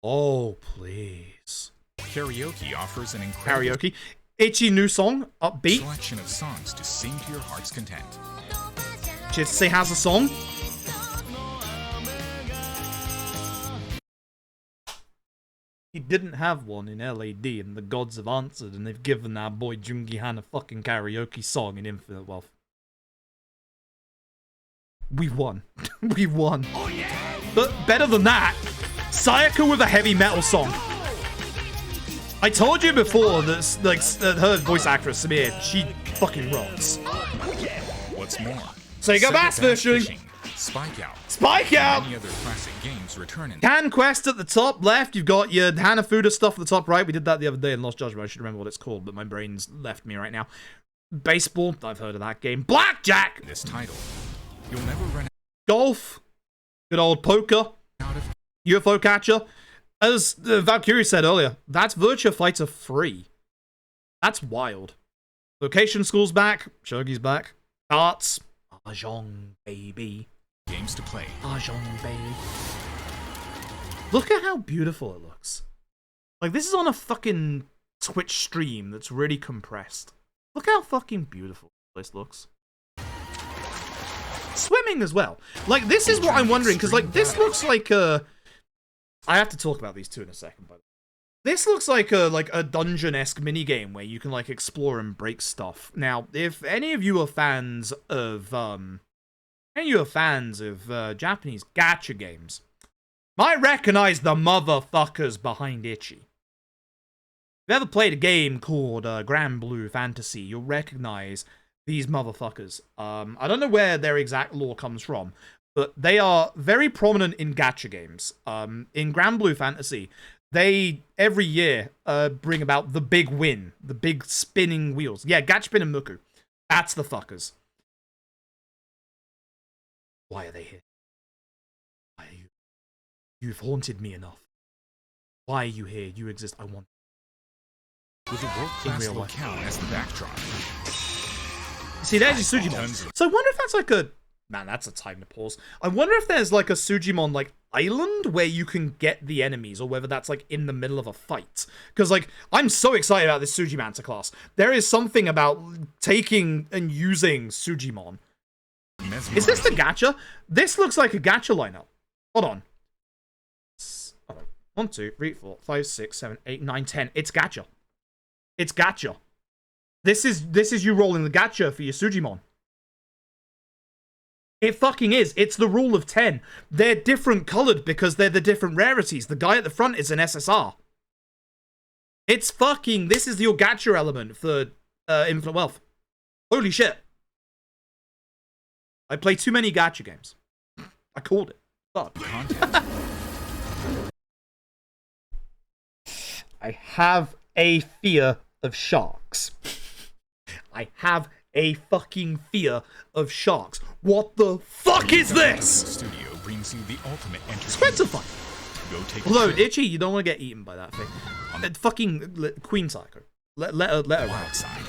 Oh, please. Karaoke offers an incredible Karaoke. Itchy new song, upbeat. selection of songs to sing to your heart's content. Chitase has a song. He didn't have one in LAD, and the gods have answered, and they've given our boy Jungi Han a fucking karaoke song in Infinite Wealth. We won. We won. But better than that, Sayaka with a heavy metal song. I told you before that, like, her voice actress, Samir, she fucking rocks. What's more, Sega Bass Fishing! Spike Out, Spike Out! and many other classic games return in Can Quest at the top left, you've got your Hanafuda stuff at the top right. We did that the other day in Lost Judgment. I should remember what it's called, but my brain's left me right now. Baseball, I've heard of that game. Blackjack! this title. You'll never run Golf. Good old poker. out of UFO catcher. As Valkyrie said earlier, that's Virtua Fighter 3. That's wild. Vocation School's back. Shogi's back. Arts. Mahjong, baby. games to play. Mahjong, baby. Look at how beautiful it looks. Like, this is on a fucking Twitch stream that's really compressed. Look how fucking beautiful this looks. Swimming as well. Like, this is what I'm wondering, because, like, this looks like a... I have to talk about these two in a second, by the way. This looks like a dungeon-esque minigame where you can, like, explore and break stuff. Now, if any of you are fans of, Japanese gacha games, might recognize the motherfuckers behind Itchy. If you ever played a game called Grand Blue Fantasy, you'll recognize these motherfuckers. I don't know where their exact lore comes from, but they are very prominent in gacha games. In Grand Blue Fantasy, they, every year, bring about the big win. The big spinning wheels. Yeah, Gachapin and Muku. That's the fuckers. Why are they here? Why are you? You've haunted me enough. Why are you here? You exist. I want. With a world-class locale as the backdrop. See, there's your Sujimon. So I wonder if that's like a... Man, that's a time to pause. I wonder if there's like a Sujimon like island where you can get the enemies, or whether that's like in the middle of a fight. Because like, I'm so excited about this Sujimancer class. There is something about taking and using Sujimon. Is this the gacha? This looks like a gacha lineup. Hold on. 1, 2, 3, 4, 5, 6, 7, 8, 9, 10. It's gacha. It's gacha. This is you rolling the gacha for your Sujimon. It fucking is. It's the rule of 10. They're different colored because they're the different rarities. The guy at the front is an SSR. It's fucking... This is your gacha element for Infinite Wealth. Holy shit. I play too many gacha games. I called it. Fuck. I have a fear of sharks. I have a fucking fear of sharks. What the fuck is this? Studio brings you the ultimate Squintify. Go take Although, Itchy, you don't want to get eaten by that thing. Fucking Queen Psycho. Let her outside.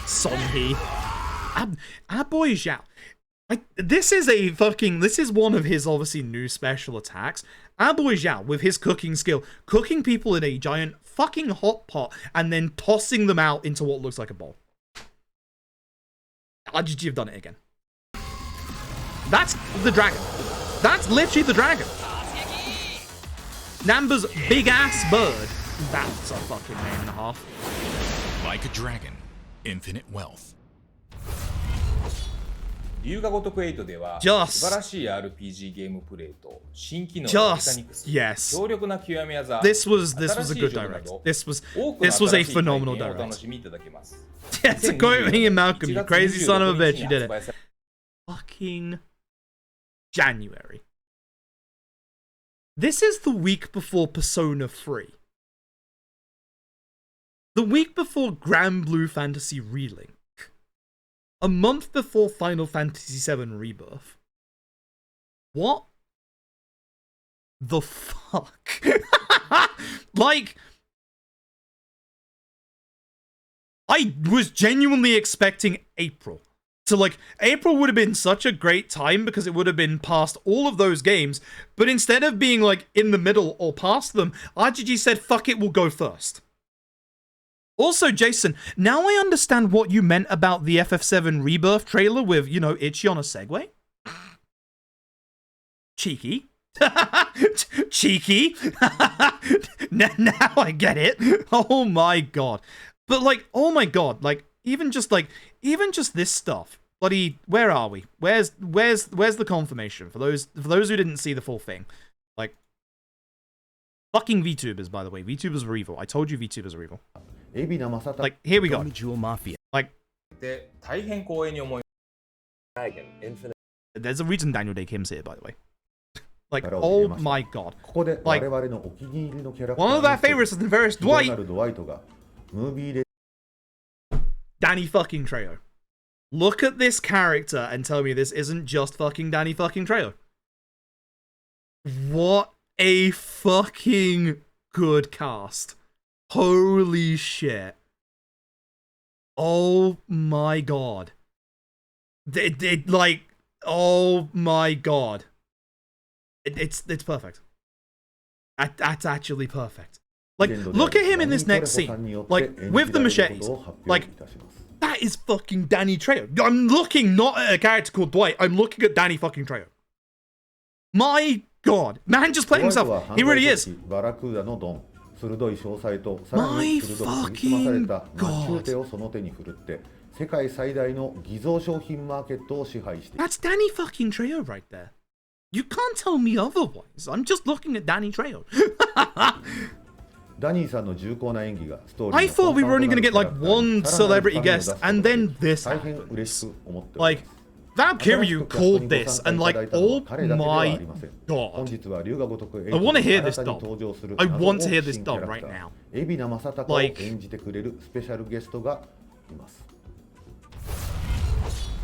Songhee. Our boy Zhao. This is one of his obviously new special attacks. Our boy Zhao, with his cooking skill, cooking people in a giant fucking hot pot and then tossing them out into what looks like a bowl. RGG have done it again. That's the dragon. That's literally the dragon. Namba's big ass bird. That's a fucking name and a half. Like a dragon, infinite wealth. 龍が如く8では Just 素晴らしい RPG ゲームプレイと新機能のメカニクス、強力な極み技、 This was a good direct. This was a phenomenal direct. Yeah, it's a quote me and Malcolm, you crazy son of a bitch, you did it. Fucking January. This is the week before Persona 3. The week before Grand Blue Fantasy Relink. A month before Final Fantasy VII Rebirth. What the fuck? Like, I was genuinely expecting April. So, like, April would have been such a great time because it would have been past all of those games. But instead of being, like, in the middle or past them, RGG said, fuck it, we'll go first. Also, Jason, now I understand what you meant about the FF7 Rebirth trailer with, you know, Itchy on a Segway. Cheeky. Cheeky. Now I get it. Oh my god. But, like, oh my god, like, even just this stuff. Bloody, where are we? Where's the confirmation for those who didn't see the full thing? Like, fucking VTubers, by the way. VTubers are evil. I told you VTubers are evil. Like, here we go. Like, there's a reason Daniel Day Kim's here, by the way. Like, oh my god. Like, one of our favorites is the various Dwight. Danny fucking Trejo. Look at this character and tell me this isn't just fucking Danny fucking Trejo. What a fucking good cast. Holy shit. Oh my god. Like, oh my god. It's perfect. That's actually perfect. Like, look at him in this next scene. Like, with the machetes. Like, that is fucking Danny Trejo. I'm looking not at a character called Dwight. I'm looking at Danny fucking Trejo. My god. Man just played himself. He really is. My fucking god. That's Danny fucking Trejo right there. You can't tell me otherwise. I'm just looking at Danny Trejo. I thought we were only going to get like one celebrity guest, and then this happens. Like, Valkyrien called this, and like, oh my god. I want to hear this dub. I want to hear this dub right now. Like,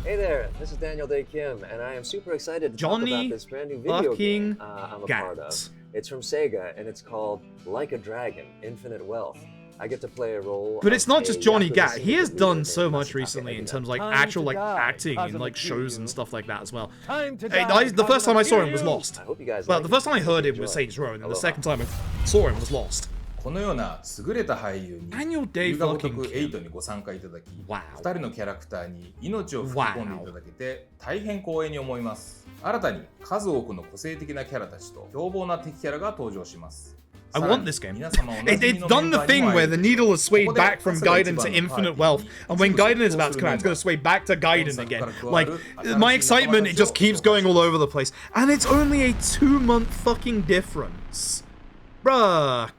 Hey there, this is Daniel Day Kim, and I am super excited to talk about this brand new video game I'm a part of. It's from Sega, and it's called Like a Dragon: Infinite Wealth. I get to play a role. But it's not just Johnny Gat. He has done so much recently in terms of like actual like acting in like shows and stuff like that as well. The first time I saw him was Lost. Well, the first time I heard him was Saints Row, and the second time I saw him was Lost. このような優れた俳優に龍が如く8にご参加いただき、2人のキャラクターに命を吹き込んでいただけて大変光栄に思います。新たに数多くの個性的なキャラたちと凶暴な敵キャラが登場します。I want this game. It's done the thing where the needle is swayed back from Gaiden to Infinite Wealth, and when Gaiden is about to come out, it's going to sway back to Gaiden again. Like, my excitement, it just keeps going all over the place. And it's only a 2-month fucking difference. Bruh.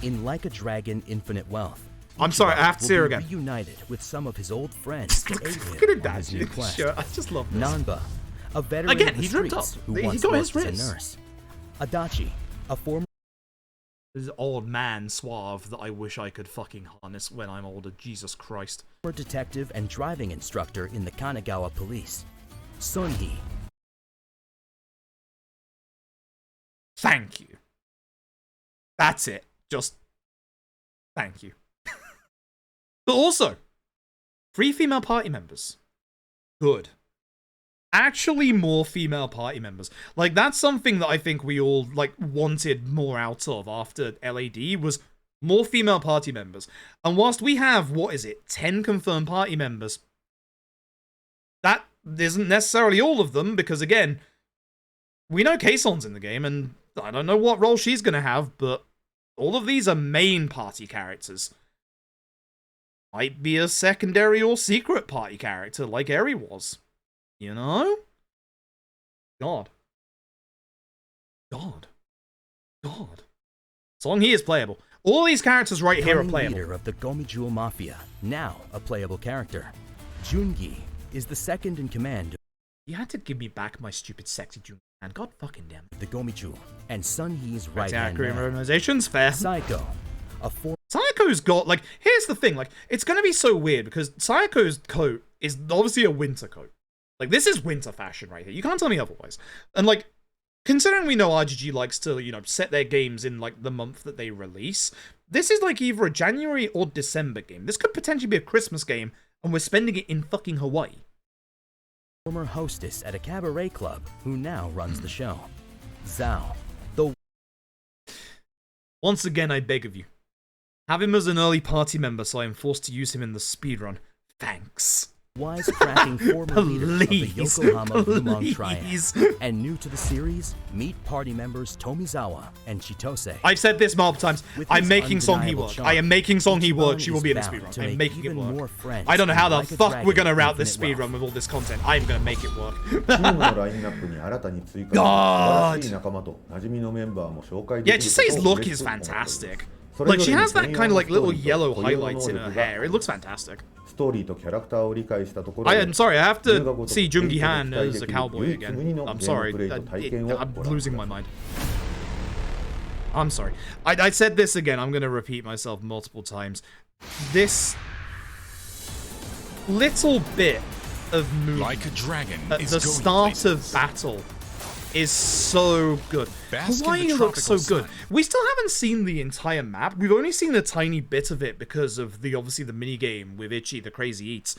In Like a Dragon: Infinite Wealth, I'm sorry, I have to see her again. Reunited with some of his old friends to aid him on his new quest. Sure, I just love this. Nanba, a veteran again, of the he ripped up. streets who He once got worked his as a wrist. nurse. Adachi, a former This old man suave that I wish I could fucking harness when I'm older. Jesus Christ. detective and driving instructor in the Kanagawa police. Sunhee. Thank you. That's it. Just thank you. But also, 3 female party members. Good. Actually more female party members. Like, that's something that I think we all, like, wanted more out of after LAD, was more female party members. And whilst we have, 10 confirmed party members, that isn't necessarily all of them, because again, we know Kaison's in the game, and I don't know what role she's gonna have, but all of these are main party characters. Might be a secondary or secret party character, like Eri was. You know? God. Songhee is playable. All these characters right here are playable. Leader of the Gomijul Mafia, now a playable character. Jungi is the second in command. You had to give me back my stupid sexy Jungi, man. God fucking damn it. The Gomijul, and Sunhee's right-hand accurate man. Organization's fair. Psycho, a Sayako's got, like, here's the thing, like, it's gonna be so weird because Sayako's coat is obviously a winter coat. Like, this is winter fashion right here. You can't tell me otherwise. And, like, considering we know RGG likes to, you know, set their games in, like, the month that they release, this is, like, either a January or December game. This could potentially be a Christmas game, and we're spending it in fucking Hawaii. Former hostess at a cabaret club who now runs the show. Zhao, the... Once again, I beg of you. Have him as an early party member so I am forced to use him in the speedrun. Thanks. Wisecracking former leader of the Yokohama Lumang Triad. And new to the series, meet party members Tomizawa and Chitose. I've said this multiple times. I'm making Songhee work. I am making Songhee work. She will be in the speedrun. I'm making it work. I don't know how the fuck we're gonna route this speedrun with all this content. I'm gonna make it work. God. Yeah, Chisae's look is fantastic. Like, she has that kind of like little yellow highlights in her hair. It looks fantastic. I'm sorry, I have to see Jungi Han as a cowboy again. I'm sorry, I'm losing my mind. I'm sorry. I said this again, I'm going to repeat myself multiple times. This little bit of movie Like a dragon at is the going start places. of battle is so good. Bask in Hawaii the looks so tropical good. sun. We still haven't seen the entire map. We've only seen a tiny bit of it because of the obviously the mini game with Ichi the Crazy Eats.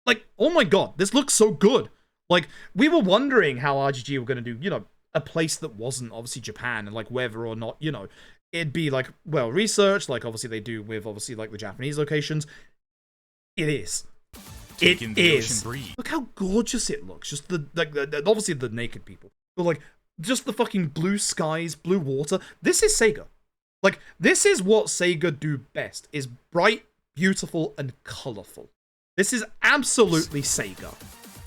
Like, oh my god, this looks so good. Like, we were wondering how RGG were going to do, you know, a place that wasn't obviously Japan, and like whether or not, you know, it'd be like well researched, like obviously they do with obviously like the Japanese locations. It is. It is. Look how gorgeous it looks. Just the like obviously the naked people, but like just the fucking blue skies, blue water. This is Sega. Like, this is what Sega do best: is bright, beautiful, and colorful. This is absolutely Sega.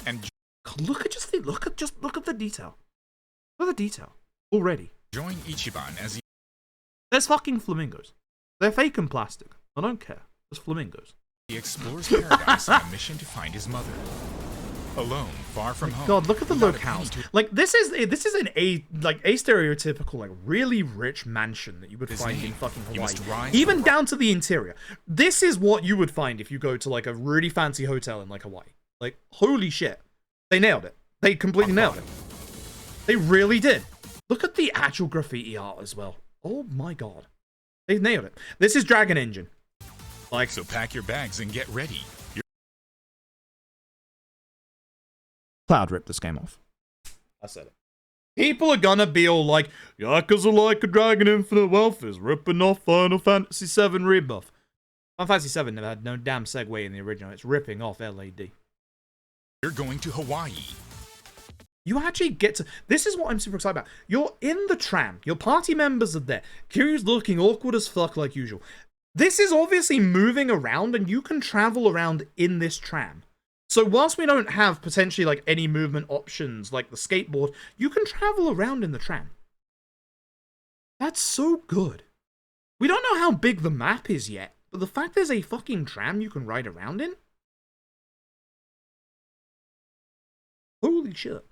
And look at the detail. Look at the detail already. Join Ichiban as There's fucking flamingos. They're fake and plastic. I don't care. There's flamingos. he explores paradise on a mission to find his mother. Alone, far from home. God, look at the without a locales. penny to- Like, this is an stereotypical like really rich mansion that you would His find name, in fucking you must Hawaii. rise Even from- down to the interior. This is what you would find if you go to like a really fancy hotel in like Hawaii. Like, holy shit. They nailed it. They completely nailed it. They really did. Look at the actual graffiti art as well. Oh my god. They nailed it. This is Dragon Engine. Like, so pack your bags and get ready. Cloud ripped this game off. I said it. People are gonna be all like, Yakuza Like a Dragon Infinite Wealth is ripping off Final Fantasy VII Rebirth. Final Fantasy VII never had no damn segue in the original. It's ripping off LAD. You're going to Hawaii. You actually get to... This is what I'm super excited about. You're in the tram. Your party members are there. Kiryu's looking awkward as fuck like usual. This is obviously moving around, and you can travel around in this tram. So whilst we don't have potentially like any movement options like the skateboard, you can travel around in the tram. That's so good. We don't know how big the map is yet, but the fact there's a fucking tram you can ride around in? Holy shit.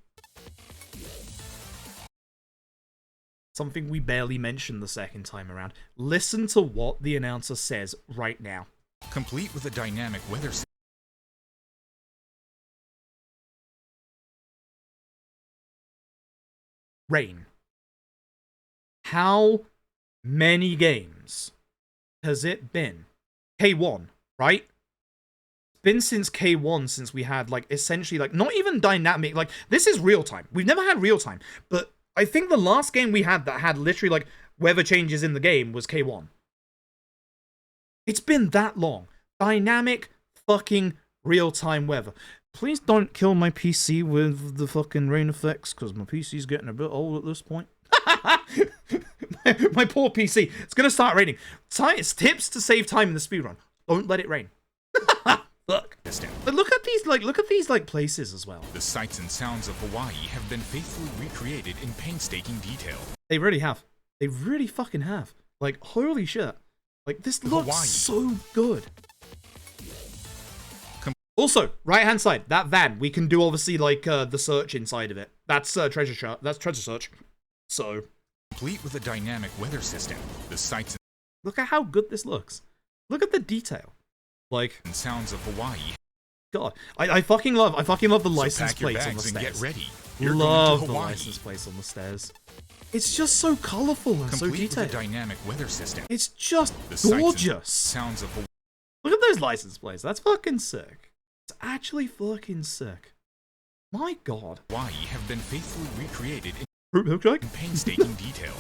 Something we barely mentioned the second time around. Listen to what the announcer says right now. Complete with a dynamic weather system. Rain. How many games has it been? K1, right? It's been since K1 since we had, like, essentially, like, not even dynamic, like, this is real time. We've never had real time, but I think the last game we had that had literally, like, weather changes in the game was K1. It's been that long. Dynamic fucking real-time weather. Please don't kill my PC with the fucking rain effects, because my PC's getting a bit old at this point. my poor PC. It's going to start raining. It's tips to save time in the speedrun. Don't let it rain. Look. But look at these places as well. The sights and sounds of Hawaii have been faithfully recreated in painstaking detail. They really have. They really fucking have. Like, holy shit. Like, this looks so good. Also, right-hand side, that van, we can do obviously like the search inside of it. That's treasure search. So, complete with a dynamic weather system. The sights. Look at how good this looks. Look at the detail. Like, and sounds of Hawaii. God, I fucking love the license plates on the stairs. Get ready. Love the license plates on the stairs. It's just so colorful and so detailed. With a dynamic weather system. It's just gorgeous. Sounds of Hawaii. Look at those license plates. That's fucking sick. It's actually fucking sick. My god. Hawaii have been faithfully recreated in painstaking detail.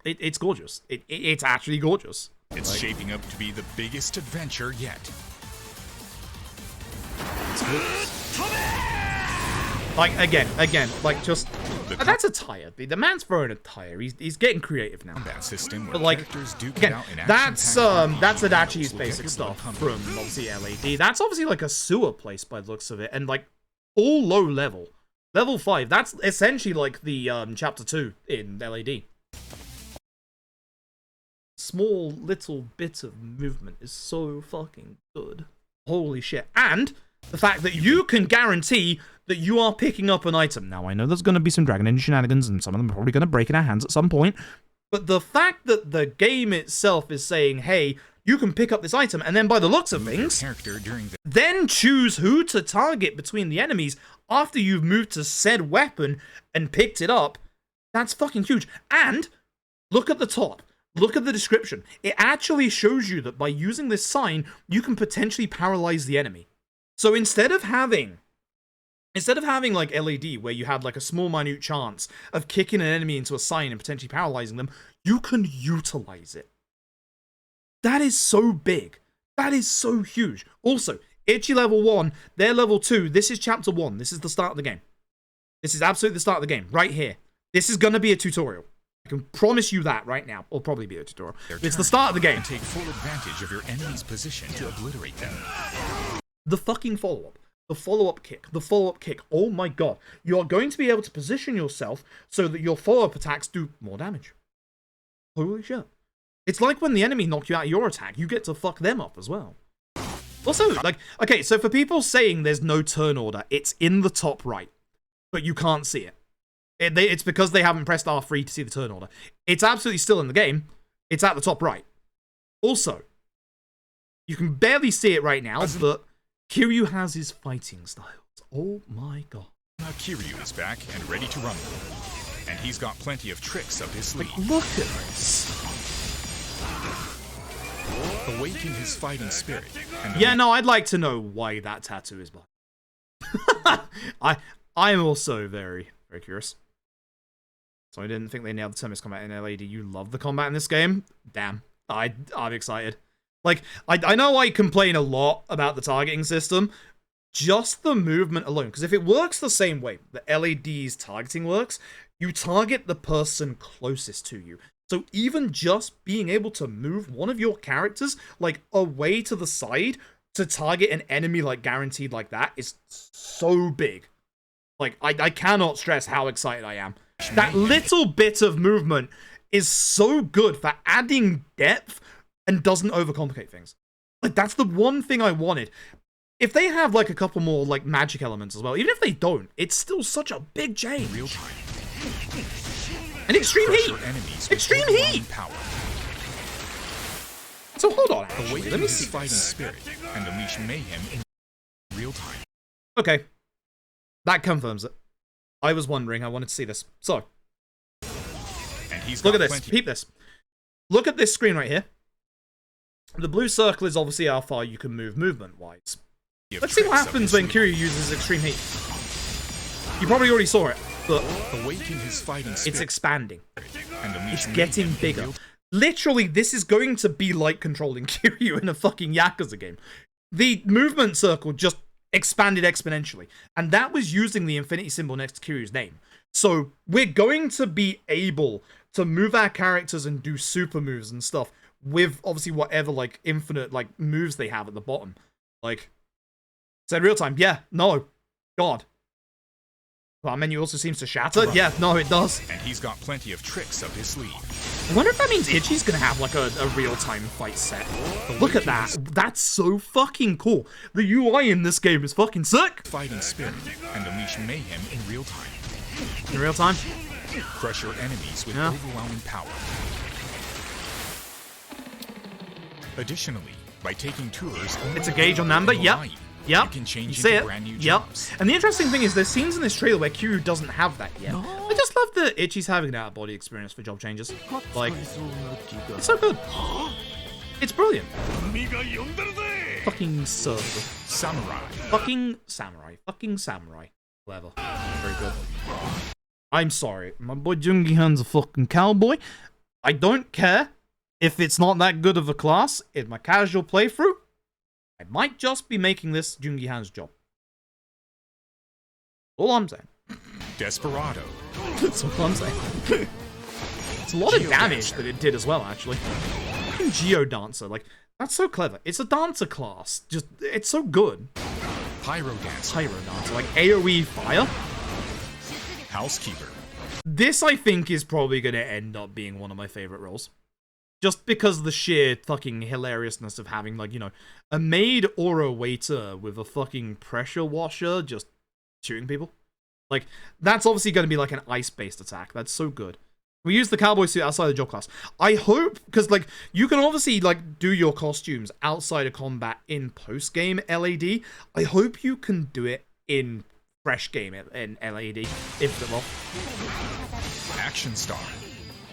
It's gorgeous. It's actually gorgeous. It's shaping up to be the biggest adventure yet. Like, again, like, just... That's a tire. The man's throwing a tire. He's getting creative now. That system but, like, again, that's Adachi's basic stuff from, obviously, LAD. That's obviously, like, a sewer place by the looks of it. And, like, all low level. Level 5. That's essentially, like, the Chapter 2 in LAD. Small little bit of movement is so fucking good. Holy shit. And the fact that you can guarantee that you are picking up an item. Now, I know there's going to be some Dragon Engine shenanigans, and some of them are probably going to break in our hands at some point. But the fact that the game itself is saying, hey, you can pick up this item, and then by the looks of things, then choose who to target between the enemies after you've moved to said weapon and picked it up, that's fucking huge. And look at the top. Look at the description. It actually shows you that by using this sign, you can potentially paralyze the enemy. So instead of having like LAD, where you had like a small minute chance of kicking an enemy into a sign and potentially paralyzing them, you can utilize it. That is so big. That is so huge. Also, Itchy level 1, they're level 2. This is chapter 1. This is the start of the game. This is absolutely the start of the game, right here. This is going to be a tutorial. I can promise you that right now. It'll probably be a tutorial. It's the start of the game. Take full advantage of your enemy's position to obliterate them. The fucking follow-up. The follow-up kick. The follow-up kick. Oh my god. You are going to be able to position yourself so that your follow-up attacks do more damage. Holy shit. It's like when the enemy knock you out of your attack, you get to fuck them up as well. Also, like, okay, so for people saying there's no turn order, it's in the top right, but you can't see it. It's because they haven't pressed R3 to see the turn order. It's absolutely still in the game. It's at the top right. Also, you can barely see it right now, but Kiryu has his fighting styles. Oh my god. Now Kiryu is back and ready to rumble. And he's got plenty of tricks up his sleeve. Look at this. Awaken his fighting spirit. And Yeah, no, I'd like to know why that tattoo is behind. I'm also very, very curious. So I didn't think they nailed the Terminus combat in LAD. You love the combat in this game? Damn. I'm excited. Like, I know I complain a lot about the targeting system. Just the movement alone. Because if it works the same way that LAD's targeting works, you target the person closest to you. So even just being able to move one of your characters, like, away to the side to target an enemy, like, guaranteed like that is so big. Like, I cannot stress how excited I am. That little bit of movement is so good for adding depth and doesn't overcomplicate things. Like, that's the one thing I wanted. If they have, like, a couple more, like, magic elements as well, even if they don't, it's still such a big change. Real time. And extreme heat! Extreme heat! Power. So hold on, actually, let me see fighting spirit and unleash mayhem in real time. Okay. That confirms it. I was wondering, I wanted to see this. So. And he's look at this, peep this. Look at this screen right here. The blue circle is obviously how far you can move movement-wise. Let's see what happens when Kiryu uses extreme heat. You probably already saw it, but awaken his fighting spirit. It's expanding. And it's getting bigger. Literally, this is going to be like controlling Kiryu in a fucking Yakuza game. The movement circle just expanded exponentially, and that was using the infinity symbol next to Kiryu's name. So we're going to be able to move our characters and do super moves and stuff with obviously whatever like infinite like moves they have at the bottom. Like, said real time, yeah, no, God. Well, our menu also seems to shatter. Yeah, no, it does. And he's got plenty of tricks up his sleeve. I wonder if that means Ichi's gonna have like a real-time fight set. Look at that. That's so fucking cool. The UI in this game is fucking sick. Fighting spirit and unleash mayhem in real time. In real time? Crush your enemies with overwhelming power. Additionally, by taking tours, it's a gauge on number. Yep. Yep. You can change see into it. brand new Yep. jobs. And the interesting thing is, there's scenes in this trailer where Kiryu doesn't have that yet. I just love that Ichi's having an out-of-body experience for job changes. Like, it's so good. It's brilliant. Fucking samurai. Fucking samurai. Fucking samurai. Clever. Very good. I'm sorry. My boy Jungi Han's a fucking cowboy. I don't care if it's not that good of a class. In my casual playthrough, I might just be making this Jungi Han's job. All I'm saying. Desperado. That's what I'm saying. It's a lot of damage that it did as well, actually. Fucking Geodancer, like, that's so clever. It's a dancer class. Just, it's so good. Pyro Dancer. Pyro Dancer, like AoE fire. Housekeeper. This, I think, is probably going to end up being one of my favorite roles. Just because of the sheer fucking hilariousness of having, like, you know, a maid or a waiter with a fucking pressure washer just shooting people. Like, that's obviously going to be like an ice-based attack. That's so good. We use the cowboy suit outside the job class. I hope, because, like, you can obviously, like, do your costumes outside of combat in post-game LAD. I hope you can do it in fresh game in LAD. Infinite Wealth. Action Star.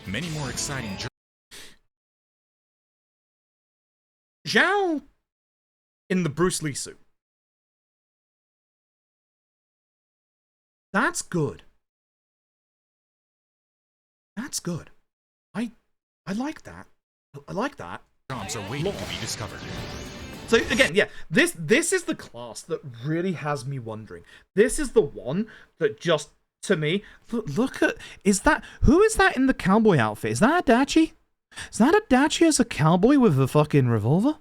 Many more exciting Zhao in the Bruce Lee suit. That's good. That's good. I like that. I like that. Jobs are waiting to be discovered. So again, yeah, this is the class that really has me wondering. This is the one that just, to me, look at, who is that in the cowboy outfit? Is that Adachi? Is that Adachi as a cowboy with a fucking revolver?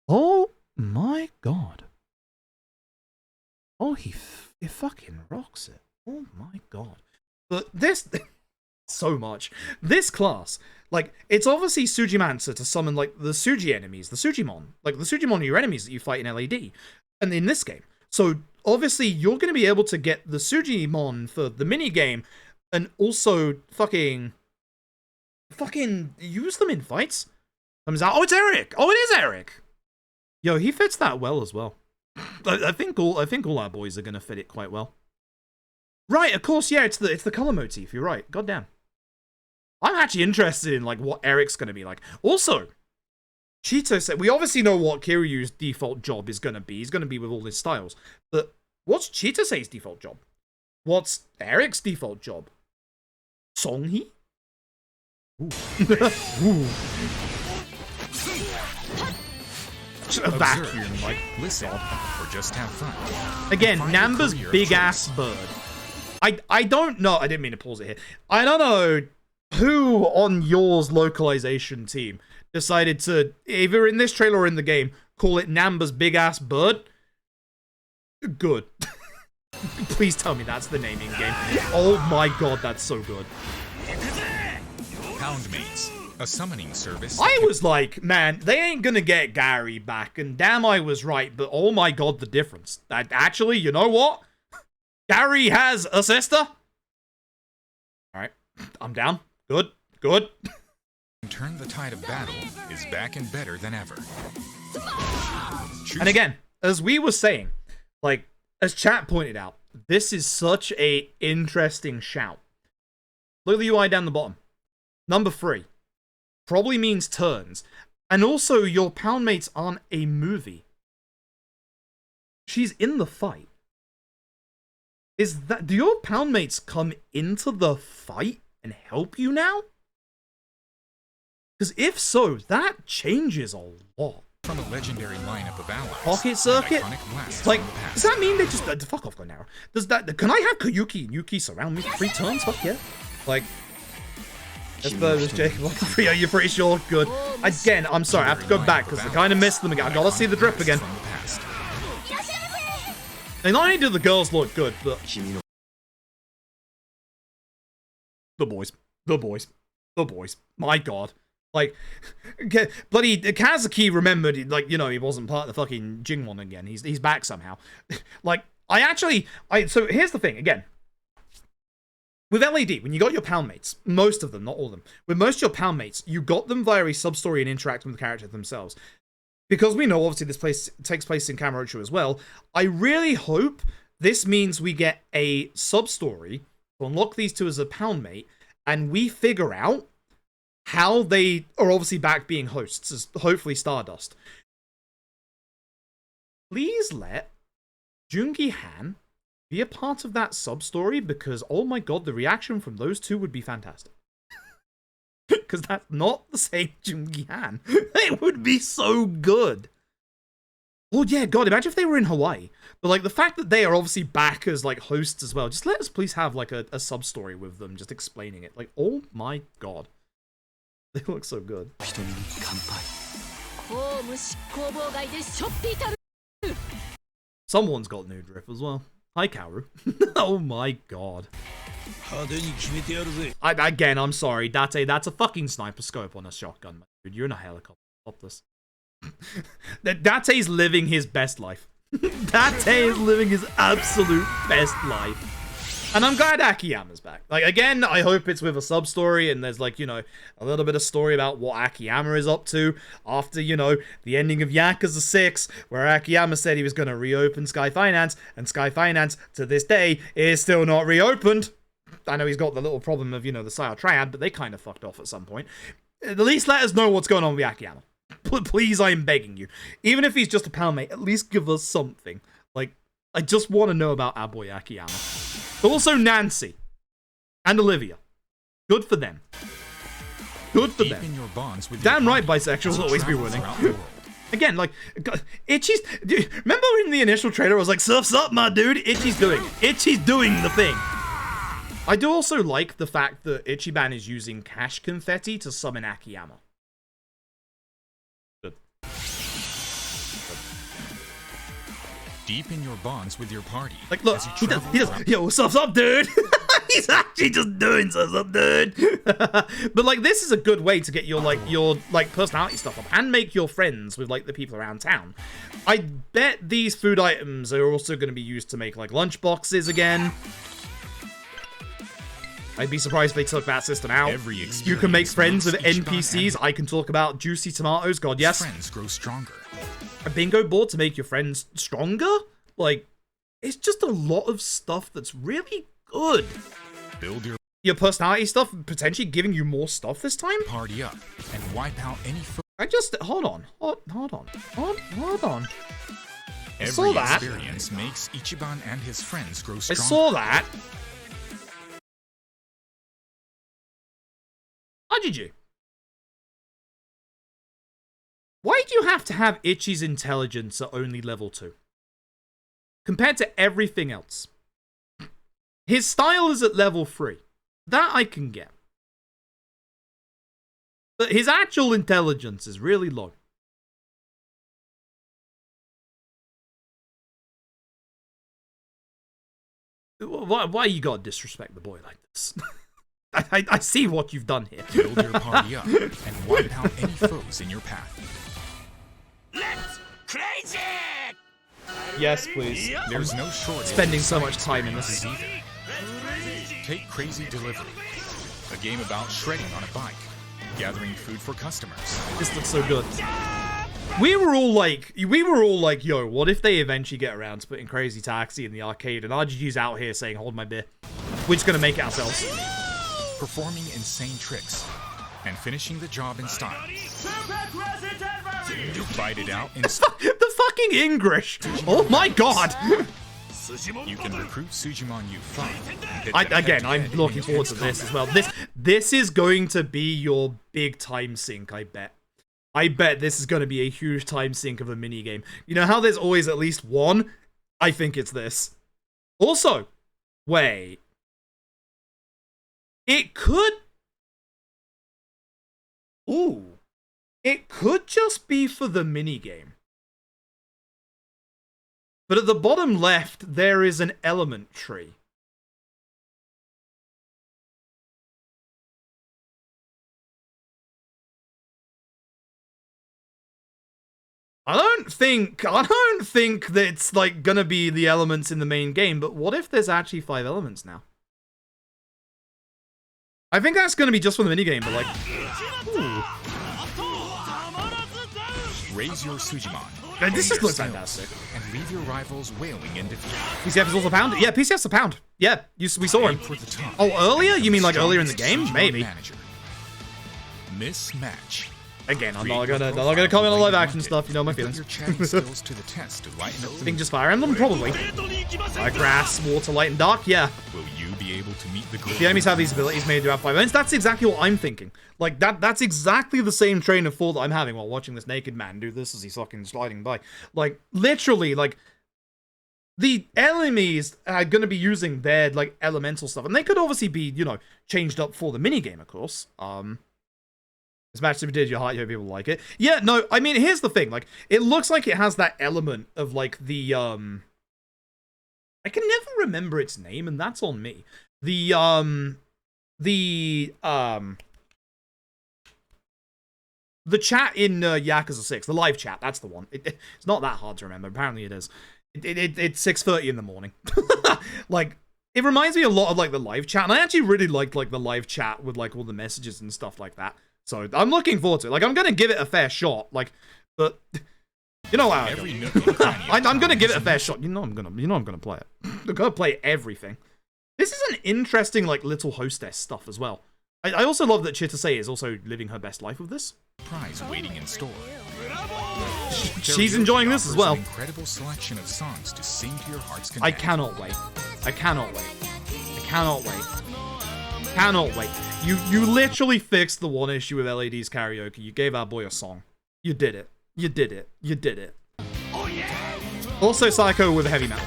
Oh my god. Oh, he fucking rocks it. Oh my god. But this, so much. This class, like, it's obviously Sujimansa to summon, like, the Suji enemies, the Sujimon. Like, the Sujimon are your enemies that you fight in LAD. And in this game. So, obviously, you're going to be able to get the Sujimon for the minigame and also fucking use them in fights. Comes out, oh, it's Eric! Oh, it is Eric! Yo, he fits that well as well. I think all our boys are gonna fit it quite well. Right, of course, yeah, it's the color motif. You're right. Goddamn. I'm actually interested in like what Eric's gonna be like. Also, Cheeto said we obviously know what Kiryu's default job is gonna be. He's gonna be with all his styles. But what's Cheetah's default job? What's Eric's default job? Songhee? Ooh. Ooh. A vacuum, like, listen, or just have fun. Again, Namba's big ass bird. I don't know. I didn't mean to pause it here. I don't know who on yours localization team decided to, either in this trailer or in the game, call it Namba's big ass bird. Good. Please tell me that's the naming game. Oh my god, that's so good. Poundmates, a summoning service. I was like, man, they ain't gonna get Gary back, and damn, I was right, but oh my god, the difference. Actually, you know what? Gary has a sister. Alright, I'm down. Good, good. Turn the tide of battle is back and better than ever. And again, as we were saying, like, as chat pointed out, this is such a interesting shout. Look at the UI down the bottom. Number 3. Probably means turns. And also, your Poundmates aren't a movie. She's in the fight. Do your Poundmates come into the fight and help you now? Because if so, that changes a lot. From a legendary lineup of allies. Pocket circuit? Like, does that mean they just... fuck off, go now. Does that... Can I have Kayuki and Yuki surround me for 3 turns? Fuck yeah. Like... As far as Jacob, are you pretty sure? Good. Again, I'm sorry, I have to go back because I kind of missed them again. I gotta see the drip again. And not only do the girls look good, but... The boys. The boys. The boys. My god. Like, bloody Kazuki remembered, like, you know, he wasn't part of the fucking Jingwon again. He's back somehow. Like, so here's the thing, again. With LED, when you got your Poundmates, most of them, not all of them, with most of your Poundmates, you got them via a sub-story and interacting with the characters themselves. Because we know, obviously, this takes place in Kamurocho as well. I really hope this means we get a sub-story to unlock these two as a Poundmate, and we figure out how they are obviously back being hosts, as hopefully Stardust. Please let Jungi Han be a part of that sub-story, because, oh my god, the reaction from those two would be fantastic. Because that's not the same Jungi Han. It would be so good. Oh yeah, god, imagine if they were in Hawaii. But like, the fact that they are obviously back as like hosts as well, just let us please have like a sub-story with them, just explaining it. Like, oh my god. They look so good. Someone's got new drip as well. Hi, Kaoru. Oh my god. Again, I'm sorry, Date, that's a fucking sniper scope on a shotgun, man. Dude, you're in a helicopter. Stop this. Date's living his best life. Date is living his absolute best life. And I'm glad Akiyama's back. Like, again, I hope it's with a sub-story and there's, like, you know, a little bit of story about what Akiyama is up to after, you know, the ending of Yakuza 6, where Akiyama said he was going to reopen Sky Finance, and Sky Finance, to this day, is still not reopened. I know he's got the little problem of, you know, the Sile Triad, but they kind of fucked off at some point. At least let us know what's going on with Akiyama. Please, I'm begging you. Even if he's just a Poundmate, at least give us something. Like, I just want to know about our boy Akiyama. Also Nancy and Olivia. Good for them. Good for them. Damn right bisexuals will always be winning. Again, like, Itchy's... Remember in the initial trailer I was like, surf's up, my dude? Itchy's doing it. Itchy's doing the thing. I do also like the fact that Ichiban is using cash confetti to summon Akiyama. Good. Deepen your bonds with your party. Like, look, he does, yo, surf's up, dude. He's actually just doing surf's up, dude. But like, this is a good way to get your personality stuff up and make your friends with like the people around town. I bet these food items are also going to be used to make like lunch boxes again. I'd be surprised if they took that system out. You can make friends with NPCs. I can talk about juicy tomatoes. God, yes. Friends grow stronger. a bingo board to make your friends stronger. Like, it's just a lot of stuff that's really good. Build your personality stuff, potentially giving you more stuff this time. Party up and wipe out any. Hold on. I saw Every that. experience makes Ichiban and his friends grow I stronger. saw that. RGG. Why do you have to have Ichi's intelligence at only level 2? Compared to everything else. His style is at level 3. That I can get. But his actual intelligence is really low. Why you gotta disrespect the boy like this? I see what you've done here. Build your party up and wipe out any foes in your path. Let's crazy! Yes, please. There's no shortage. Spending so much time in this. Either. Take Crazy Delivery, a game about shredding on a bike, gathering food for customers. This looks so good. We were all like, yo, what if they eventually get around to putting Crazy Taxi in the arcade and RGG's out here saying, hold my beer. We're just gonna make it ourselves. Performing insane tricks and finishing the job in style. You fight it out in the fucking English. Oh my god. You can recruit Sujimon you fight. Again, I'm looking forward to this as well. This is going to be your big time sink, I bet. I bet this is going to be a huge time sink of a minigame. You know how there's always at least one? I think it's this. Also, wait. It could... Ooh. It could just be for the minigame. But at the bottom left, there is an element tree. I don't think that it's like gonna be the elements in the main game, but what if there's actually 5 elements now? I think that's gonna be just for the minigame, but like, ooh. Raise your Sujimon. This just looks fantastic. And leave your rivals wailing in defeat. PCF is also pound? Yeah, PCF's a pound. Yeah, we saw him. Oh, earlier? You mean like earlier in the game? Maybe. Mismatch. Again, I'm not gonna comment on live action stuff. You know my feelings. Think just Fire Emblem? Probably. Grass, water, light, and dark? Yeah. Will you be able to meet the goal? The enemies have these abilities made throughout 5 elements. That's exactly what I'm thinking. Like, that's exactly the same train of thought that I'm having while watching this naked man do this as he's fucking sliding by. Like, literally, like, the enemies are gonna be using their, like, elemental stuff. And they could obviously be, you know, changed up for the minigame, of course. This match super did your heart, you hope people like it. Yeah, no, I mean, here's the thing. Like, it looks like it has that element of, like, the, I can never remember its name, and that's on me. The chat in Yakuza 6, the live chat, that's the one. It's not that hard to remember. Apparently it is. It's 6:30 in the morning. Like, it reminds me a lot of, like, the live chat, and I actually really liked, like, the live chat with, like, all the messages and stuff like that. So, I'm looking forward to it. Like, I'm gonna give it a fair shot, like, but... You know how I'm gonna give it a fair shot. You know I'm gonna play it. I'm gonna play everything. This is an interesting, like, little hostess stuff as well. I also love that Chitase is also living her best life with this. Prize waiting in store. She's enjoying this as well. An incredible selection of songs to sing to your heart's content. I cannot wait. I cannot wait. I cannot wait. Cannot wait. You literally fixed the one issue with LAD's karaoke. You gave our boy a song. You did it. You did it. You did it. Oh, yeah. Also Psycho with a heavy metal.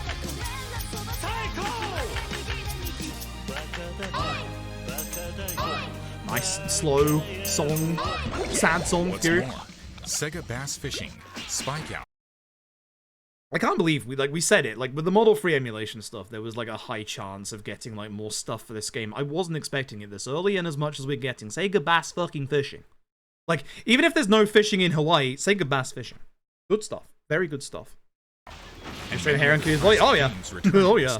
Nice, slow song, sad song. What's more, Sega Bass Fishing, Spike Out. I can't believe we said it. Like, with the Model 3 emulation stuff, there was like a high chance of getting like more stuff for this game. I wasn't expecting it this early, and as much as we're getting Sega Bass fucking Fishing. Like, even if there's no fishing in Hawaii, Sega Bass Fishing. Good stuff. Very good stuff. And straight hair and cues. Oh yeah. Oh yeah.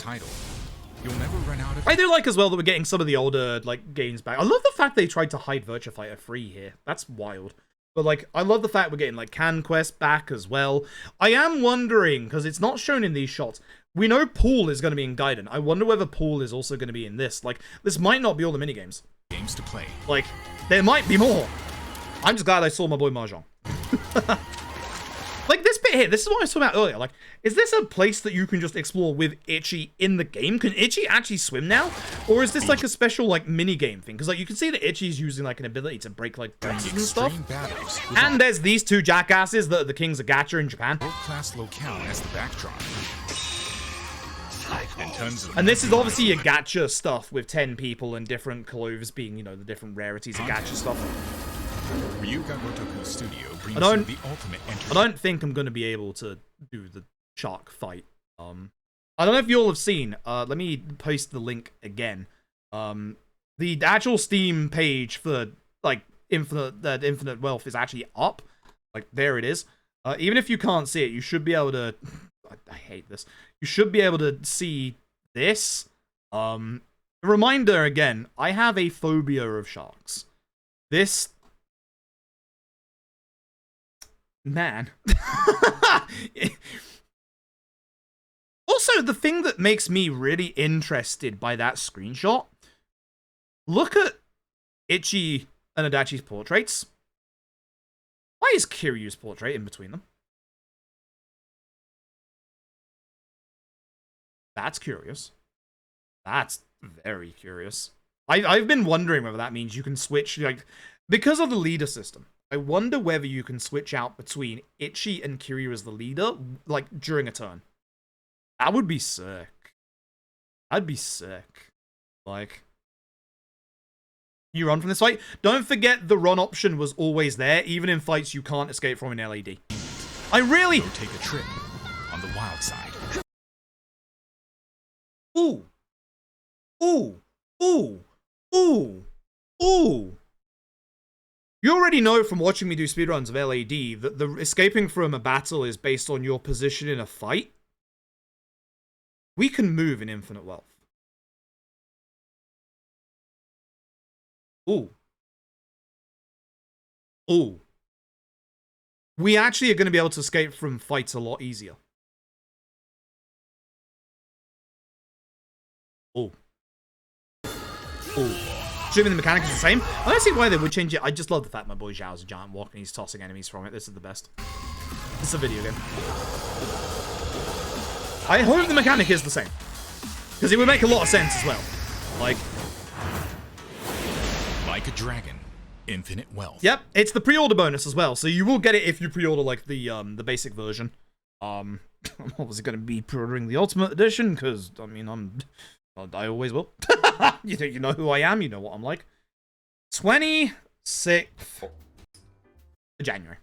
You'll never run out of... I do like as well that we're getting some of the older like games back. I love the fact they tried to hide Virtua Fighter 3 here. That's wild. But, like, I love the fact we're getting, like, Conquest back as well. I am wondering, because it's not shown in these shots, we know Pool is going to be in Gaiden. I wonder whether Pool is also going to be in this. Like, this might not be all the minigames. Games to play. Like, there might be more. I'm just glad I saw my boy Mahjong. Like, this bit here, this is what I was talking about earlier. Like, is this a place that you can just explore with Itchy in the game? Can Itchy actually swim now? Or is this, like, a special, like, mini-game thing? Because, like, you can see that Itchy's using, like, an ability to break, like, fences and stuff. And there's these two jackasses that are the kings of gacha in Japan. World-class locale as the backdrop. And this is obviously your gacha stuff with 10 people and different clothes being, you know, the different rarities of gacha stuff. I don't think I'm going to be able to do the shark fight. I don't know if you all have seen. Let me post the link again. The actual Steam page for, like, Infinite Wealth is actually up. Like, there it is. Even if you can't see it, you should be able to... I hate this. You should be able to see this. Reminder again, I have a phobia of sharks. This... Man. Also, the thing that makes me really interested by that screenshot, look at Itchy and Adachi's portraits. Why is Kiryu's portrait in between them? That's curious. That's very curious. I've been wondering whether that means you can switch, like, because of the leader system. I wonder whether you can switch out between Itchy and Kiryu as the leader, like, during a turn. That would be sick. That'd be sick. Like, you run from this fight. Don't forget the run option was always there, even in fights you can't escape from in LED. I really... Go take a trip on the wild side. Ooh. Ooh. Ooh. Ooh. Ooh. You already know from watching me do speedruns of LAD that the escaping from a battle is based on your position in a fight. We can move in Infinite Wealth. Ooh. Ooh. We actually are going to be able to escape from fights a lot easier. Ooh. Ooh. Assuming the mechanic is the same. I don't see why they would change it. I just love the fact my boy Zhao's a giant walk and he's tossing enemies from it. This is the best. This is a video game. I hope the mechanic is the same. Because it would make a lot of sense as well. Like a dragon, Infinite Wealth. Yep, it's the pre-order bonus as well. So you will get it if you pre-order, like, the basic version. I'm obviously going to be pre-ordering the Ultimate Edition, because, I mean, I always will. You know who I am. You know what I'm like. 26th of January.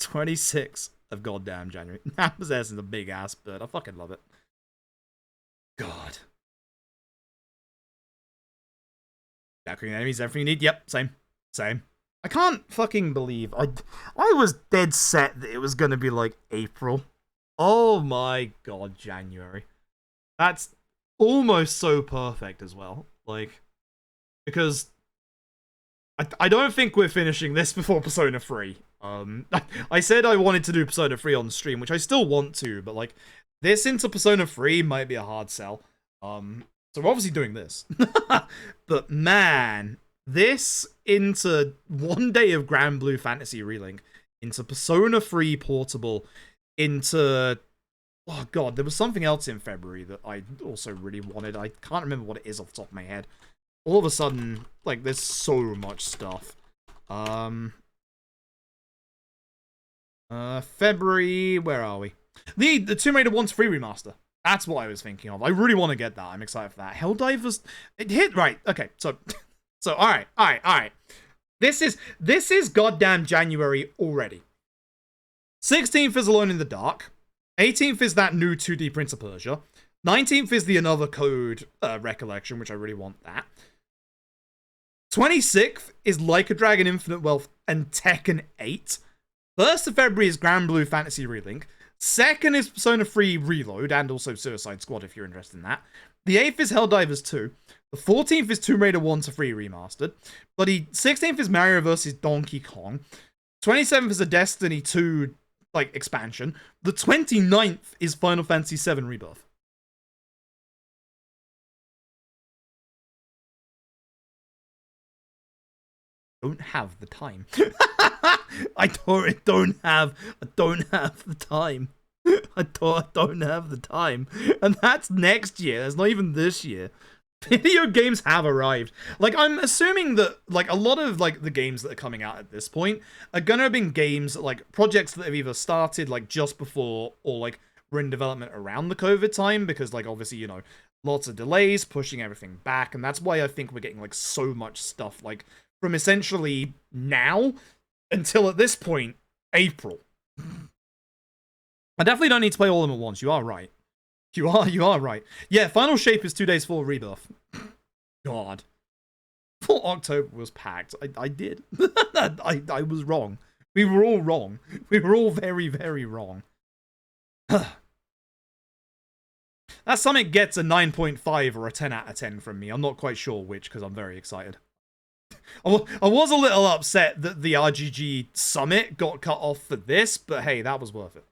26th of goddamn January. That possesses a big ass bird. I fucking love it. God. Backering enemies, everything you need. Yep, same. Same. I can't fucking believe I was dead set that it was gonna be like April. Oh my god, January. That's almost so perfect as well. Like, because I don't think we're finishing this before Persona 3. I said I wanted to do Persona 3 on stream, which I still want to, but like, this into Persona 3 might be a hard sell. So we're obviously doing this. But man, this into one day of Grand Blue Fantasy Relink, into Persona 3 Portable, into... Oh god, there was something else in February that I also really wanted. I can't remember what it is off the top of my head. All of a sudden, like, there's so much stuff. February, where are we? The Tomb Raider 1's free remaster. That's what I was thinking of. I really want to get that. I'm excited for that. Helldivers, it hit right. Okay, so all right. This is goddamn January already. 16th is Alone in the Dark. 18th is that new 2D Prince of Persia. 19th is the Another Code Recollection, which I really want that. 26th is Like a Dragon Infinite Wealth and Tekken 8. 1st of February is Grand Blue Fantasy Relink. 2nd is Persona 3 Reload, and also Suicide Squad if you're interested in that. The 8th is Helldivers 2. The 14th is Tomb Raider 1 to 3 remastered. Bloody 16th is Mario vs. Donkey Kong. 27th is a Destiny 2 like expansion. The 29th is Final Fantasy 7 Rebirth. Don't have the time. I don't have the time. I don't have the time. And that's next year. That's not even this year. Video games have arrived. Like, I'm assuming that, like, a lot of, like, the games that are coming out at this point are gonna have been games, like, projects that have either started, like, just before or, like, were in development around the COVID time because, like, obviously, you know, lots of delays, pushing everything back, and that's why I think we're getting, like, so much stuff, like, from essentially now until, at this point, April. I definitely don't need to play all of them at once. You are right. You are right. Yeah, Final Shape is 2 days for Rebirth. God. Thought October was packed. I did. I was wrong. We were all wrong. We were all very, very wrong. That summit gets a 9.5 or a 10 out of 10 from me. I'm not quite sure which, because I'm very excited. I was a little upset that the RGG summit got cut off for this, but hey, that was worth it.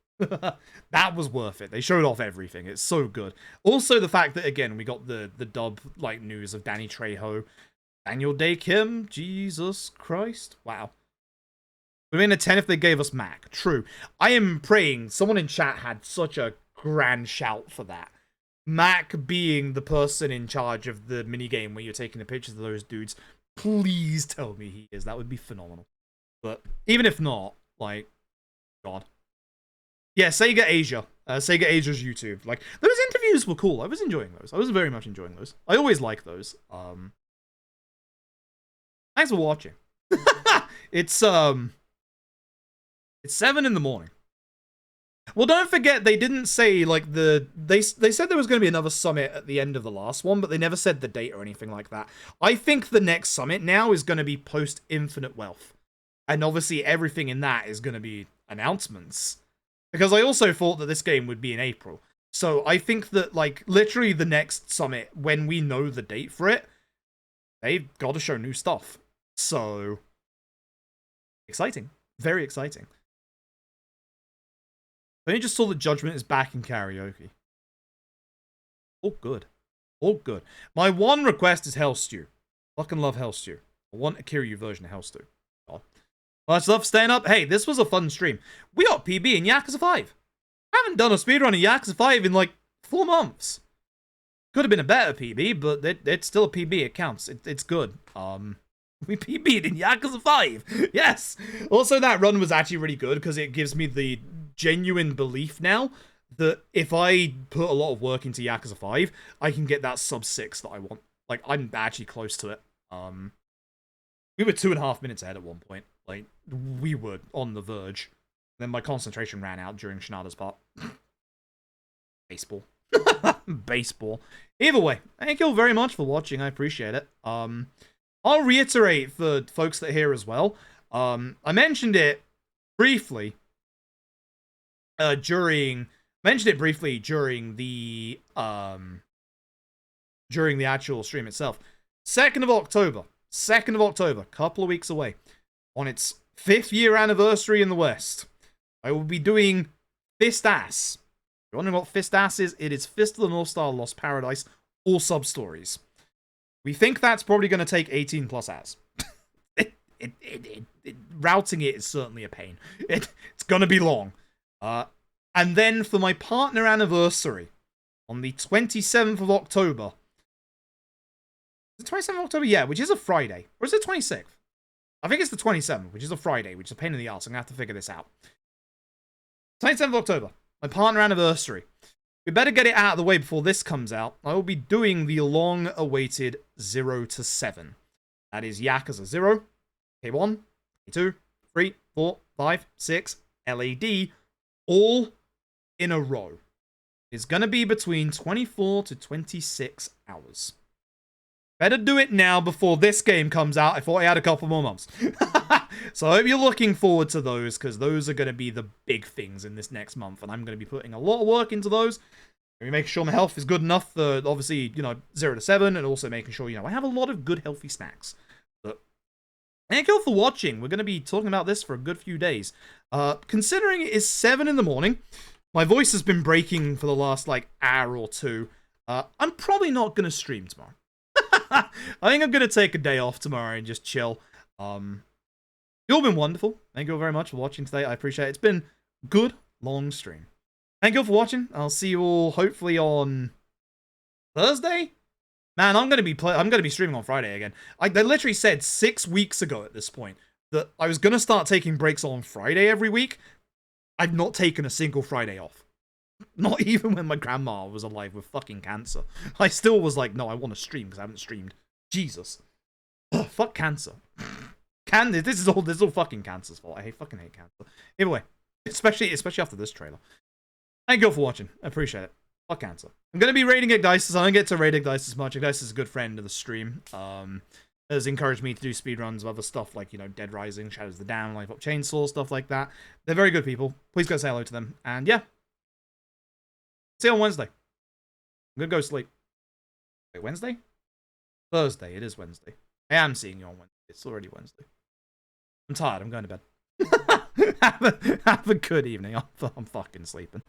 That was worth it. They showed off everything. It's so good. Also, the fact that, again, we got the dub like news of Danny Trejo, Daniel Day Kim. Jesus Christ. Wow. We'd been a 10 if they gave us Mac. True. I am praying. Someone in chat had such a grand shout for that. Mac being the person in charge of the minigame where you're taking the pictures of those dudes. Please tell me he is. That would be phenomenal. But even if not, like, God. Yeah, Sega Asia. Sega Asia's YouTube. Like, those interviews were cool. I was enjoying those. I was very much enjoying those. I always like those. Thanks for watching. It's 7 in the morning. Well, don't forget, they didn't say, like, they said there was going to be another summit at the end of the last one, but they never said the date or anything like that. I think the next summit now is going to be post-Infinite Wealth. And obviously, everything in that is going to be announcements. Because I also thought that this game would be in April. So I think that, like, literally the next summit, when we know the date for it, they've got to show new stuff. So, exciting. Very exciting. I just saw that Judgment is back in karaoke. All good. All good. My one request is Hell Stew. Fucking love Hell Stew. I want a Kiryu version of Hell Stew. God. Much love for staying up. Hey, this was a fun stream. We got PB in Yakuza 5. I haven't done a speedrun in Yakuza 5 in like 4 months. Could have been a better PB, but it's still a PB. It counts. It's good. We PB'd in Yakuza 5. Yes. Also, that run was actually really good because it gives me the genuine belief now that if I put a lot of work into Yakuza 5, I can get that sub 6 that I want. Like, I'm actually close to it. We were 2.5 minutes ahead at one point. Like, we were on the verge. Then my concentration ran out during Shinada's part. Baseball. Baseball. Either way, thank you all very much for watching. I appreciate it. I'll reiterate for folks that are here as well. I mentioned it briefly during the actual stream itself. 2nd of October, couple of weeks away, on its 5th year anniversary in the West, I will be doing Fist Ass. If you're wondering what Fist Ass is, it is Fist of the North Star Lost Paradise, all sub-stories. We think that's probably going to take 18 plus hours. Routing it is certainly a pain. It's going to be long. And then for my partner anniversary, on the 27th of October. Is it 27th of October? Yeah, which is a Friday. Or is it 26th? I think it's the 27th, which is a Friday, which is a pain in the ass. I'm going to have to figure this out. 27th of October, my partner anniversary. We better get it out of the way before this comes out. I will be doing the long-awaited 0 to 7. That is Yakuza 0, K1, K2, 3, 4, 5, 6, LAD, all in a row. It's going to be between 24 to 26 hours. Better do it now before this game comes out. I thought I had a couple more months. So I hope you're looking forward to those, because those are going to be the big things in this next month. And I'm going to be putting a lot of work into those. Make sure my health is good enough for, obviously, 0 to 7, and also making sure, I have a lot of good healthy snacks. But thank you all for watching. We're going to be talking about this for a good few days. Considering it is 7 in the morning, my voice has been breaking for the last, hour or two. I'm probably not going to stream tomorrow. I think I'm going to take a day off tomorrow and just chill. You've all been wonderful. Thank you all very much for watching today. I appreciate it. It's been a good, long stream. Thank you all for watching. I'll see you all hopefully on Thursday. Man, I'm gonna be streaming on Friday again. They literally said 6 weeks ago at this point that I was gonna start taking breaks on Friday every week. I've not taken a single Friday off. Not even when my grandma was alive with fucking cancer. I still was like, no, I want to stream because I haven't streamed. Jesus. Ugh, fuck cancer. This is all fucking cancer's fault. I fucking hate cancer. Anyway, especially after this trailer. Thank you all for watching. I appreciate it. Fuck cancer. I'm going to be raiding Igdices. I don't get to raid Igdices as much. Igdices is a good friend of the stream. Has encouraged me to do speedruns of other stuff like, Dead Rising, Shadows of the Damned, Life Up Chainsaw, stuff like that. They're very good people. Please go say hello to them. And yeah. See you on Wednesday. I'm going to go sleep. Wait, Wednesday? Thursday. It is Wednesday. I am seeing you on Wednesday. It's already Wednesday. I'm tired. I'm going to bed. Have a good evening. I'm fucking sleeping.